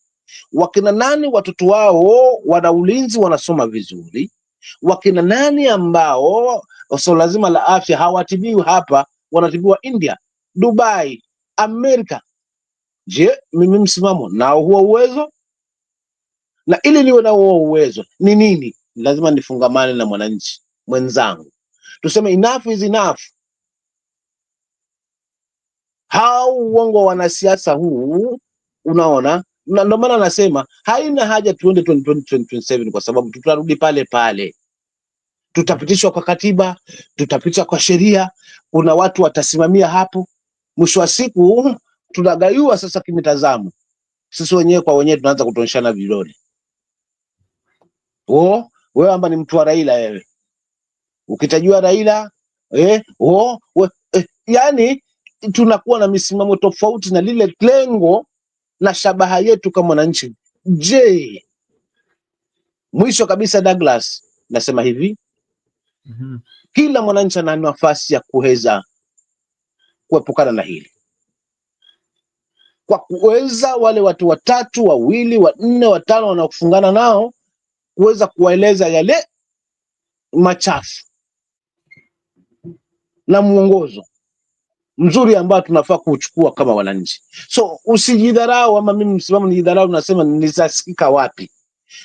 Wakina nani watoto wao wana ulinzi, wanasoma vizuri? Wakina nani ambao swala lazima la afya hawatibiwi hapa, wanatibiwa India, Dubai, Amerika? Je, mimi msimamo nao huo uwezo? Na ili niwe na huo uwezo ni nini? Lazima nifungamane na mwananchi mwenzangu, tuseme enough is enough. Hao uongo wanasiasa huu, unaona, na ndio maana nasema haina haja tuende 2027 kwa sababu tutarudi pale pale. Tutapitishwa kwa katiba, tutapitishwa kwa sheria, kuna watu watasimamia hapo. Mwisho wa siku tunagaiwa sasa kimitazamo. Sisi wenyewe kwa wenyewe tunaanza kutoneshana vidole. Wewe amba ni mtu wa Raila wewe. Ukitajua Raila, yani tunakuwa na misimamo tofauti na lile lengo na shabaha yetu kama wananchi. Je, mwisho kabisa Douglas, nasema hivi, kila mwananchi ana nafasi ya kuweza kuepukana na hili, kwa kuweza wale watu watatu, wawili, wanne, watano wanaofungana nao kuweza kuwaeleza yale machafu na muongozo mzuri ambao tunafaa kuchukua kama wananchi. So usijidharau, ama mimi msimamo nijidharau, nasema nitasikika wapi?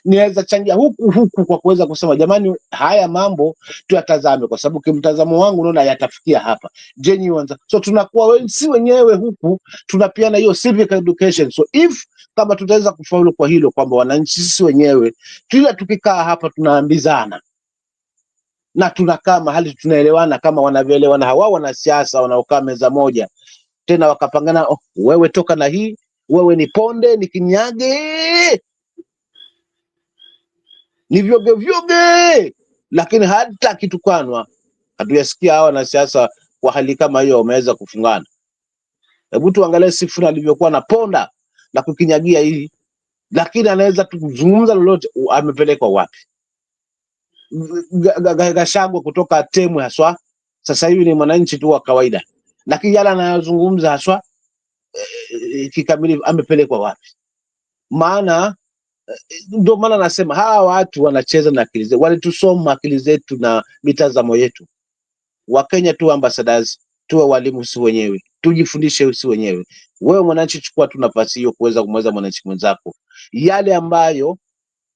Niweza changia huku kwa kuweza kusema jamani, haya mambo tuyatazame, kwa sababu kimtazamo wangu naona yatafikia hapa. Genuine. So tunakuwa si wenyewe huku tunapiana hiyo civic education. So if kama tutaweza kufaulu kwa hilo, kwamba wananchi sisi wenyewe kila tukikaa hapa tunaambizana na tunakaa mahali tunaelewana kama wanavyoelewana hawa wanasiasa wanaokaa meza moja, tena wakapangana, wewe toka na hii, wewe ni ponde, ni kinyage, ni vyoge, lakini hata kitukanwa hatuyasikia hawa wanasiasa kwa hali kama hiyo wameweza kufungana. Hebu tuangalie Sifuna alivyokuwa na ponda na kukinyagia hii, lakini anaweza kuzungumza lolote. Amepelekwa wapi? Gachagua kutoka Temwe haswa, sasa hivi ni mwananchi tu wa kawaida, lakini yale anayozungumza haswa kikamilifu amepelekwa wapi? Maana ndio maana nasema hawa watu wanacheza na akili zetu, walitusoma akili zetu na mitazamo yetu. Wakenya tu ambassadors, tuwe walimu si wenyewe, tujifundishe si wenyewe. Wewe mwananchi, chukua tu nafasi hiyo kuweza kumweza mwananchi mwenzako yale ambayo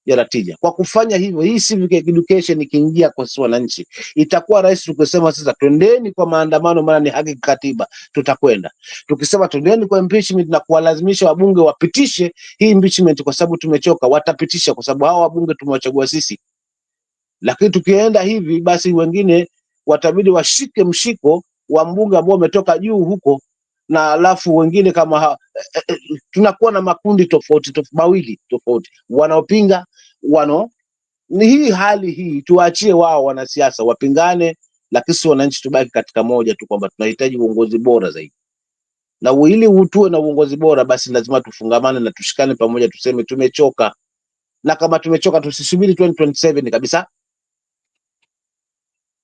yanatija. Kwa kufanya hivyo, hii civic education ikiingia kwa wananchi, itakuwa rahisi. Tukisema sasa twendeni kwa maandamano, maana ni haki katiba, tutakwenda. Tukisema twendeni kwa impeachment na kuwalazimisha wabunge wapitishe hii impeachment kwa sababu tumechoka, watapitisha kwa sababu hao wabunge tumewachagua sisi. Lakini tukienda hivi, basi wengine watabidi washike mshiko wa mbunge ambao umetoka juu huko, na alafu wengine kama tunakuwa na makundi tofauti mawili tofauti, wanaopinga ni hii hali hii. Tuachie wao wanasiasa wapingane, lakini sisi wananchi tubaki katika moja tu, kwamba tunahitaji uongozi bora zaidi. Na ili tuwe na uongozi bora, basi lazima tufungamane na tushikane pamoja, tuseme tumechoka. Na kama tumechoka, tusisubiri 2027 kabisa.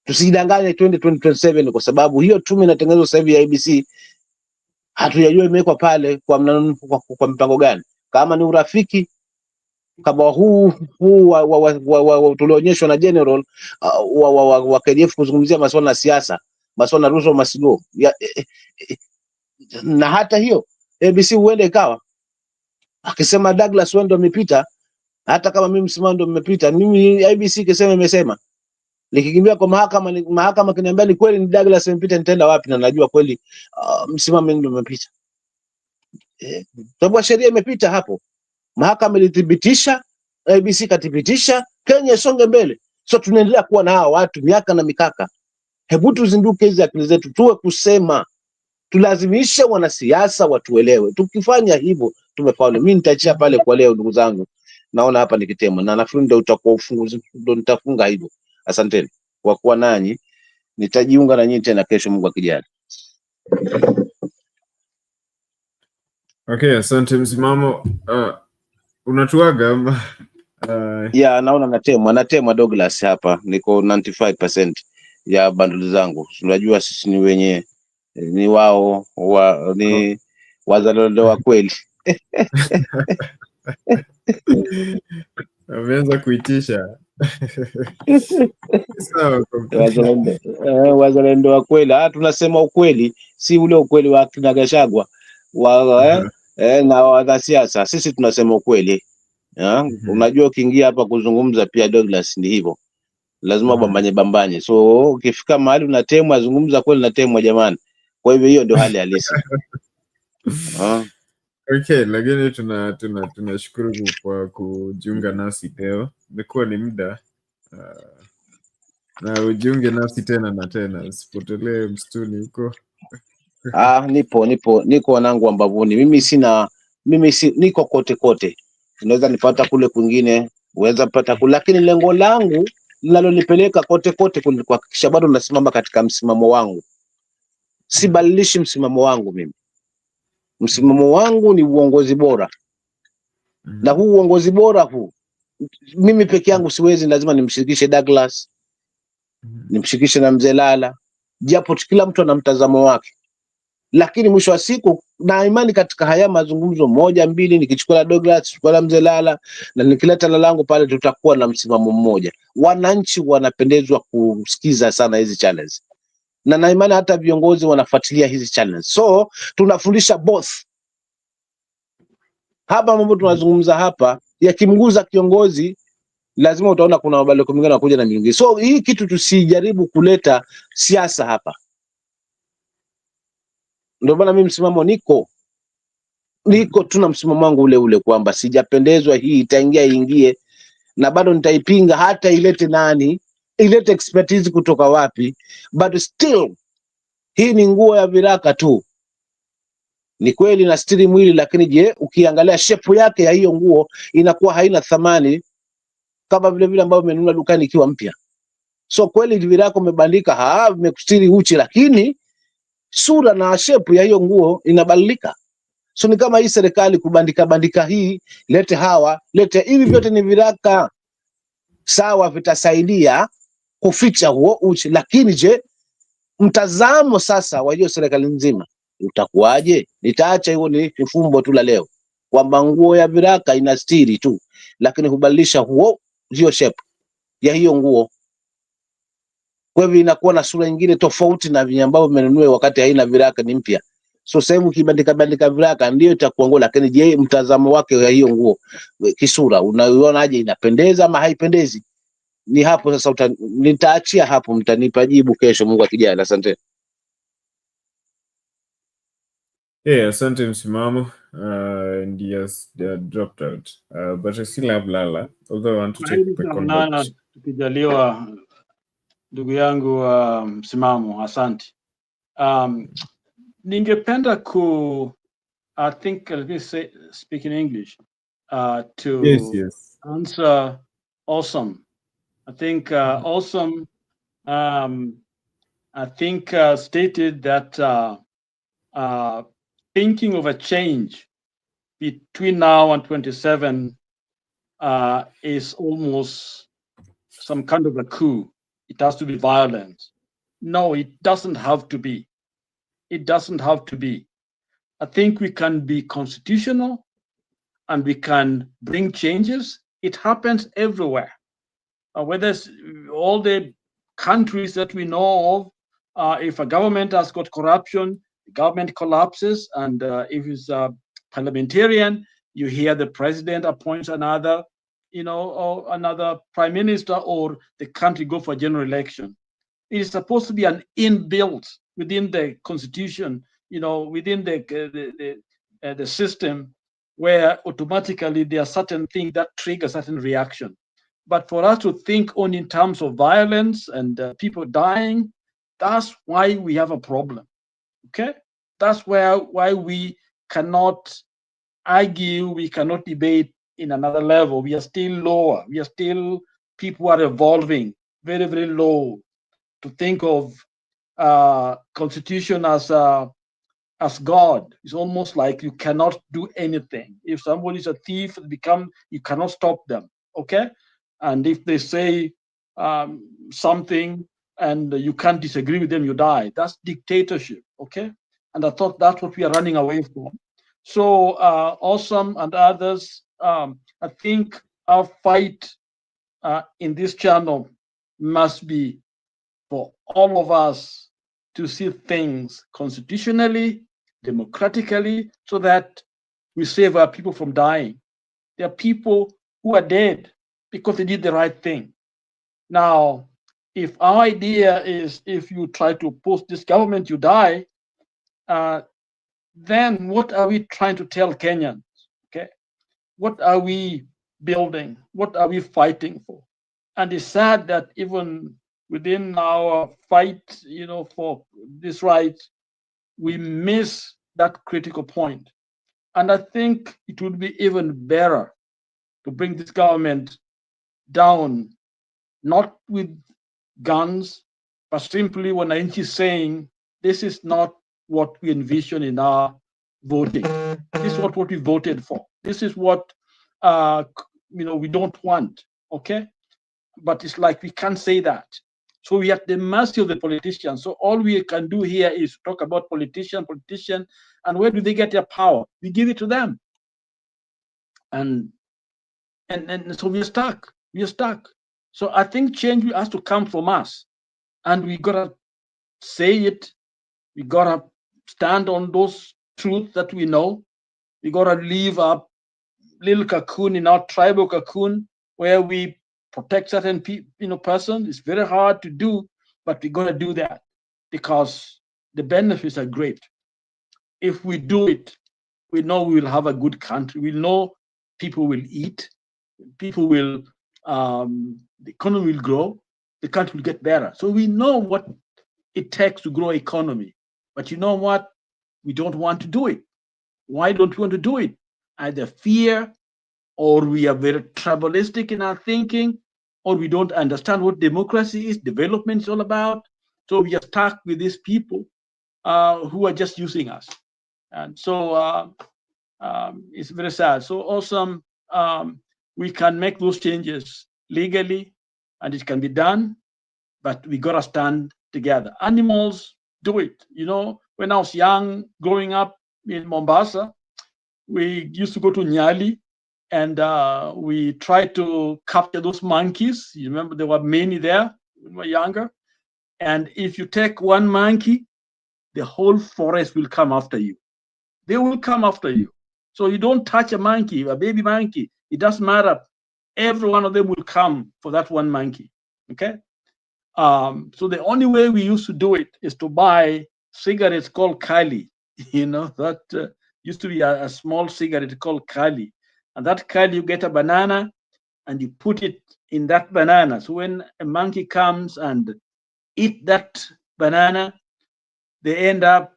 Tusidanganye twende 2027, kwa sababu hiyo tume inatengenezwa sasa hivi ya ABC hatujajua imewekwa pale kwa mpango gani. Kama ni urafiki, kama huu tulionyeshwa na general wa KDF kuzungumzia masuala ya siasa, masuala Ruto Must Go na hata hiyo ABC huende ikawa akisema Douglas wewe ndio umepita, hata kama mimi msimamo ndio mmepita, mimi ABC ikisema imesema, nikikimbia kwa mahakama kiniambia ni kweli ni Douglas amepita, nitaenda wapi? Na najua kweli msimamo ndio umepita, sababu sheria imepita hapo, mahakama ilithibitisha, ABC kathibitisha, Kenya isonge mbele. So tunaendelea kuwa na hawa watu miaka na mikaka. Hebu tuzinduke hizi akili zetu, tuwe kusema, tulazimishe wanasiasa watuelewe. Tukifanya hivyo tumefaulu. Mimi nitaachia pale kwa leo, ndugu zangu, naona hapa nikitema, na nafikiri ndio utakuwa ufunguzi, ndio nitafunga hivyo. Asanteni kwa kuwa nanyi, nitajiunga na nyinyi tena kesho, Mungu akijali. Okay, asante msimamo. Unatuaga ya naona natemwa Douglas hapa, niko 95% ya bundle zangu. Unajua sisi ni wenye ni wao ni wazalendo wa kweli. Ameanza kuitisha. Sawa, wazalendo wa kweli. Tunasema ukweli, si ule ukweli wa kina Gachagua na wanasiasa. Sisi tunasema ukweli. Unajua ukiingia hapa kuzungumza pia Douglas ni hivyo. Lazima bambanye. So ukifika mahali unatemwa, zungumza kweli, natemwa jamani. Kwa hivyo hiyo ndio hali halisi. Okay, lakini tunashukuru kwa kujiunga nasi leo. Imekuwa ni muda na ujiunge nasi tena na tena, usipotelee msituni huko. Niko wanangu ambavuni. Mimi niko kote. Unaweza nipata kule kwingine, uweza pata kule, lakini lengo langu linalonipeleka kote kuhakikisha bado nasimama katika msimamo wangu. Sibadilishi msimamo wangu mimi. Msimamo wangu ni uongozi bora. Na huu uongozi bora huu, mimi peke yangu siwezi, lazima nimshirikishe Douglas, nimshirikishe na Mzee Lala, japo kila mtu ana mtazamo wake. Lakini mwisho wa siku na imani katika haya mazungumzo 1 2, nikichukua la Douglas, nikichukua la Mzee Lala na nikileta la langu pale, tutakuwa na msimamo mmoja. Wananchi wanapendezwa kusikiza sana hizi challenge. Na imani hata viongozi wanafuatilia hizi challenge. So tunafundisha both. Hapa mambo tunazungumza hapa yakimguza kiongozi, lazima utaona kuna mabadiliko mengine yanakuja na mingine. So hii kitu tusijaribu kuleta siasa hapa. Ndio maana mimi msimamo niko tuna msimamo wangu ule kwamba sijapendezwa hii ingie, na bado nitaipinga hata ilete nani, ilete expertise kutoka wapi, but still hii ni nguo ya viraka tu. Ni kweli na stiri mwili, lakini je, ukiangalia shape yake ya hiyo nguo inakuwa haina thamani kama vile ambavyo umenunua dukani ikiwa mpya. So kweli viraka umebandika, vimekustiri uchi, lakini sura na shape ya hiyo nguo inabadilika. So ni kama hii serikali kubandika hii, lete hivi, vyote ni viraka. Sawa, vitasaidia kuficha huo uchi, lakini je, mtazamo sasa wa hiyo serikali nzima utakuwaje? Nitaacha hiyo ni fumbo tu la leo, kwamba nguo ya viraka inastiri tu, lakini hubadilisha hiyo shape ya hiyo nguo. Kwa hivyo inakuwa na sura nyingine tofauti na vile ambavyo umenunua wakati haina viraka, ni mpya. So sehemu kibandika viraka ndio itakuwa nguo, lakini je, mtazamo wake ya hiyo nguo kisura unaiona inapendeza ama haipendezi? Ni hapo sasa nitaachia hapo, mtanipa jibu kesho, Mungu akijali. Asante. Asante msimamo. And yes, they are dropped out. But I still have Lala, although I want to take the conversation. Tukijaliwa ndugu yangu msimamo, asante. Ningependa I think let me speak in English to yes. answer Awesome. I think Awesome I think stated that thinking of a change between now and 27 is almost some kind of a coup. It has to be violent. No, it doesn't have to be. It doesn't have to be. I think we can be constitutional and we can bring changes It happens everywhere. Whether it's all the countries that we know of, if a government has got corruption, the government collapses, and if it's parliamentarian, you hear the president appoints another, or another prime minister, or the country go for general election. It is supposed to be an inbuilt within the constitution, within the system, where automatically there are certain things that trigger certain reaction. But for us to think only in terms of violence and people dying, that's why we have a problem. Okay, that's why we cannot argue, we cannot debate in another level. We are still lower. We are still, people are evolving very, very low to think of constitution as God. It's almost like you cannot do anything. If somebody is a thief, you cannot stop them. Okay, and if they say something and you can't disagree with them, you die. That's dictatorship. Okay, and I thought that's what we are running away from. So Awesome and others, I think our fight in this channel must be for all of us to see things constitutionally, democratically, so that we save our people from dying. There are people who are dead because they did the right thing. Now, if our idea is if you try to oppose this government, you die, then what are we trying to tell Kenyans? Okay, what are we building? What are we fighting for? And it's sad that even within our fight, for this right, we miss that critical point. And I think it would be even better to bring this government down, not with guns, but simply when Ainchi is saying, this is not what we envision in our voting. This is what we voted for. This is what we don't want. Okay, but it's like we can't say that. So we are at the mercy of the politicians. So all we can do here is talk about politician, and where do they get their power? We give it to them, and so we are stuck. We are stuck. So I think change has to come from us, and we gotta say it. We gotta stand on those truths that we know. We gotta leave our little cocoon, in our tribal cocoon, where we protect certain person. It's very hard to do, but we gotta do that because the benefits are great. If we do it, we know we will have a good country. We know people will eat, people will, the economy will grow, the country will get better. So we know what it takes to grow economy. But you know what? We don't want to do it. Why don't we want to do it? Either fear, or we are very tribalistic in our thinking, or we don't understand what democracy is, development is all about. So we are stuck with these people who are just using us. And so it's very sad. So Awesome, we can make those changes legally, and it can be done, but we gotta stand together. Animals do it. When I was young, growing up in Mombasa, we used to go to Nyali, and we tried to capture those monkeys. You remember there were many there when we were younger. And if you take one monkey, the whole forest will come after you. They will come after you. So you don't touch a monkey, a baby monkey. It doesn't matter. Every one of them will come for that one monkey. Okay? So the only way we used to do it is to buy cigarettes called Kali. That used to be a small cigarette called Kali. And that Kali, you get a banana and you put it in that banana. So when a monkey comes and eat that banana, they end up,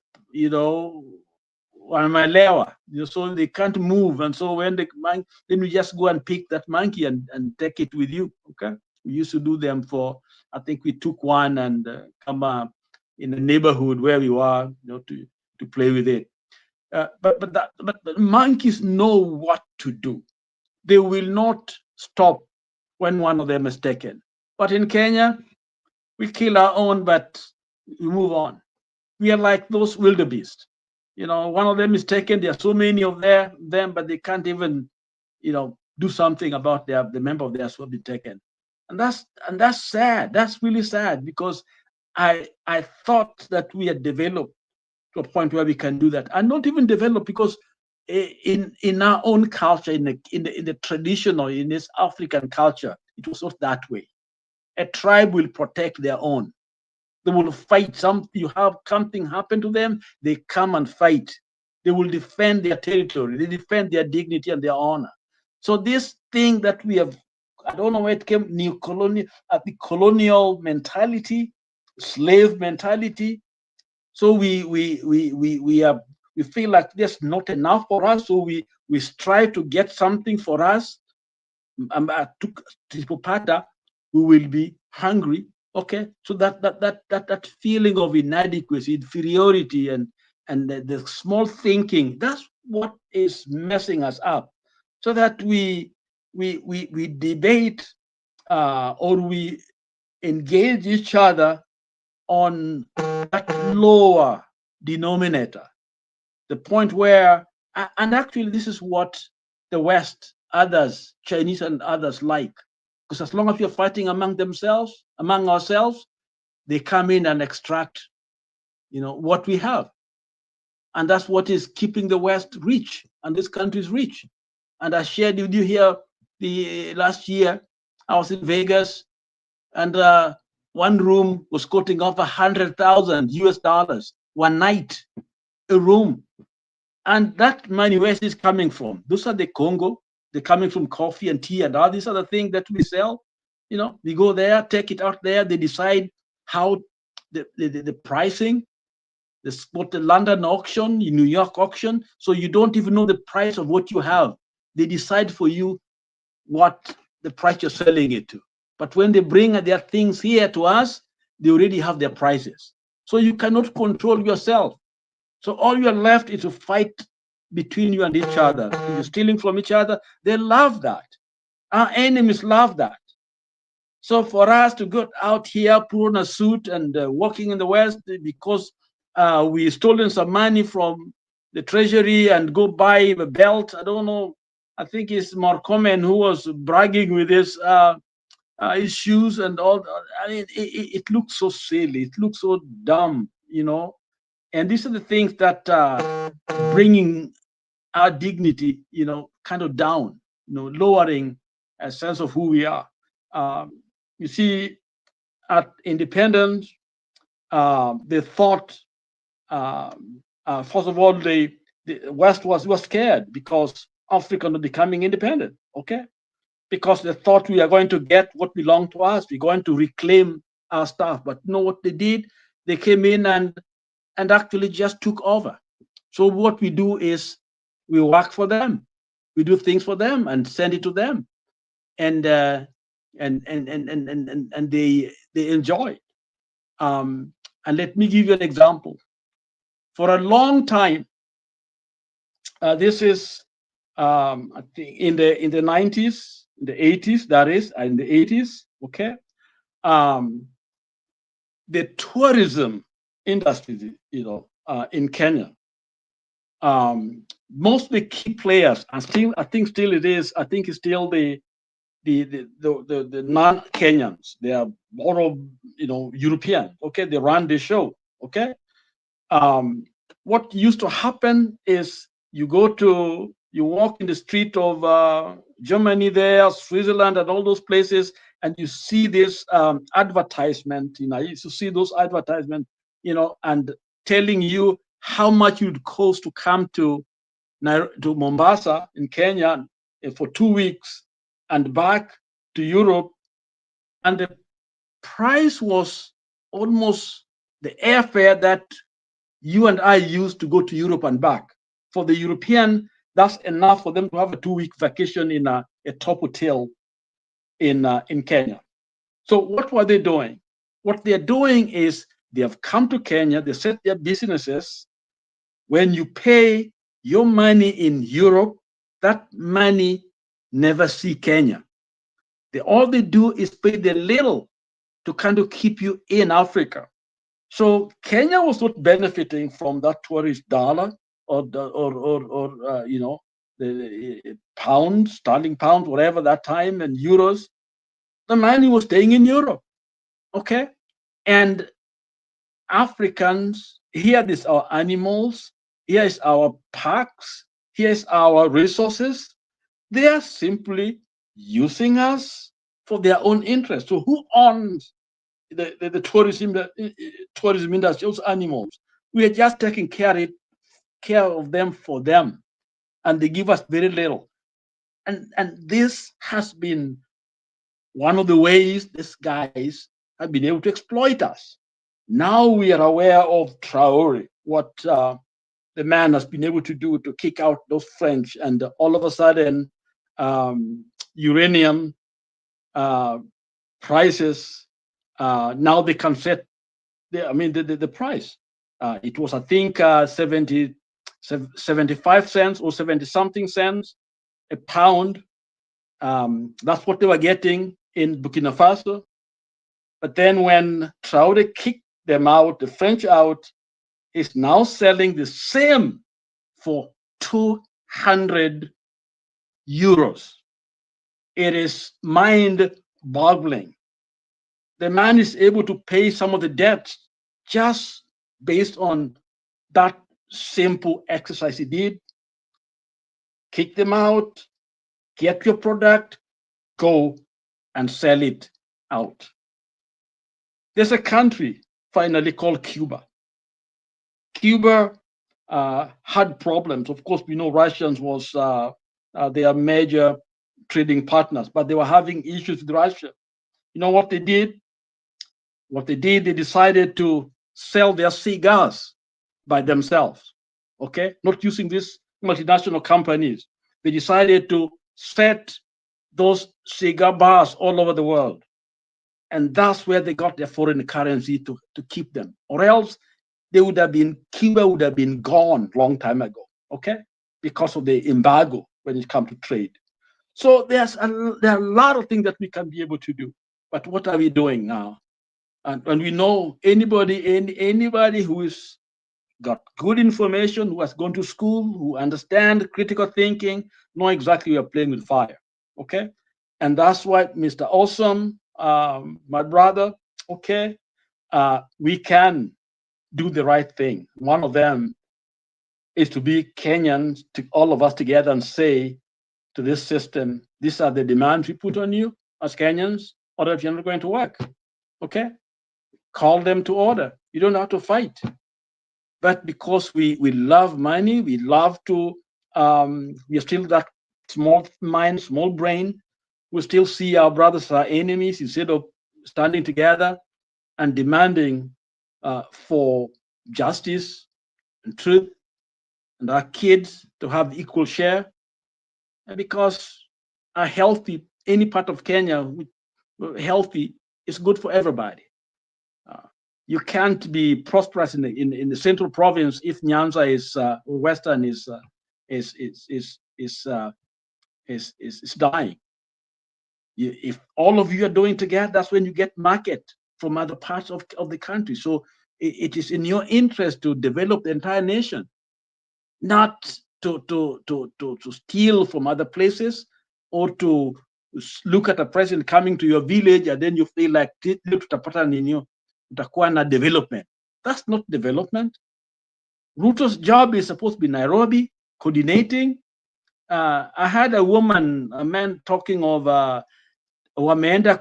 on my lewa, so they can't move. And so when then you just go and pick that monkey and take it with you. Okay, we used to do them for, I think we took one and come up in the neighborhood where we were, to play with it. But monkeys know what to do. They will not stop when one of them is taken. But in Kenya, we kill our own, but we move on. We are like those wildebeest. One of them is taken. There are so many of them, but they can't even, do something about the member of theirs who have been taken. And that's sad. That's really sad, because I thought that we had developed to a point where we can do that, and not even develop, because in our own culture, in the traditional, in this African culture, it was not that way. A tribe will protect their own. They will fight. You have something happen to them, they come and fight. They will defend their territory. They defend their dignity and their honor. So this thing that we have, I don't know where it came, the colonial mentality, slave mentality. So we feel like there's not enough for us. So we strive to get something for us. We will be hungry. Okay, so that feeling of inadequacy, inferiority, and the small thinking, that's what is messing us up. So that we debate or we engage each other on that lower denominator, the point where, and actually this is what the West, others, Chinese and others like, because as long as we're fighting among ourselves, they come in and extract, what we have. And that's what is keeping the West rich and this country's rich. And I shared with you here the last year, I was in Vegas, and one room was quoting off $100,000 one night, a room. And that money, where is this coming from? Those are the Congo. They're coming from coffee and tea and all these other things that we sell. We go there, take it out there. They decide how the pricing, what the London auction, New York auction. So you don't even know the price of what you have. They decide for you what the price you're selling it to. But when they bring their things here to us, they already have their prices. So you cannot control yourself. So all you're left is to fight between you and each other. You're stealing from each other. They love that. Our enemies love that. So for us to go out here, put on a suit and walking in the West because we stolen some money from the treasury and go buy a belt. I don't know. I think it's Marcomen who was bragging with his shoes and all. I mean, it looks so silly. It looks so dumb, And these are the things that are bringing our dignity, kind of down, lowering a sense of who we are. You see, at independence, they thought, first of all, the West was scared because Africa was becoming independent, okay? Because they thought we are going to get what belonged to us. We're going to reclaim our stuff. But you know what they did? They came in and actually just took over. So what we do is we work for them. We do things for them and send it to them. And they enjoy it. And let me give you an example. For a long time, this is I think in the 90s, in the 80s, that is, in the 80s, okay. The tourism industry, in Kenya, most of the key players, and still, I think still it is, I think it's still the non-Kenyans. They are more of, European, okay. They run the show, okay. What used to happen is you walk in the street of Germany there, Switzerland, and all those places, and you see this advertisement, you used to see those advertisements, and telling you how much it would cost to come to Mombasa in Kenya for 2 weeks and back to Europe. And the price was almost the airfare that you and I used to go to Europe and back. For the European, that's enough for them to have a 2-week vacation in a top hotel in Kenya. So what were they doing? What they're doing is they have come to Kenya, they set their businesses. When you pay your money in Europe, that money never see Kenya. All they do is pay the little to kind of keep you in Africa. So Kenya was not benefiting from that tourist dollar or the pounds, sterling pounds, whatever that time, and euros. The money was staying in Europe, okay? And Africans, here is our animals, here is our parks, here is our resources. They are simply using us for their own interest. So who owns the tourism industry, those animals? We are just taking care of them for them, and they give us very little. And this has been one of the ways these guys have been able to exploit us. Now we are aware of Traore, what the man has been able to do to kick out those French, and all of a sudden, uranium prices, now they can set the price. It was, I think, 75 cents or 70 something cents a pound. That's what they were getting in Burkina Faso. But then when Traore kicked them out, the French out, is now selling the same for 200 euros. It is mind-boggling. The man is able to pay some of the debts just based on that simple exercise he did. Kick them out, get your product, go and sell it out. There's a country finally called Cuba. Cuba had problems. Of course, we know Russians was their major trading partners, but they were having issues with Russia. You know what they did? They decided to sell their cigars by themselves, okay? Not using these multinational companies. They decided to set those cigar bars all over the world. And that's where they got their foreign currency to keep them. Or else Cuba would have been gone long time ago, okay? Because of the embargo when it comes to trade. So there are a lot of things that we can be able to do. But what are we doing now? And we know anybody who is got good information, who has gone to school, who understand critical thinking, know exactly we are playing with fire, okay? And that's why, Mr. Awesome, my brother, okay, we can do the right thing. One of them is to be Kenyans, to all of us together, and say to this system, these are the demands we put on you as Kenyans, or if you're not going to work, okay? Call them to order. You don't have to fight. But because we love money, we love to, we are still that small mind, small brain, we still see our brothers as our enemies instead of standing together and demanding for justice and truth, and our kids to have equal share. And because a healthy, any part of Kenya, healthy is good for everybody. You can't be prosperous in the central province if Nyanza is Western is dying. If all of you are doing together, that's when you get market from other parts of the country. So it is in your interest to develop the entire nation, not to steal from other places, or to look at a president coming to your village and then you feel like utakuwa na development. That's not development. Ruto's job is supposed to be Nairobi, coordinating. I had a man talking of wameenda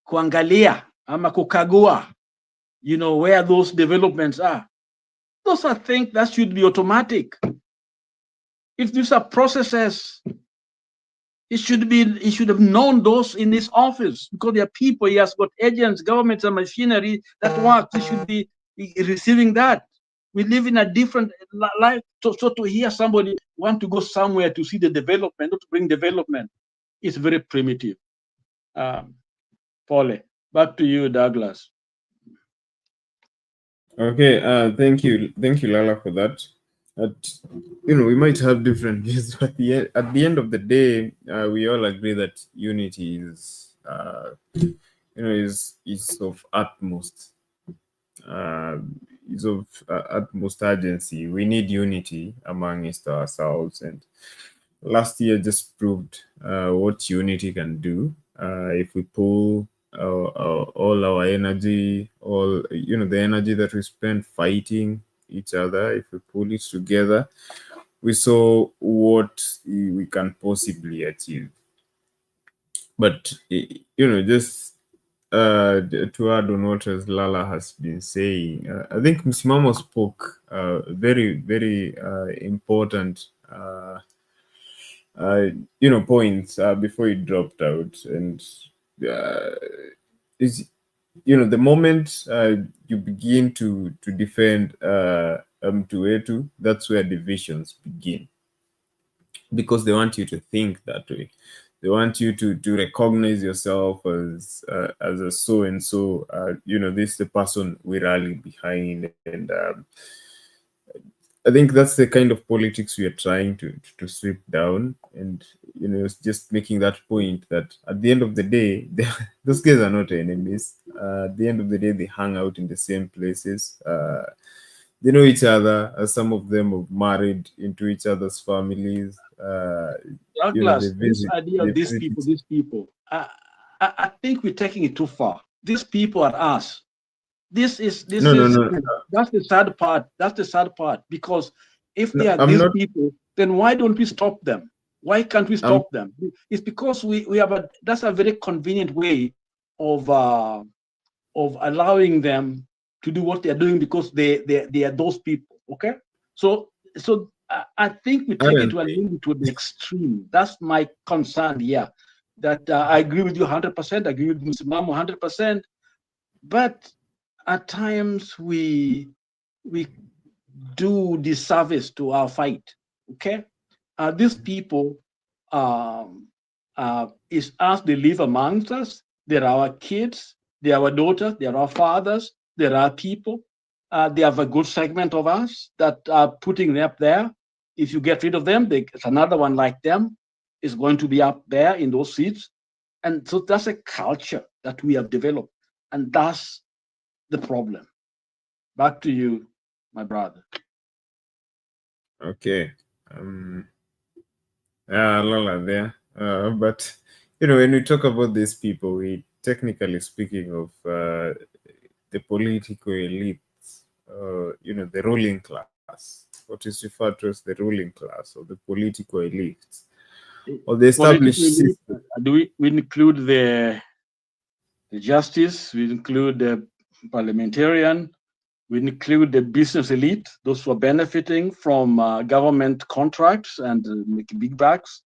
kuangalia ama kukagua, you know, where those developments are. Those are things that should be automatic. If these are processes, he should have known those in his office, because there are people, he has got agents, governments, and machinery that work. He should be receiving that. We live in a different life. So to hear somebody want to go somewhere to see the development, not to bring development, is very primitive. Paul, back to you, Douglas. Okay, thank you, Lala, for that. You know, we might have different views, but at the end of the day, we all agree that unity is, you know, is of utmost. is of utmost urgency. We need unity amongst ourselves, and last year just proved what unity can do. If we pull all our energy, the energy that we spend fighting each other, if we pull it together, we saw what we can possibly achieve. But just to add on what Lala has been saying, I think Ms. Mamo spoke very, very important points before he dropped out, and is the moment you begin to defend Mtuetu, that's where divisions begin, because they want you to think that way. They want you to recognize yourself as a so and so. This is the person we rally behind, and I think that's the kind of politics we are trying to sweep down. And it's just making that point that at the end of the day, those guys are not enemies. At the end of the day, they hang out in the same places. They know each other. Some of them have married into each other's families. This idea of these people, I think we're taking it too far. These people are us. That's the sad part. That's the sad part, because if they are these people, then why don't we stop them? Why can't we stop them? It's because we have that's a very convenient way of allowing them to do what they're doing, because they are those people. Okay, so I think we take it to a little bit to the extreme. That's my concern here. That I agree with you 100%. I agree with Mr. Mamo 100%. But at times we do disservice to our fight. Okay, these people is us. They live amongst us. They're our kids. They're our daughters. They're our fathers. They're our people. They have a good segment of us that are putting them up there. If you get rid of them, there's another one like them is going to be up there in those seats. And so that's a culture that we have developed. And that's the problem. Back to you, my brother. Okay. Lola there. But, when we talk about these people, we technically speaking of the political elites, the ruling class, what is referred to as the ruling class or the political elites, or the established system. Do we include the justice? We include the parliamentarian. We include the business elite, those who are benefiting from government contracts and making big bucks.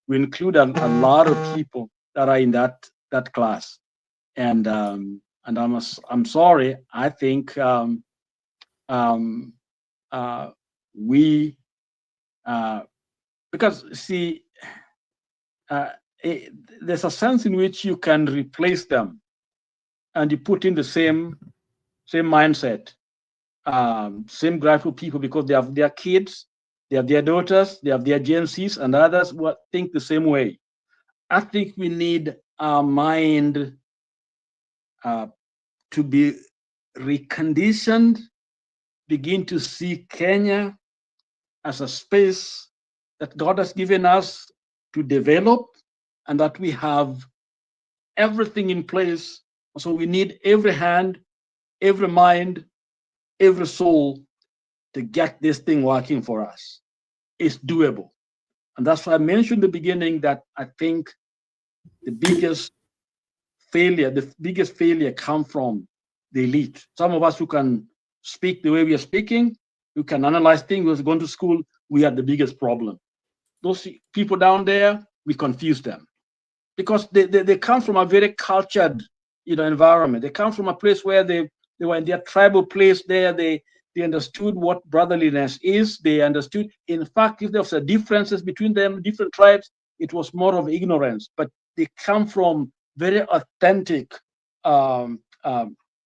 We include a lot of people that are in that class, and I'm sorry. I think we because see, there's a sense in which you can replace them, and you put in the same mindset, same group of people, because they have their kids, they have their daughters, they have their agencies, and others who think the same way. I think we need our mind to be reconditioned, begin to see Kenya as a space that God has given us to develop, and that we have everything in place. So we need every hand, every mind, every soul to get this thing working for us. It's doable. And that's why I mentioned in the beginning that I think the biggest failure come from the elite. Some of us who can speak the way we are speaking, who can analyze things, who's going to school, we are the biggest problem. Those people down there, we confuse them, because they come from a very cultured environment. They come from a place where they were in their tribal place there. They understood what brotherliness is. They understood, in fact, if there was differences between them, different tribes, it was more of ignorance. But they come from very authentic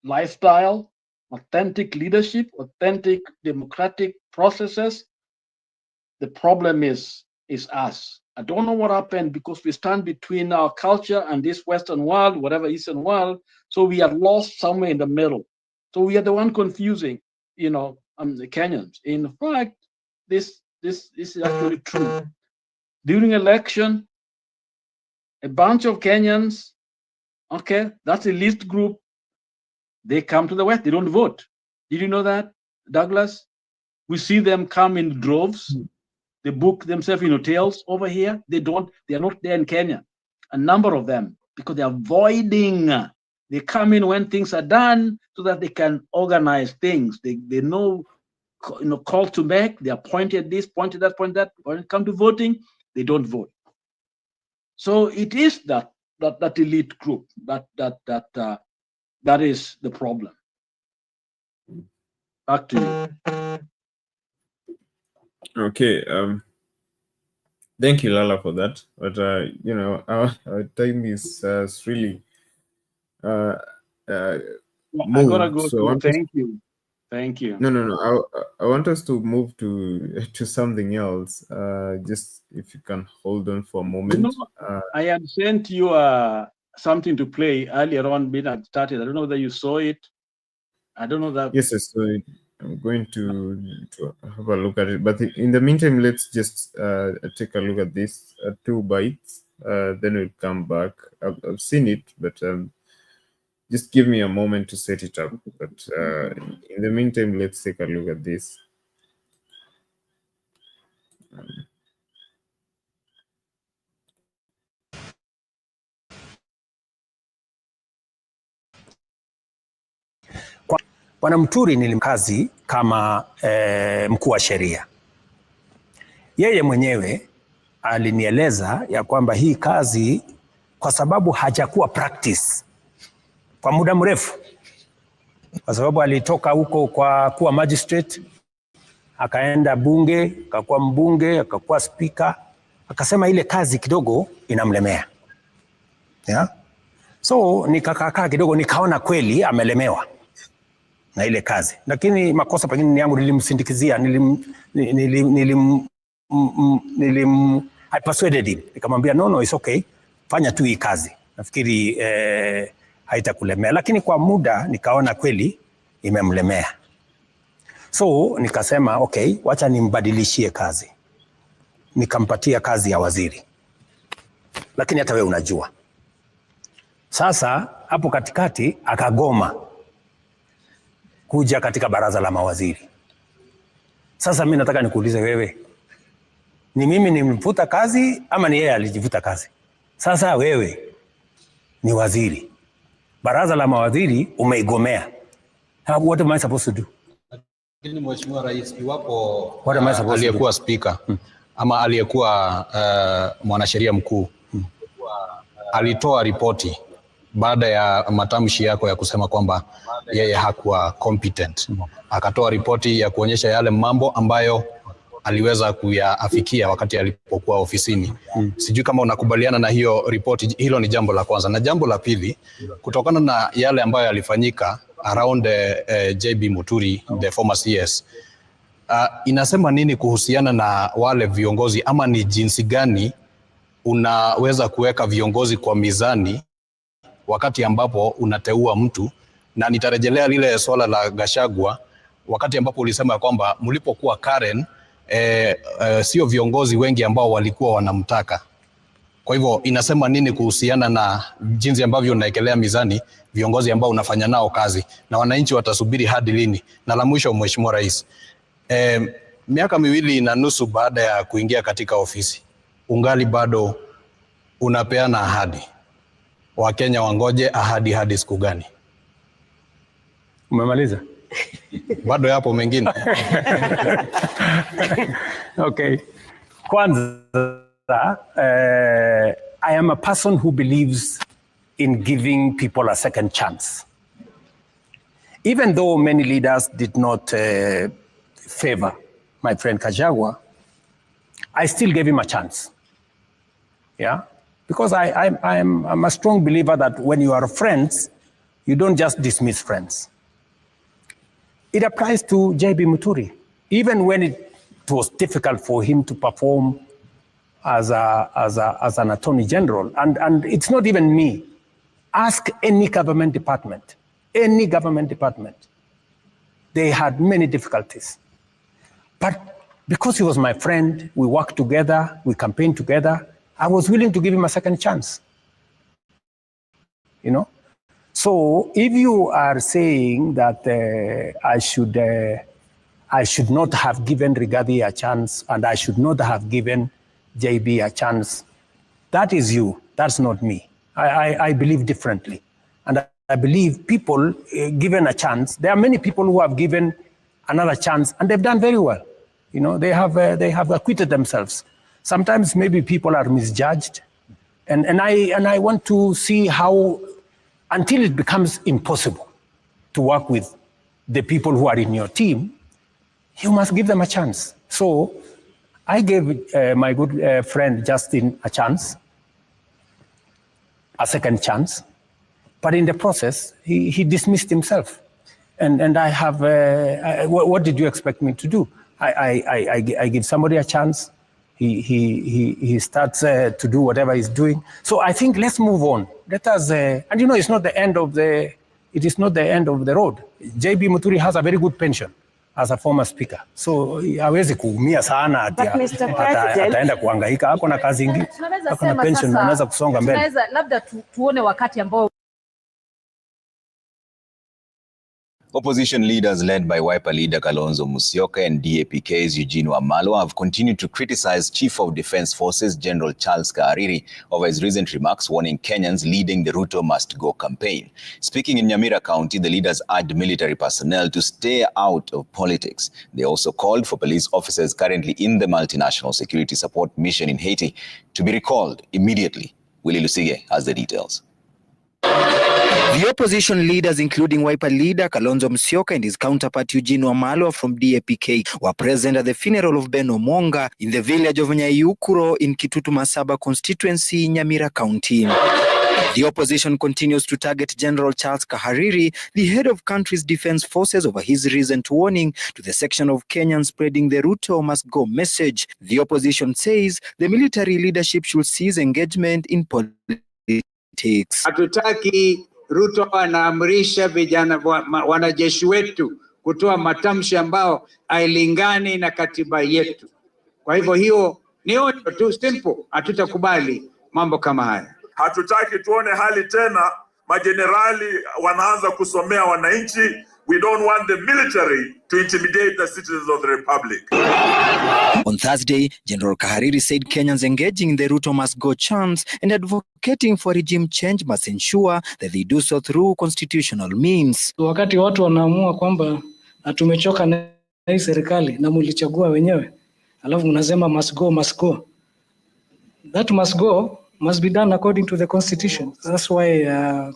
lifestyle, authentic leadership, authentic democratic processes. The problem is us. I don't know what happened, because we stand between our culture and this Western world, whatever Eastern world. So we are lost somewhere in the middle. So we are the one confusing. the Kenyans. In fact, this is actually true. During election, a bunch of Kenyans, okay, that's a list group, they come to the West, they don't vote. Did you know that, Douglas? We see them come in droves. They book themselves in hotels over here. They are not there in Kenya. A number of them, because they're avoiding. They come in when things are done so that they can organize things. They know call to make. They are pointed this, pointed that, pointed that. When it comes to voting, they don't vote. So it is that elite group that is the problem. Back to you. Okay. Thank you, Lala, for that. But our time is really I gotta go. So thank you. Thank you. No. I want us to move to something else. Just if you can hold on for a moment. I had sent you something to play earlier on when I started. I don't know whether you saw it. I don't know that. Yes, I saw it. I'm going to have a look at it. But in the meantime, let's just take a look at these 2 bites. Then we'll come back. I've seen it, but just give me a moment to set it up. But in the meantime, let's take a look at this. Bwana Muturi nilimkazi kama mkuu wa sheria. Yeye mwenyewe alinieleza ya kwamba hii kazi, kwa sababu hajakuwa practice kwa muda mrefu, kwa sababu alitoka huko kwa kuwa magistrate, akaenda bunge, akakuwa mbunge, akakuwa speaker, akasema ile kazi kidogo inamlemea. Yeah? So nikakaa kidogo, nikaona kweli amelemewa na ile kazi, lakini makosa pengine ni yangu, nilimsindikizia, I persuaded him, nikamwambia no, it's okay, fanya tu hii kazi, nafikiri haitakulemea. Lakini kwa muda nikaona kweli imemlemea, so nikasema okay, wacha nimbadilishie kazi, nikampatia kazi ya waziri. Lakini hata wewe unajua, sasa hapo katikati akagoma kuja katika baraza la mawaziri. Sasa mimi nataka nikuulize wewe, ni mimi nimemfuta kazi ama ni yeye alijivuta kazi? Sasa wewe ni waziri, baraza la mawaziri umeigomea. What am I supposed to do? Lakini Mheshimiwa Rais, iwapo aliyekuwa spika ama aliyekuwa mwanasheria mkuu alitoa ripoti baada ya matamshi yako ya kusema kwamba yeye hakuwa competent, akatoa ripoti ya kuonyesha yale mambo ambayo aliweza kuyaafikia wakati alipokuwa ofisini. Sijui kama unakubaliana na hiyo ripoti. Hilo ni jambo la kwanza. Na jambo la pili, kutokana na yale ambayo yalifanyika around JB Muturi, the former CS, inasema nini kuhusiana na wale viongozi, ama ni jinsi gani unaweza kuweka viongozi kwa mizani wakati ambapo unateua mtu? Na nitarejelea lile swala la Gachagua, wakati ambapo ulisema kwamba mlipokuwa Karen, sio viongozi wengi ambao walikuwa wanamtaka. Kwa hivyo inasema nini kuhusiana na jinsi ambavyo unaekelea mizani viongozi ambao unafanya nao kazi, na wananchi watasubiri hadi lini? Na la mwisho, Mheshimiwa Rais, miaka 2.5 baada ya kuingia katika ofisi, ungali bado unapeana ahadi. Wakenya wangoje ahadi hadi siku gani? Umemaliza? Bado yapo mengine. Okay. Kwanza, I am a person who believes in giving people a second chance. Even though many leaders did not favor my friend Gachagua, I still gave him a chance. Yeah? Because I'm a strong believer that when you are friends, you don't just dismiss friends. It applies to JB Muturi. Even when it was difficult for him to perform as an attorney general, and it's not even me. Ask any government department. They had many difficulties. But because he was my friend, we worked together, we campaigned together, I was willing to give him a second chance. You know? So if you are saying that I should not have given Rigathi a chance and I should not have given JB a chance, that is you, that's not me. I believe differently. And I believe people given a chance, there are many people who have given another chance and they've done very well. You know, they have acquitted themselves. Sometimes maybe people are misjudged. And I want to see how, until it becomes impossible to work with the people who are in your team, you must give them a chance. So I gave my good friend Justin a chance, a second chance, but in the process, he dismissed himself. And I have, what did you expect me to do? I give somebody a chance, he starts to do whatever he's doing. So I think let's move on. Let us, and you know, it's not the end of the road. JB Muturi has a very good pension as a former speaker. So hawezi kuumia sana ataenda kuhangaika, ako na kazi nyingi, ako na pension, anaweza kusonga mbele. Tunaweza labda tuone wakati ambao Opposition leaders led by Wiper leader Kalonzo Musyoka and DAP-K's Eugene Wamalwa have continued to criticize Chief of Defence Forces General Charles Kahariri over his recent remarks warning Kenyans leading the Ruto Must Go campaign. Speaking in Nyamira County, the leaders urged military personnel to stay out of politics. They also called for police officers currently in the multinational security support mission in Haiti to be recalled immediately. Willie Lusige has the details. The opposition leaders, including Wiper leader Kalonzo Musyoka and his counterpart Eugene Wamalwa from DAP-K, were present at the funeral of Ben Omonga in the village of Nyayukuro in Kitutu Masaba constituency, Nyamira County. The opposition continues to target General Charles Kahariri, the head of country's defense forces, over his recent warning to the section of Kenyans spreading the Ruto Must Go message. The opposition says the military leadership should cease engagement in politics. Hatutaki Ruto anaamrisha vijana wanajeshi wetu kutoa matamshi ambao hailingani na katiba yetu. Kwa hivyo hiyo ni onyo tu simple, hatutakubali mambo kama haya. Hatutaki tuone hali tena majenerali wanaanza kusomea wananchi. We don't want the military to intimidate the citizens of the republic. On Thursday, General Kahariri said Kenyans engaging in the Ruto Must Go chants and advocating for regime change must ensure that they do so through constitutional means. Wakati watu wanaamua kwamba tumechoka na hii serikali na mulichagua wenyewe, alafu mnasema must go. That must go must be done according to the constitution. That's why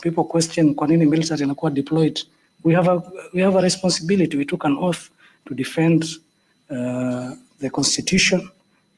people question kwa nini military inakuwa deployed. We have a responsibility. We took an oath to defend the constitution,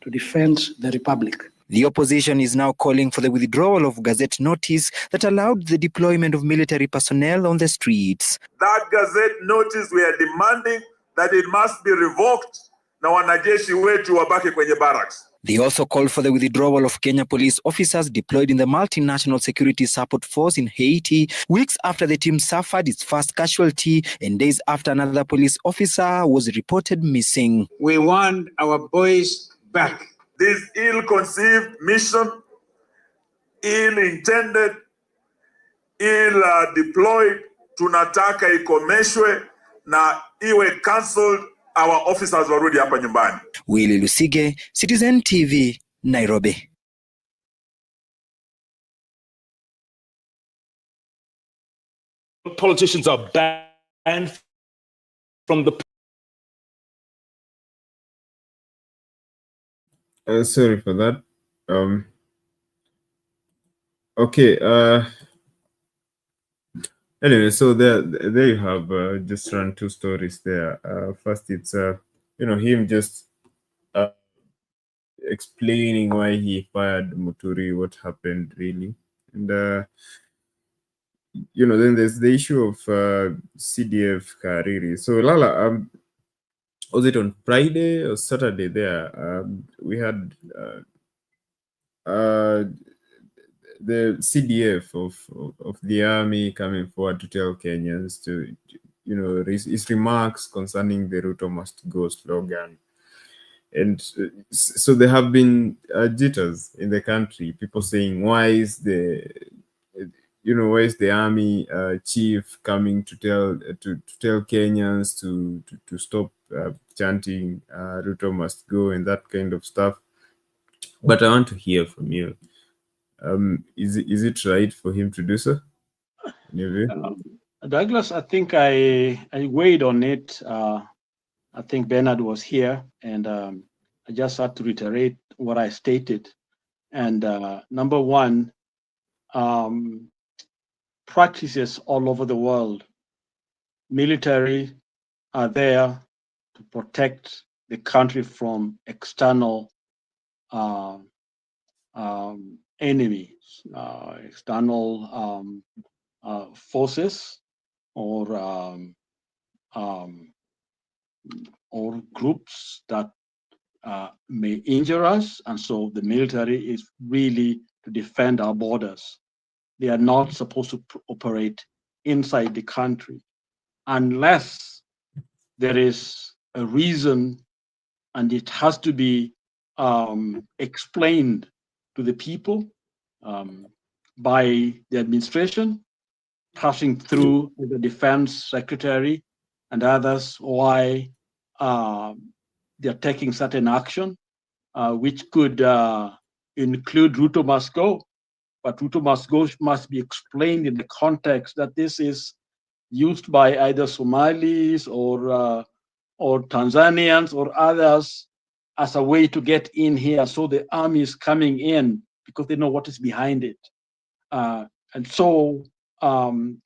to defend the republic. The opposition is now calling for the withdrawal of Gazette notice that allowed the deployment of military personnel on the streets. That Gazette notice we are demanding that it must be revoked na wanajeshi wetu wabaki kwenye barracks. They also called for the withdrawal of Kenya police officers deployed in the multinational security support force in Haiti, weeks after the team suffered its first casualty and days after another police officer was reported missing. We want our boys back. This ill-conceived mission, ill-intended, ill-deployed, tunataka ikomeshwe na iwe cancelled. Our officers warudi hapa nyumbani. Willie Lusige, Citizen TV, Nairobi. Politicians are banned from the... Sorry for that. Okay. Anyway, so there you have just run two stories there. First, it's him just explaining why he fired Muturi, what happened really, and then there's the issue of CDF Kahariri. So Lala, was it on Friday or Saturday? There we had the CDF of the army coming forward to tell Kenyans his remarks concerning the Ruto Must Go slogan. And so there have been jitters in the country, people saying, why is the army chief coming to tell Kenyans to stop chanting Ruto Must Go and that kind of stuff? But I want to hear from you. Is it right for him to do so? Douglas, I think I weighed on it. I think Bernard was here, and I just had to reiterate what I stated. And number one, practices all over the world, military are there to protect the country from external enemies, external forces, or groups that may injure us. And so the military is really to defend our borders. They are not supposed to operate inside the country unless there is a reason, and it has to be explained to the people by the administration, passing through the defense secretary and others, why they're taking certain action, which could include Ruto Must Go. But Ruto Must Go must be explained in the context that this is used by either Somalis or Tanzanians or others as a way to get in here. So the army is coming in because they know what is behind it. And so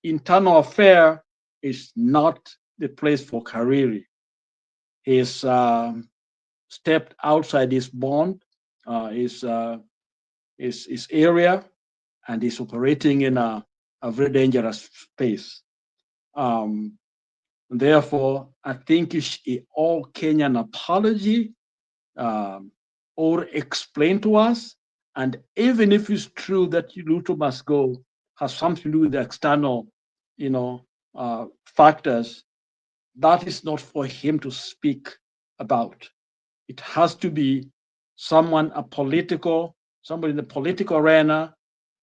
internal affair is not the place for Kahariri. He's stepped outside his bond, his area, and is operating in a very dangerous space. Therefore, I think it's an all-Kenyan apology or explain to us. And even if it's true that Ruto Must Go has something to do with the external, factors, that is not for him to speak about. It has to be somebody in the political arena,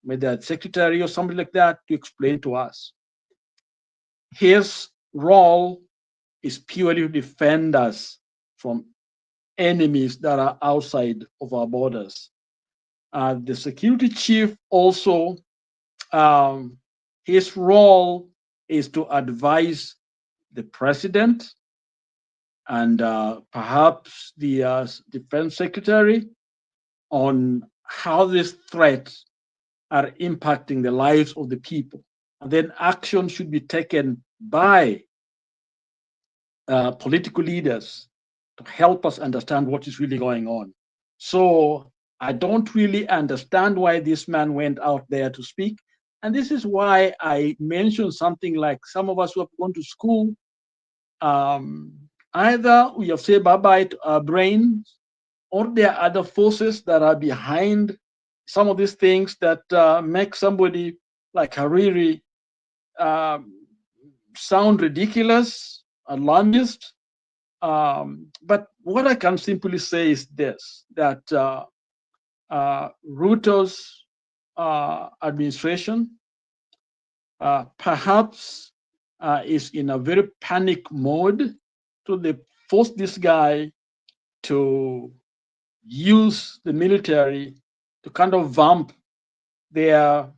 maybe a secretary or somebody like that, to explain to us. His role is purely to defend us from enemies that are outside of our borders. The security chief also, his role is to advise the president and perhaps the defense secretary on how these threats are impacting the lives of the people. And then action should be taken by political leaders to help us understand what is really going on. So I don't really understand why this man went out there to speak. And this is why I mentioned something like some of us who have gone to school, either we have said bye-bye to our brains, or there are other forces that are behind some of these things that make somebody like Kahariri sound ridiculous, alarmist. But what I can simply say is this, that Ruto's administration perhaps is in a very panic mode, so they force this guy to use the military to kind of vamp their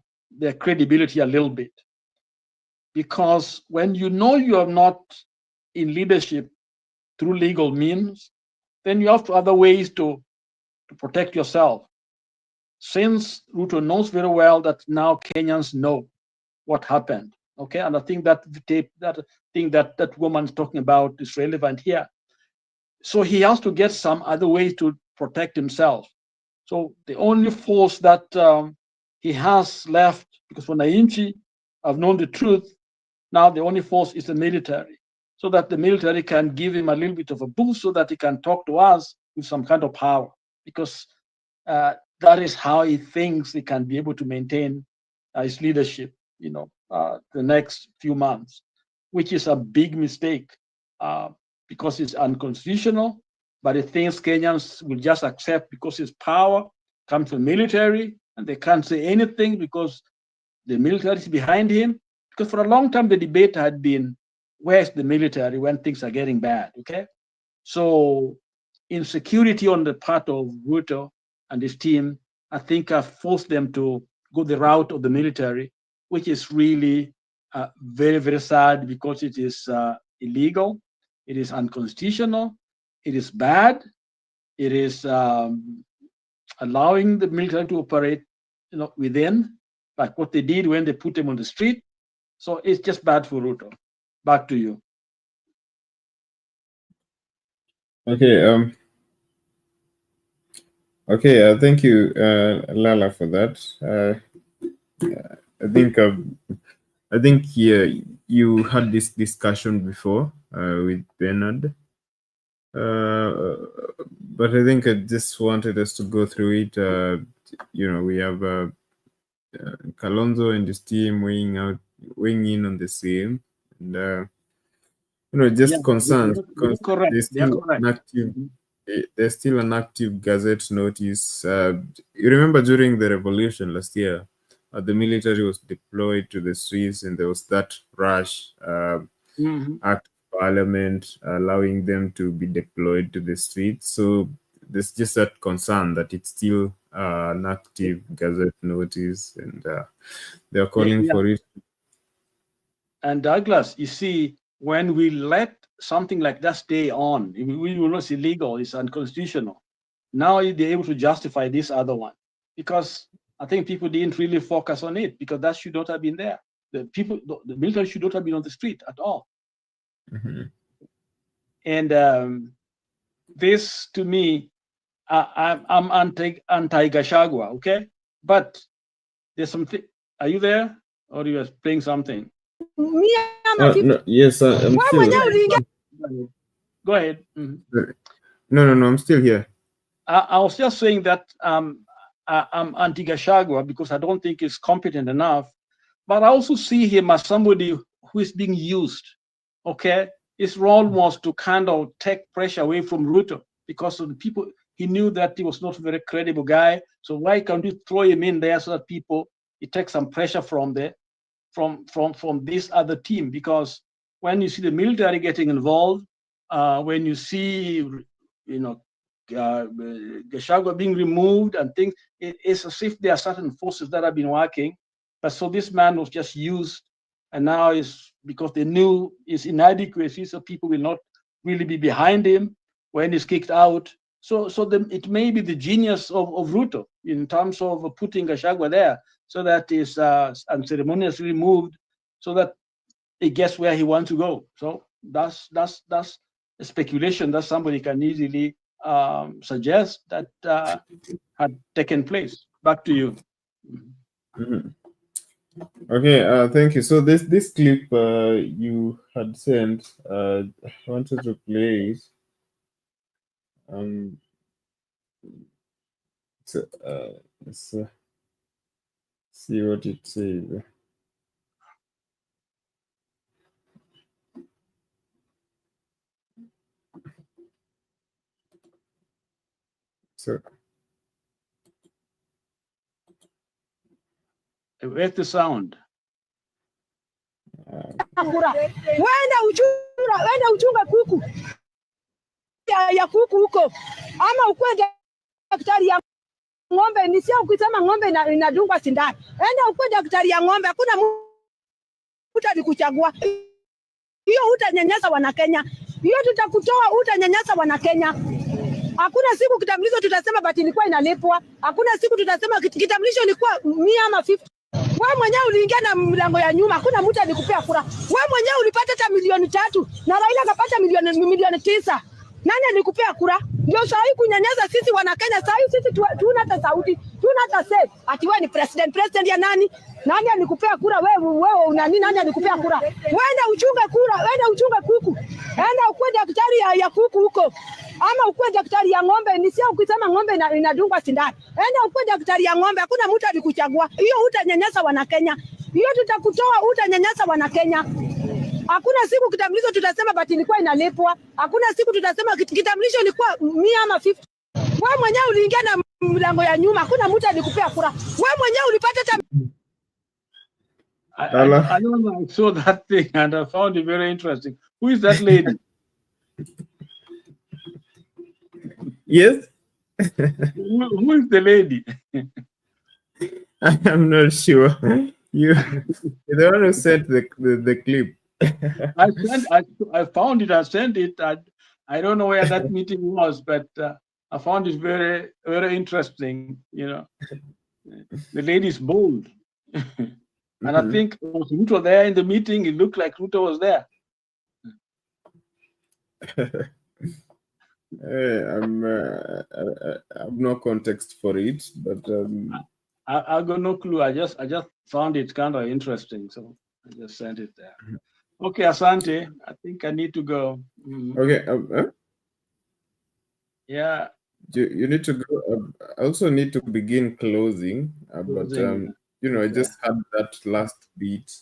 credibility a little bit. Because when you know you are not in leadership through legal means, then you have other ways to protect yourself. Since Ruto knows very well that now Kenyans know what happened, okay? And I think that that woman's talking about is relevant here. So he has to get some other way to protect himself. So the only force that he has left, because when Wananchi have known the truth, now the only force is the military, so that the military can give him a little bit of a boost so that he can talk to us with some kind of power, because that is how he thinks he can be able to maintain his leadership, the next few months. which is a big mistake because it's unconstitutional, but it thinks Kenyans will just accept because his power comes from military and they can't say anything because the military is behind him. Because for a long time, the debate had been, where's the military when things are getting bad, okay? So insecurity on the part of Ruto and his team, I think, have forced them to go the route of the military, which is really very, very sad because it is illegal, it is unconstitutional, it is bad, it is allowing the military to operate, within, like what they did when they put them on the street. So it's just bad for Ruto. Back to you. Okay. Okay. Thank you, Lala, for that. I think you had this discussion before with Bernard, but I think I just wanted us to go through it. We have Kalonzo and his team weighing in on the same, and just concerns because there's still an active Gazette notice. You remember during the revolution last year, the military was deployed to the streets, and there was that rush act of parliament allowing them to be deployed to the streets. So there's just that concern that it's still an active Gazette notice, and they're calling for it. And Douglas, you see, when we let something like that stay on, we will not see illegal, it's unconstitutional. Now they're able to justify this other one because I think people didn't really focus on it because that should not have been there. The military should not have been on the street at all. And this, to me, I'm anti-Gachagua, okay? But there's something. Are you there, or you are playing something? No, yes, I'm still. Go ahead. No, I'm still here. I was just saying that I'm anti-Gachagua because I don't think he's competent enough. But I also see him as somebody who is being used, okay? His role was to kind of take pressure away from Ruto because of the people. He knew that he was not a very credible guy. So why can't you throw him in there so that he takes some pressure from this other team? Because when you see the military getting involved, when you see, Gachagua being removed and things, it's as if there are certain forces that have been working. But so this man was just used, and now is because they knew his inadequacy, so people will not really be behind him when he's kicked out. So it may be the genius of Ruto in terms of putting Gachagua there, so that is unceremoniously removed, so that he gets where he wants to go. So that's a speculation that somebody can easily suggest that had taken place. Back to you. Okay, thank you. So this clip you had sent, I wanted to play it. Let's see what it says. So where's the sound? Wenda uchunga kuku ya kuku huko, ama ukwenda daktari ya ng'ombe. Ni sio ukisema ng'ombe inadungwa sindano, enda ukwe daktari ya ng'ombe. Hakuna mtu alikuchagua. Hiyo utanyanyasa wana Kenya, hiyo tutakutoa, utanyanyasa wana Kenya. Hakuna siku kitambulisho tutasema bati ilikuwa inalipwa. Hakuna siku tutasema kitambulisho ilikuwa 100 ama 50. Wewe mwenyewe uliingia na mlango ya nyuma, hakuna mtu alikupea kura. Wewe mwenyewe ulipata hata 3 na Raila akapata milioni 9. Nani alikupea kura? Ndio saa hii kunyanyasa sisi wana Kenya. Saa hii sisi tuna hata sauti, tuna hata say. Ati wewe ni president ya nani? Nani alikupea kura? Wewe una nini? Nani alikupea kura? Wenda uchunge kura, wenda uchunge kuku. Enda ukwe daktari ya kuku huko. Ama ukwe daktari ya ng'ombe. Ni sio ukisema ng'ombe inadungwa sindano. Enda ukwe daktari ya ng'ombe. Hakuna mtu alikuchagua. Hiyo utanyanyasa wana Kenya. Hiyo tutakutoa, utanyanyasa wana Kenya. Hakuna siku kitambulisho tutasema but ilikuwa inalipwa. Hakuna siku tutasema kitambulisho ilikuwa 100 ama 50. Wewe mwenyewe uliingia na mlango ya nyuma, hakuna mtu alikupea kura. Wewe mwenyewe ulipata I saw that thing and I found it very interesting. Who is that lady? Yes. Who is the lady? I'm not sure. You're the one who sent the clip. I found it. I sent it. I don't know where that meeting was, but I found it very, very interesting. You know, the lady is bold, and I think was Ruto there in the meeting. It looked like Ruto was there. I have no context for it, but I got no clue. I just found it kind of interesting, so I just sent it there. Okay, Asante, I think I need to go. Okay. Yeah. You need to go. I also need to begin closing, but you know, I just had that last beat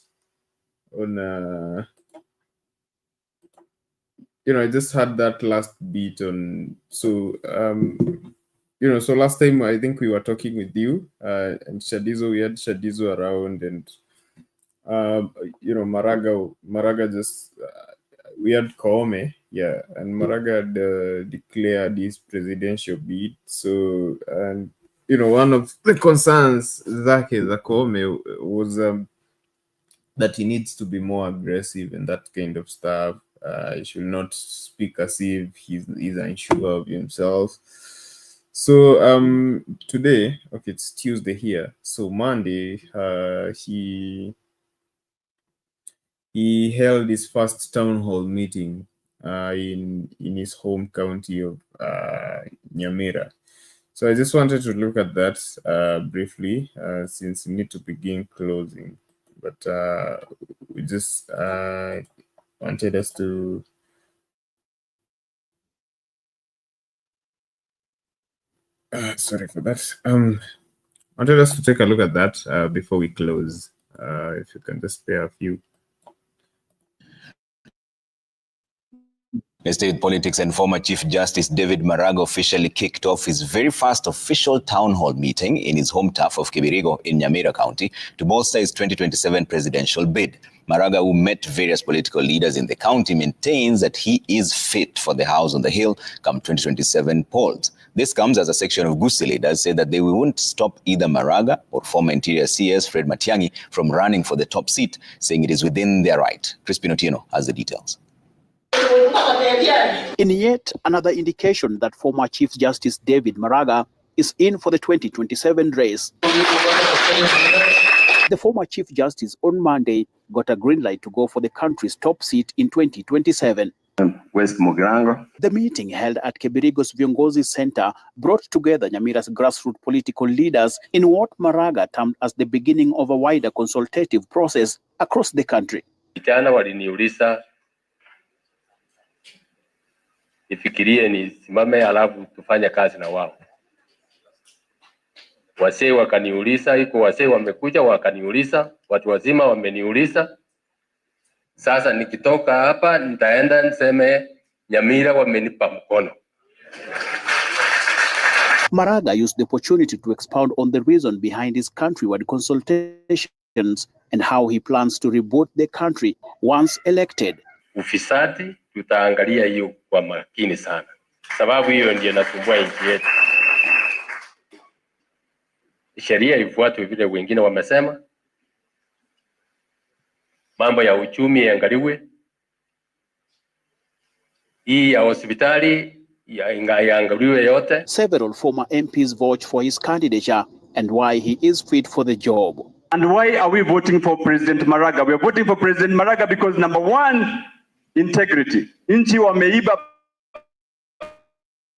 on. You know, I just had that last beat on. So you know, so last time I think we were talking with you and Shadizo. We had Shadizo around, and you know, Maraga just we had Koome, yeah, and Maraga had declared his presidential bid. So, and you know, one of the concerns Zake Koome was that he needs to be more aggressive and that kind of stuff. He should not speak as if he's unsure of himself. So today, okay, it's Tuesday here. So Monday, he held his first town hall meeting in his home county of Nyamira. So I just wanted to look at that briefly since we need to begin closing. But we just wanted us to sorry for that. Wanted us to take a look at that before we close. If you can just spare a few. Let's stay with politics, and former Chief Justice David Maraga officially kicked off his very first official town hall meeting in his home turf of Kibirigo in Nyamira County to bolster his 2027 presidential bid. Maraga, who met various political leaders in the county, maintains that he is fit for the House on the Hill come 2027 polls. This comes as a section of Gusii leaders say that they won't stop either Maraga or former Interior CS Fred Matiang'i from running for the top seat, saying it is within their right. Crispin Otieno has the details. In yet another indication that former Chief Justice David Maraga is in for the 2027 race. The former Chief Justice on Monday got a green light to go for the country's top seat in 2027. West Mugirango. The meeting held at Kibirigo's Viongozi Center brought together Nyamira's grassroots political leaders in what Maraga termed as the beginning of a wider consultative process across the country. Vijana waliniuliza nifikirie nisimame alafu tufanye kazi na wao. Wasee wakaniuliza, iko wasee wamekuja wakaniuliza, watu wazima wameniuliza. Sasa nikitoka hapa nitaenda niseme Nyamira wamenipa mkono. Maraga used the opportunity to expound on the reason behind his countrywide consultations and how he plans to reboot the country once elected. Ufisadi tutaangalia hiyo kwa makini sana, sababu hiyo ndiyo inasumbua nchi yetu. Sheria ifuatwe vile wengine wamesema. Mambo ya uchumi iangaliwe. Hii ya hospitali iangaliwe yote. Several former MPs voted for his candidature and why he is fit for the job. And why are we voting for President Maraga? We are voting for President Maraga because number one, integrity. Nchi wameiba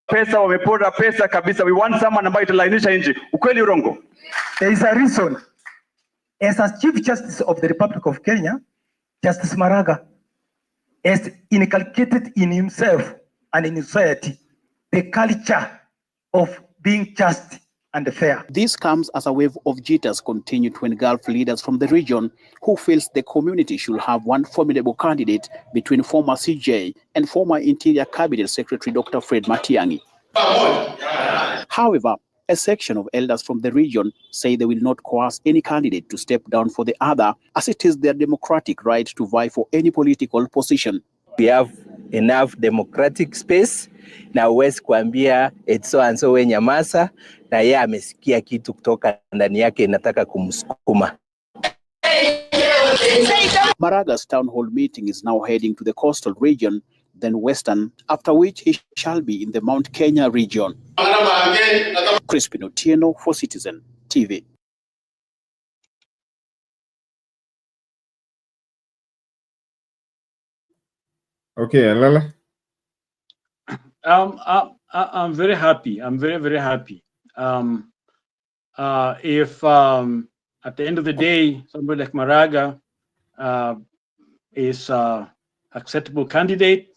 pesa, wamepora pesa kabisa. We want someone ambaye italainisha nchi. Ukweli urongo? There is a reason. As a Chief Justice of the Republic of Kenya, Justice Maraga has inculcated in himself and in society the culture of being just and fair. This comes as a wave of jitters continue to engulf leaders from the region who feels the community should have one formidable candidate between former CJ and former Interior Cabinet Secretary Dr. Fred Matiang'i. However, a section of elders from the region say they will not coerce any candidate to step down for the other, as it is their democratic right to vie for any political position. We have enough democratic space na uwezi kuambia it's so and so we nyamaza na yeye amesikia kitu kutoka ndani yake inataka kumsukuma. Maraga's town hall meeting is now heading to the coastal region, then western, after which he shall be in the Mount Kenya region. Crispin Otieno for Citizen TV. Okay, Alala. I'm very happy. I'm very, very happy. If at the end of the day, somebody like Maraga is acceptable candidate,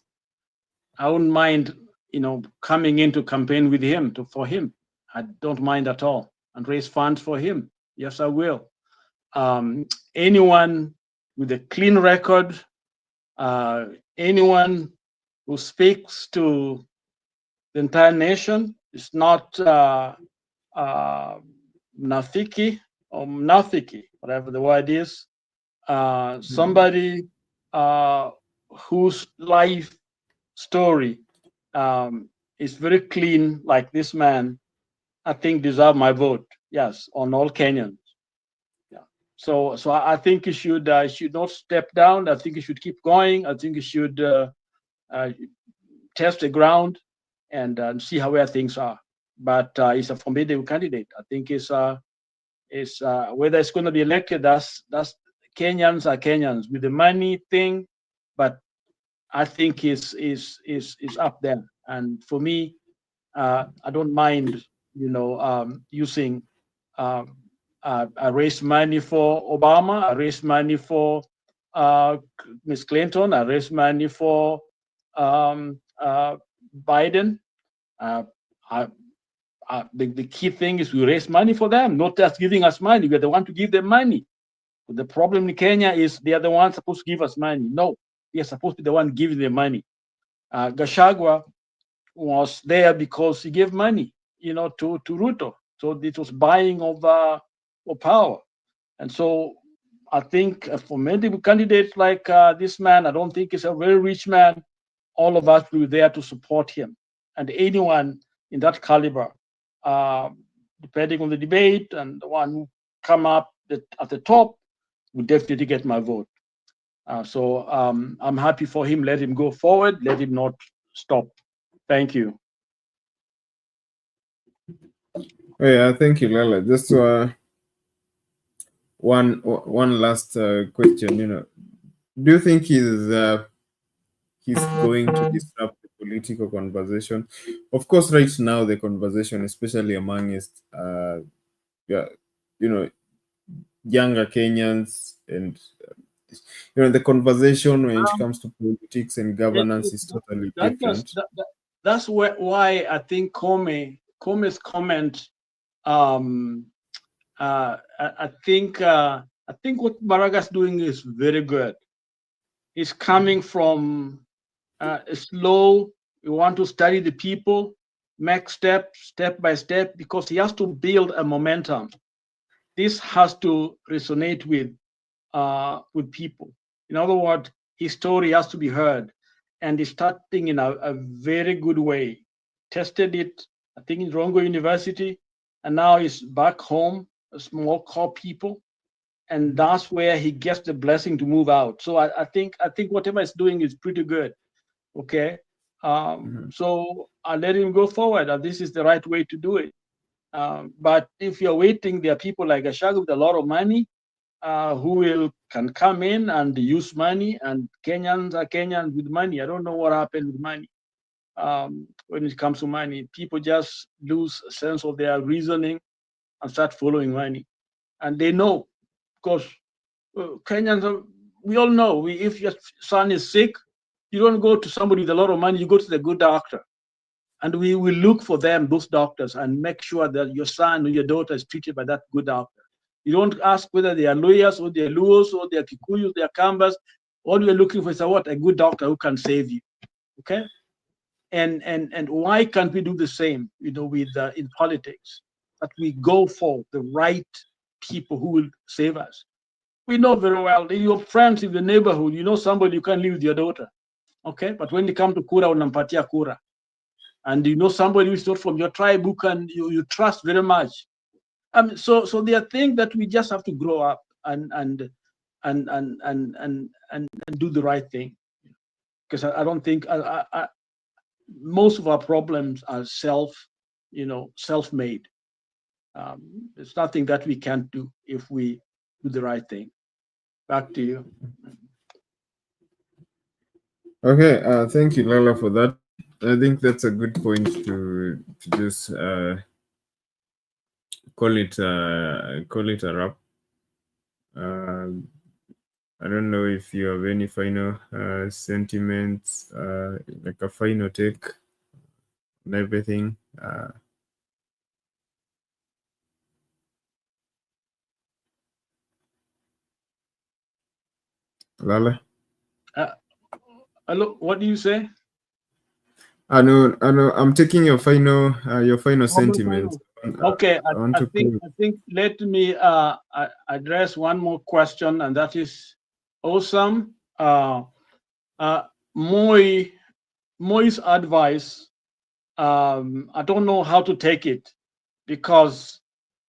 I wouldn't mind, coming in to campaign with him, for him. I don't mind at all, and raise funds for him. Yes, I will. Anyone with a clean record, anyone who speaks to the entire nation, is not Nafiki or Mnafiki, whatever the word is. Somebody whose life story is very clean, like this man, I think deserve my vote. Yes, on all Kenyans. Yeah. So I think he should not step down. I think he should keep going. I think he should test the ground and see where things are. But he's a formidable candidate. I think is whether it's going to be elected. That's Kenyans are Kenyans with the money thing, but I think is up there. And for me, I don't mind, using. I raised money for Obama. I raised money for Miss Clinton. I raised money for Biden. The key thing is we raise money for them, not just giving us money. We are the one to give them money. But the problem in Kenya is they are the ones supposed to give us money. No, we are supposed to be the one giving them money. Gachagua was there because he gave money, to Ruto. So it was buying of power. And so I think for many candidates like this man, I don't think he's a very rich man. All of us will be there to support him. And anyone in that caliber, depending on the debate and the one who come up at the top, will definitely get my vote. So I'm happy for him. Let him go forward. Let him not stop. Thank you. Yeah, thank you, Lala. Just one last question. Do you think he's going to disrupt the political conversation? Of course, right now the conversation, especially amongst younger Kenyans, and the conversation when it comes to politics and governance is totally different. That's why I think Kome's comment. I think what Maraga's doing is very good. He's coming from slow. We want to study the people, make step by step, because he has to build a momentum. This has to resonate with people. In other words, his story has to be heard, and he's starting in a very good way. Tested it, I think, in Rongo University, and now he's back home, a small core people, and that's where he gets the blessing to move out. So I think whatever he's doing is pretty good. Okay, so I'll let him go forward, and this is the right way to do it. But if you're waiting, there are people like Gachagua with a lot of money who can come in and use money, and Kenyans are Kenyans with money. I don't know what happened with money. When it comes to money, people just lose a sense of their reasoning and start following money. And they know, because Kenyans, we all know, if your son is sick, you don't go to somebody with a lot of money, you go to the good doctor. And we will look for them, those doctors, and make sure that your son or your daughter is treated by that good doctor. You don't ask whether they are lawyers or they are Luos or they are Kikuyus, they are Kambas. All you're looking for is a good doctor who can save you. Okay? And why can't we do the same, with in politics? That we go for the right people who will save us. We know very well, in your friends in the neighborhood, you know somebody you can live with your daughter. Okay? But when you come to Kura, unampatia Kura. And you know somebody who's not from your tribe who you trust very much. So there are things that we just have to grow up and do the right thing. Because I don't think most of our problems are self-made. There's nothing that we can't do if we do the right thing. Back to you. Okay, thank you, Lala, for that. I think that's a good point to just call it a wrap. I don't know if you have any final sentiments, like a final take on everything. Lala? Hello, what do you say? I know. I'm taking your final sentiments. Okay, I think let me address one more question, and that is awesome. Moi's advice, I don't know how to take it, because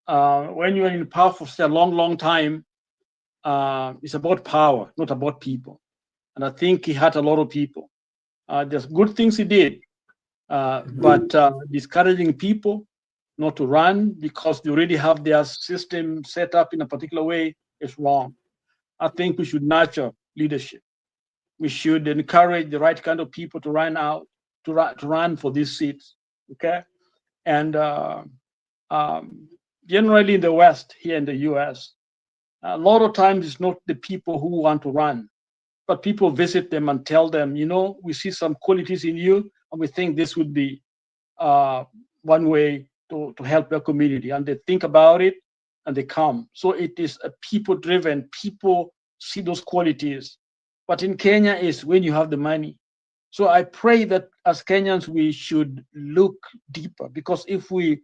when you're in power for such a long time, it's about power, not about people. And I think he had a lot of people. There's good things he did, but discouraging people not to run because they already have their system set up in a particular way is wrong. I think we should nurture leadership. We should encourage the right kind of people to run for these seats. Okay, and generally in the West, here in the U.S., a lot of times it's not the people who want to run, but people visit them and tell them, we see some qualities in you, and we think this would be one way to help their community. And they think about it, and they come. So it is a people-driven. People see those qualities. But in Kenya is when you have the money. So I pray that as Kenyans, we should look deeper, because if we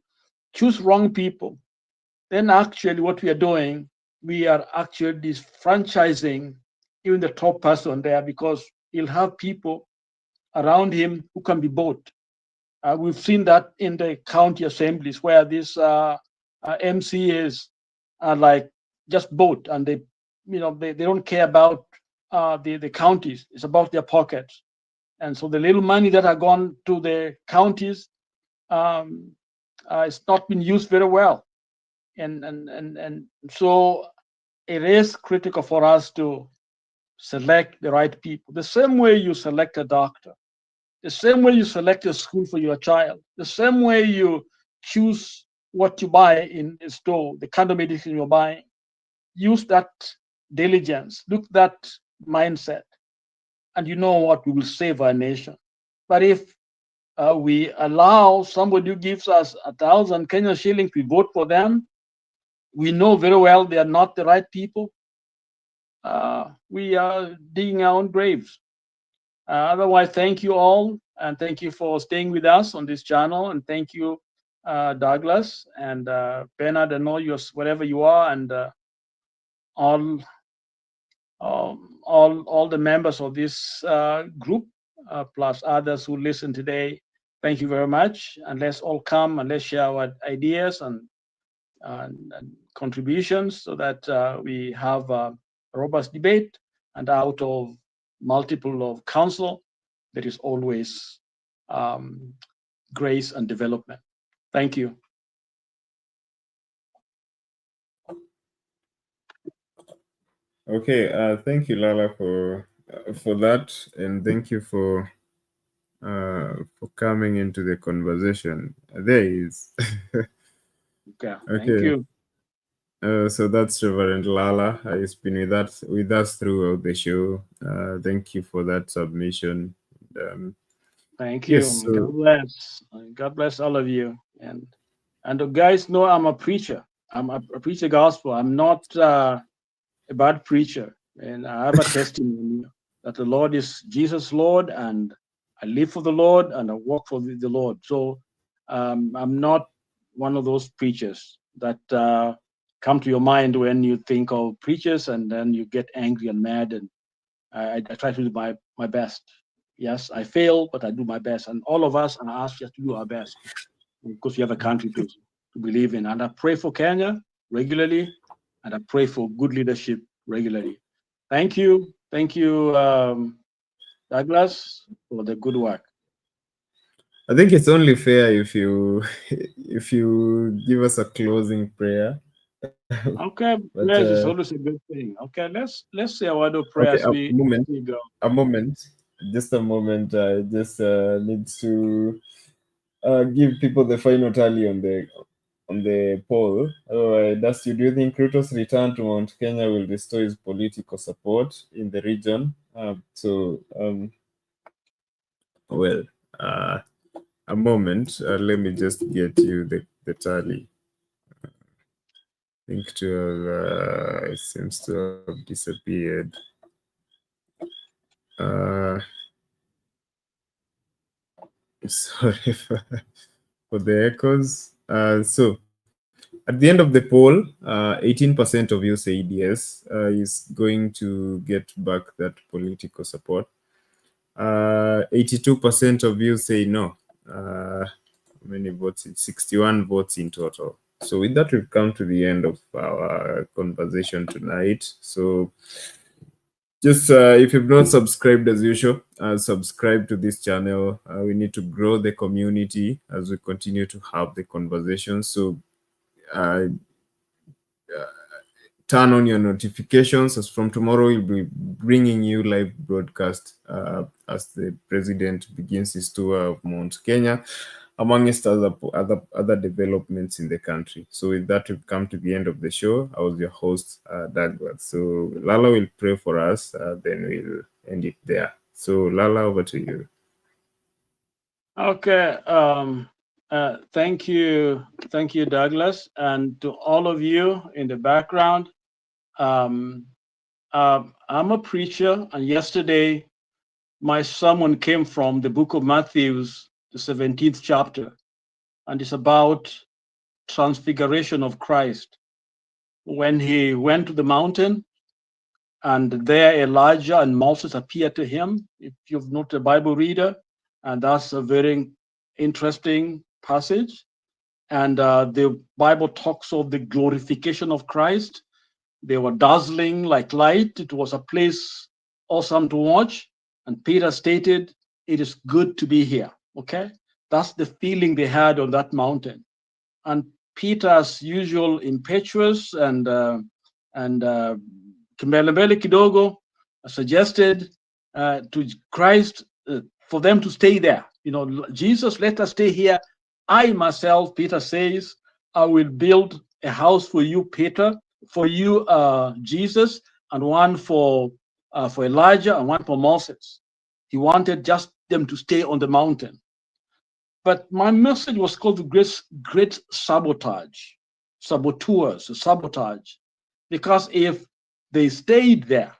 choose wrong people, then actually what we are doing, we are actually disfranchising even the top person there, because he'll have people around him who can be bought. We've seen that in the county assemblies where these MCAs are like just bought, and they don't care about the counties. It's about their pockets. And so the little money that are gone to the counties, it's not been used very well. And so it is critical for us to select the right people. The same way you select a doctor, the same way you select a school for your child, the same way you choose what you buy in the store, the kind of medicine you're buying. Use that diligence, look that mindset, and you know what, we will save our nation. But if we allow somebody who gives us 1,000 Kenyan shillings, we vote for them, we know very well they are not the right people, we are digging our own graves. Otherwise, thank you all, and thank you for staying with us on this channel, and thank you, Douglas and Bernard, and all yours, wherever you are, and all the members of this group, plus others who listen today. Thank you very much, and let's all come and let's share our ideas and contributions, so that we have a robust debate, and out of multiple of counsel, there is always grace and development. Thank you. Okay, thank you, Lala, for that, and thank you for coming into the conversation. There is. Okay. Thank you. So that's Reverend Lala. He's been with us throughout the show. Thank you for that submission. Thank you. Yes. So, God bless. God bless all of you. And the guys know I'm a preacher. I preach the gospel. I'm not a bad preacher. And I have a testimony that the Lord is Jesus Lord, and I live for the Lord and I walk for the Lord. So I'm not one of those preachers that come to your mind when you think of preachers and then you get angry and mad. And I try to do my best. Yes, I fail, but I do my best. And all of us are asked just to do our best because we have a country to believe in. And I pray for Kenya regularly, and I pray for good leadership regularly. Thank you. Thank you, Douglas, for the good work. I think it's only fair if you give us a closing prayer. Okay, But, prayers is always a good thing. Okay, let's say a word of prayer as we go. A moment, just a moment. I just need to give people the final tally on the poll. Do you think Ruto's return to Mount Kenya will restore his political support in the region? A moment. Let me just get you the tally. I think it seems to have disappeared. Sorry for the echoes. So at the end of the poll, 18% of you said yes, is going to get back that political support. 82% of you say no. How many votes? 61 votes in total. So with that, we've come to the end of our conversation tonight. So just if you've not subscribed as usual, subscribe to this channel. We need to grow the community as we continue to have the conversation. So turn on your notifications, as from tomorrow we'll be bringing you live broadcast as the president begins his tour of Mount Kenya, amongst other developments in the country. So with that, we've come to the end of the show. I was your host, Douglas. So Lala will pray for us, then we'll end it there. So Lala, over to you. Okay. Thank you, Douglas, and to all of you in the background. I'm a preacher, and yesterday my sermon came from the book of Matthew, the 17th chapter, and it's about transfiguration of Christ. When he went to the mountain, and there Elijah and Moses appeared to him, if you've not a Bible reader, and that's a very interesting passage. And the Bible talks of the glorification of Christ. They were dazzling like light. It was a place awesome to watch. And Peter stated, "It is good to be here." Okay, that's the feeling they had on that mountain. And Peter, as usual, impetuous and kimbelembele kidogo, suggested to Christ for them to stay there. You know, Jesus, let us stay here. I myself, Peter says, I will build a house for you, Peter, for you, Jesus, and one for Elijah and one for Moses. He wanted just them to stay on the mountain. But my message was called the great sabotage, sabotage, because if they stayed there,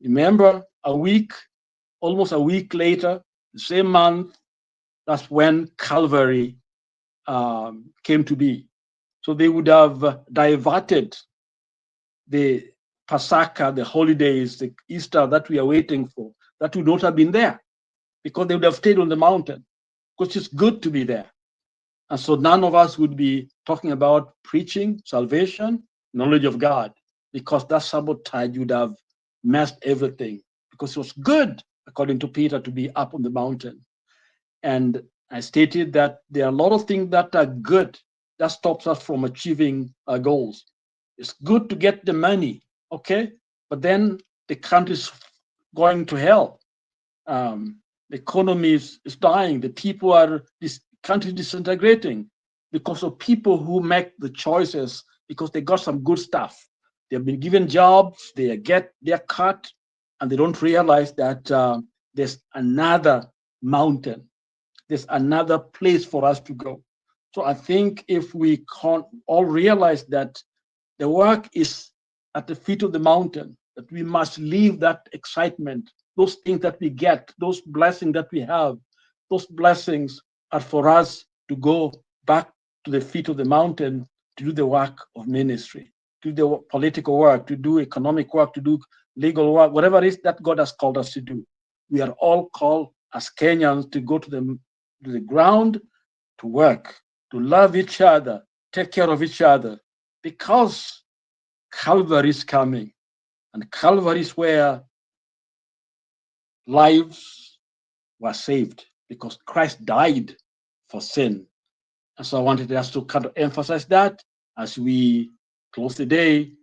remember, almost a week later, the same month, that's when Calvary came to be. So they would have diverted the Passover, the holidays, the Easter that we are waiting for. That would not have been there because they would have stayed on the mountain, because it's good to be there. And so none of us would be talking about preaching, salvation, knowledge of God, because that sabotage would have messed everything, because it was good, according to Peter, to be up on the mountain. And I stated that there are a lot of things that are good that stops us from achieving our goals. It's good to get the money, okay? But then the country's going to hell. The economy is dying. The people are, this country is disintegrating because of people who make the choices because they got some good stuff. They've been given jobs, they're cut, and they don't realize that there's another mountain. There's another place for us to go. So I think if we can't all realize that the work is at the feet of the mountain, that we must leave that excitement, those things that we get, those blessings that we have, those blessings are for us to go back to the feet of the mountain to do the work of ministry, to do the political work, to do economic work, to do legal work, whatever it is that God has called us to do. We are all called as Kenyans to go to the ground, to work, to love each other, take care of each other, because Calvary is coming. And Calvary is where lives were saved, because Christ died for sin. And so I wanted us to kind of emphasize that as we close the day,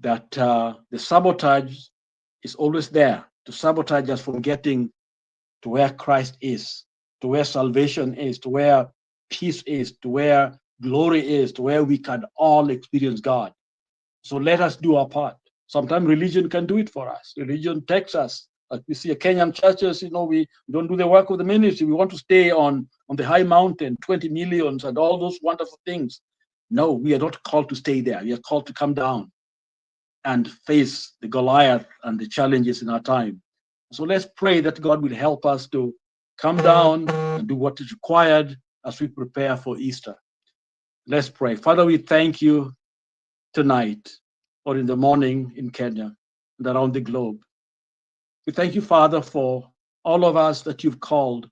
that the sabotage is always there to sabotage us from getting to where Christ is, to where salvation is, to where peace is, to where glory is, to where we can all experience God. So let us do our part. Sometimes religion can do it for us. Religion takes us. Like we see Kenyan churches, we don't do the work of the ministry. We want to stay on the high mountain, 20 millions and all those wonderful things. No, we are not called to stay there. We are called to come down and face the Goliath and the challenges in our time. So let's pray that God will help us to come down and do what is required as we prepare for Easter. Let's pray. Father, we thank you tonight or in the morning in Kenya and around the globe. We thank you, Father, for all of us that you've called,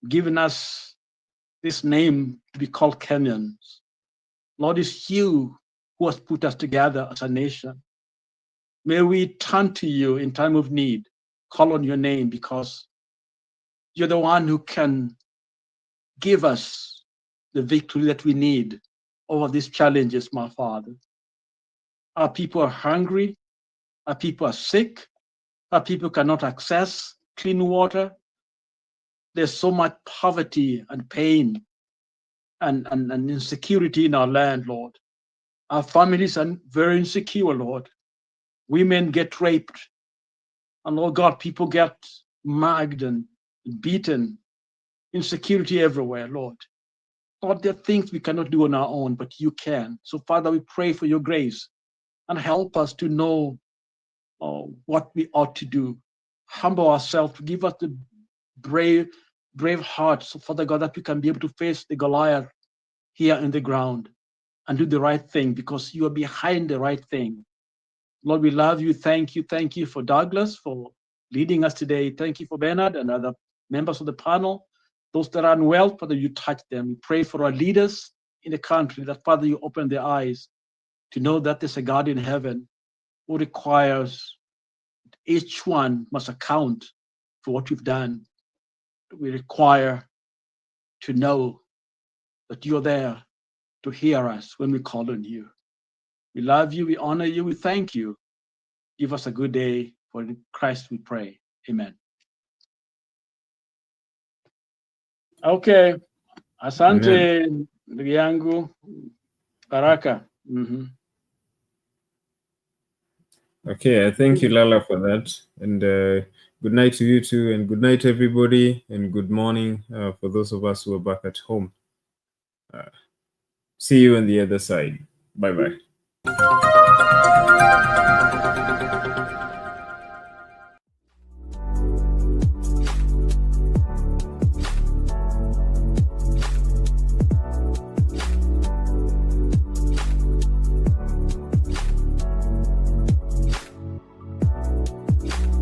given us this name to be called Kenyans. Lord, it's you who has put us together as a nation. May we turn to you in time of need, call on your name, because you're the one who can give us the victory that we need over these challenges, my Father. Our people are hungry. Our people are sick. Our people cannot access clean water. There's so much poverty and pain and insecurity in our land, Lord. Our families are very insecure, Lord. Women get raped. And Lord God, people get mugged and beaten. Insecurity everywhere, Lord. Lord, there are things we cannot do on our own, but you can. So, Father, we pray for your grace and help us to know what we ought to do. Humble ourselves, give us the brave hearts, so, Father God, that we can be able to face the Goliath here in the ground and do the right thing, because you are behind the right thing. Lord, we love you. Thank you for Douglas for leading us today. Thank you for Bernard and other members of the panel. Those that are unwell, Father, you touch them. We pray for our leaders in the country, that, Father, you open their eyes to know that there's a God in heaven who requires each one must account for what we've done. We require to know that you're there to hear us when we call on you. We love you, we honor you, we thank you. Give us a good day. For in Christ we pray. Amen. Okay. Asante ndugu yangu Baraka. Okay, I thank you, Lala, for that. And good night to you too, and good night, everybody, and good morning for those of us who are back at home. See you on the other side. Bye-bye.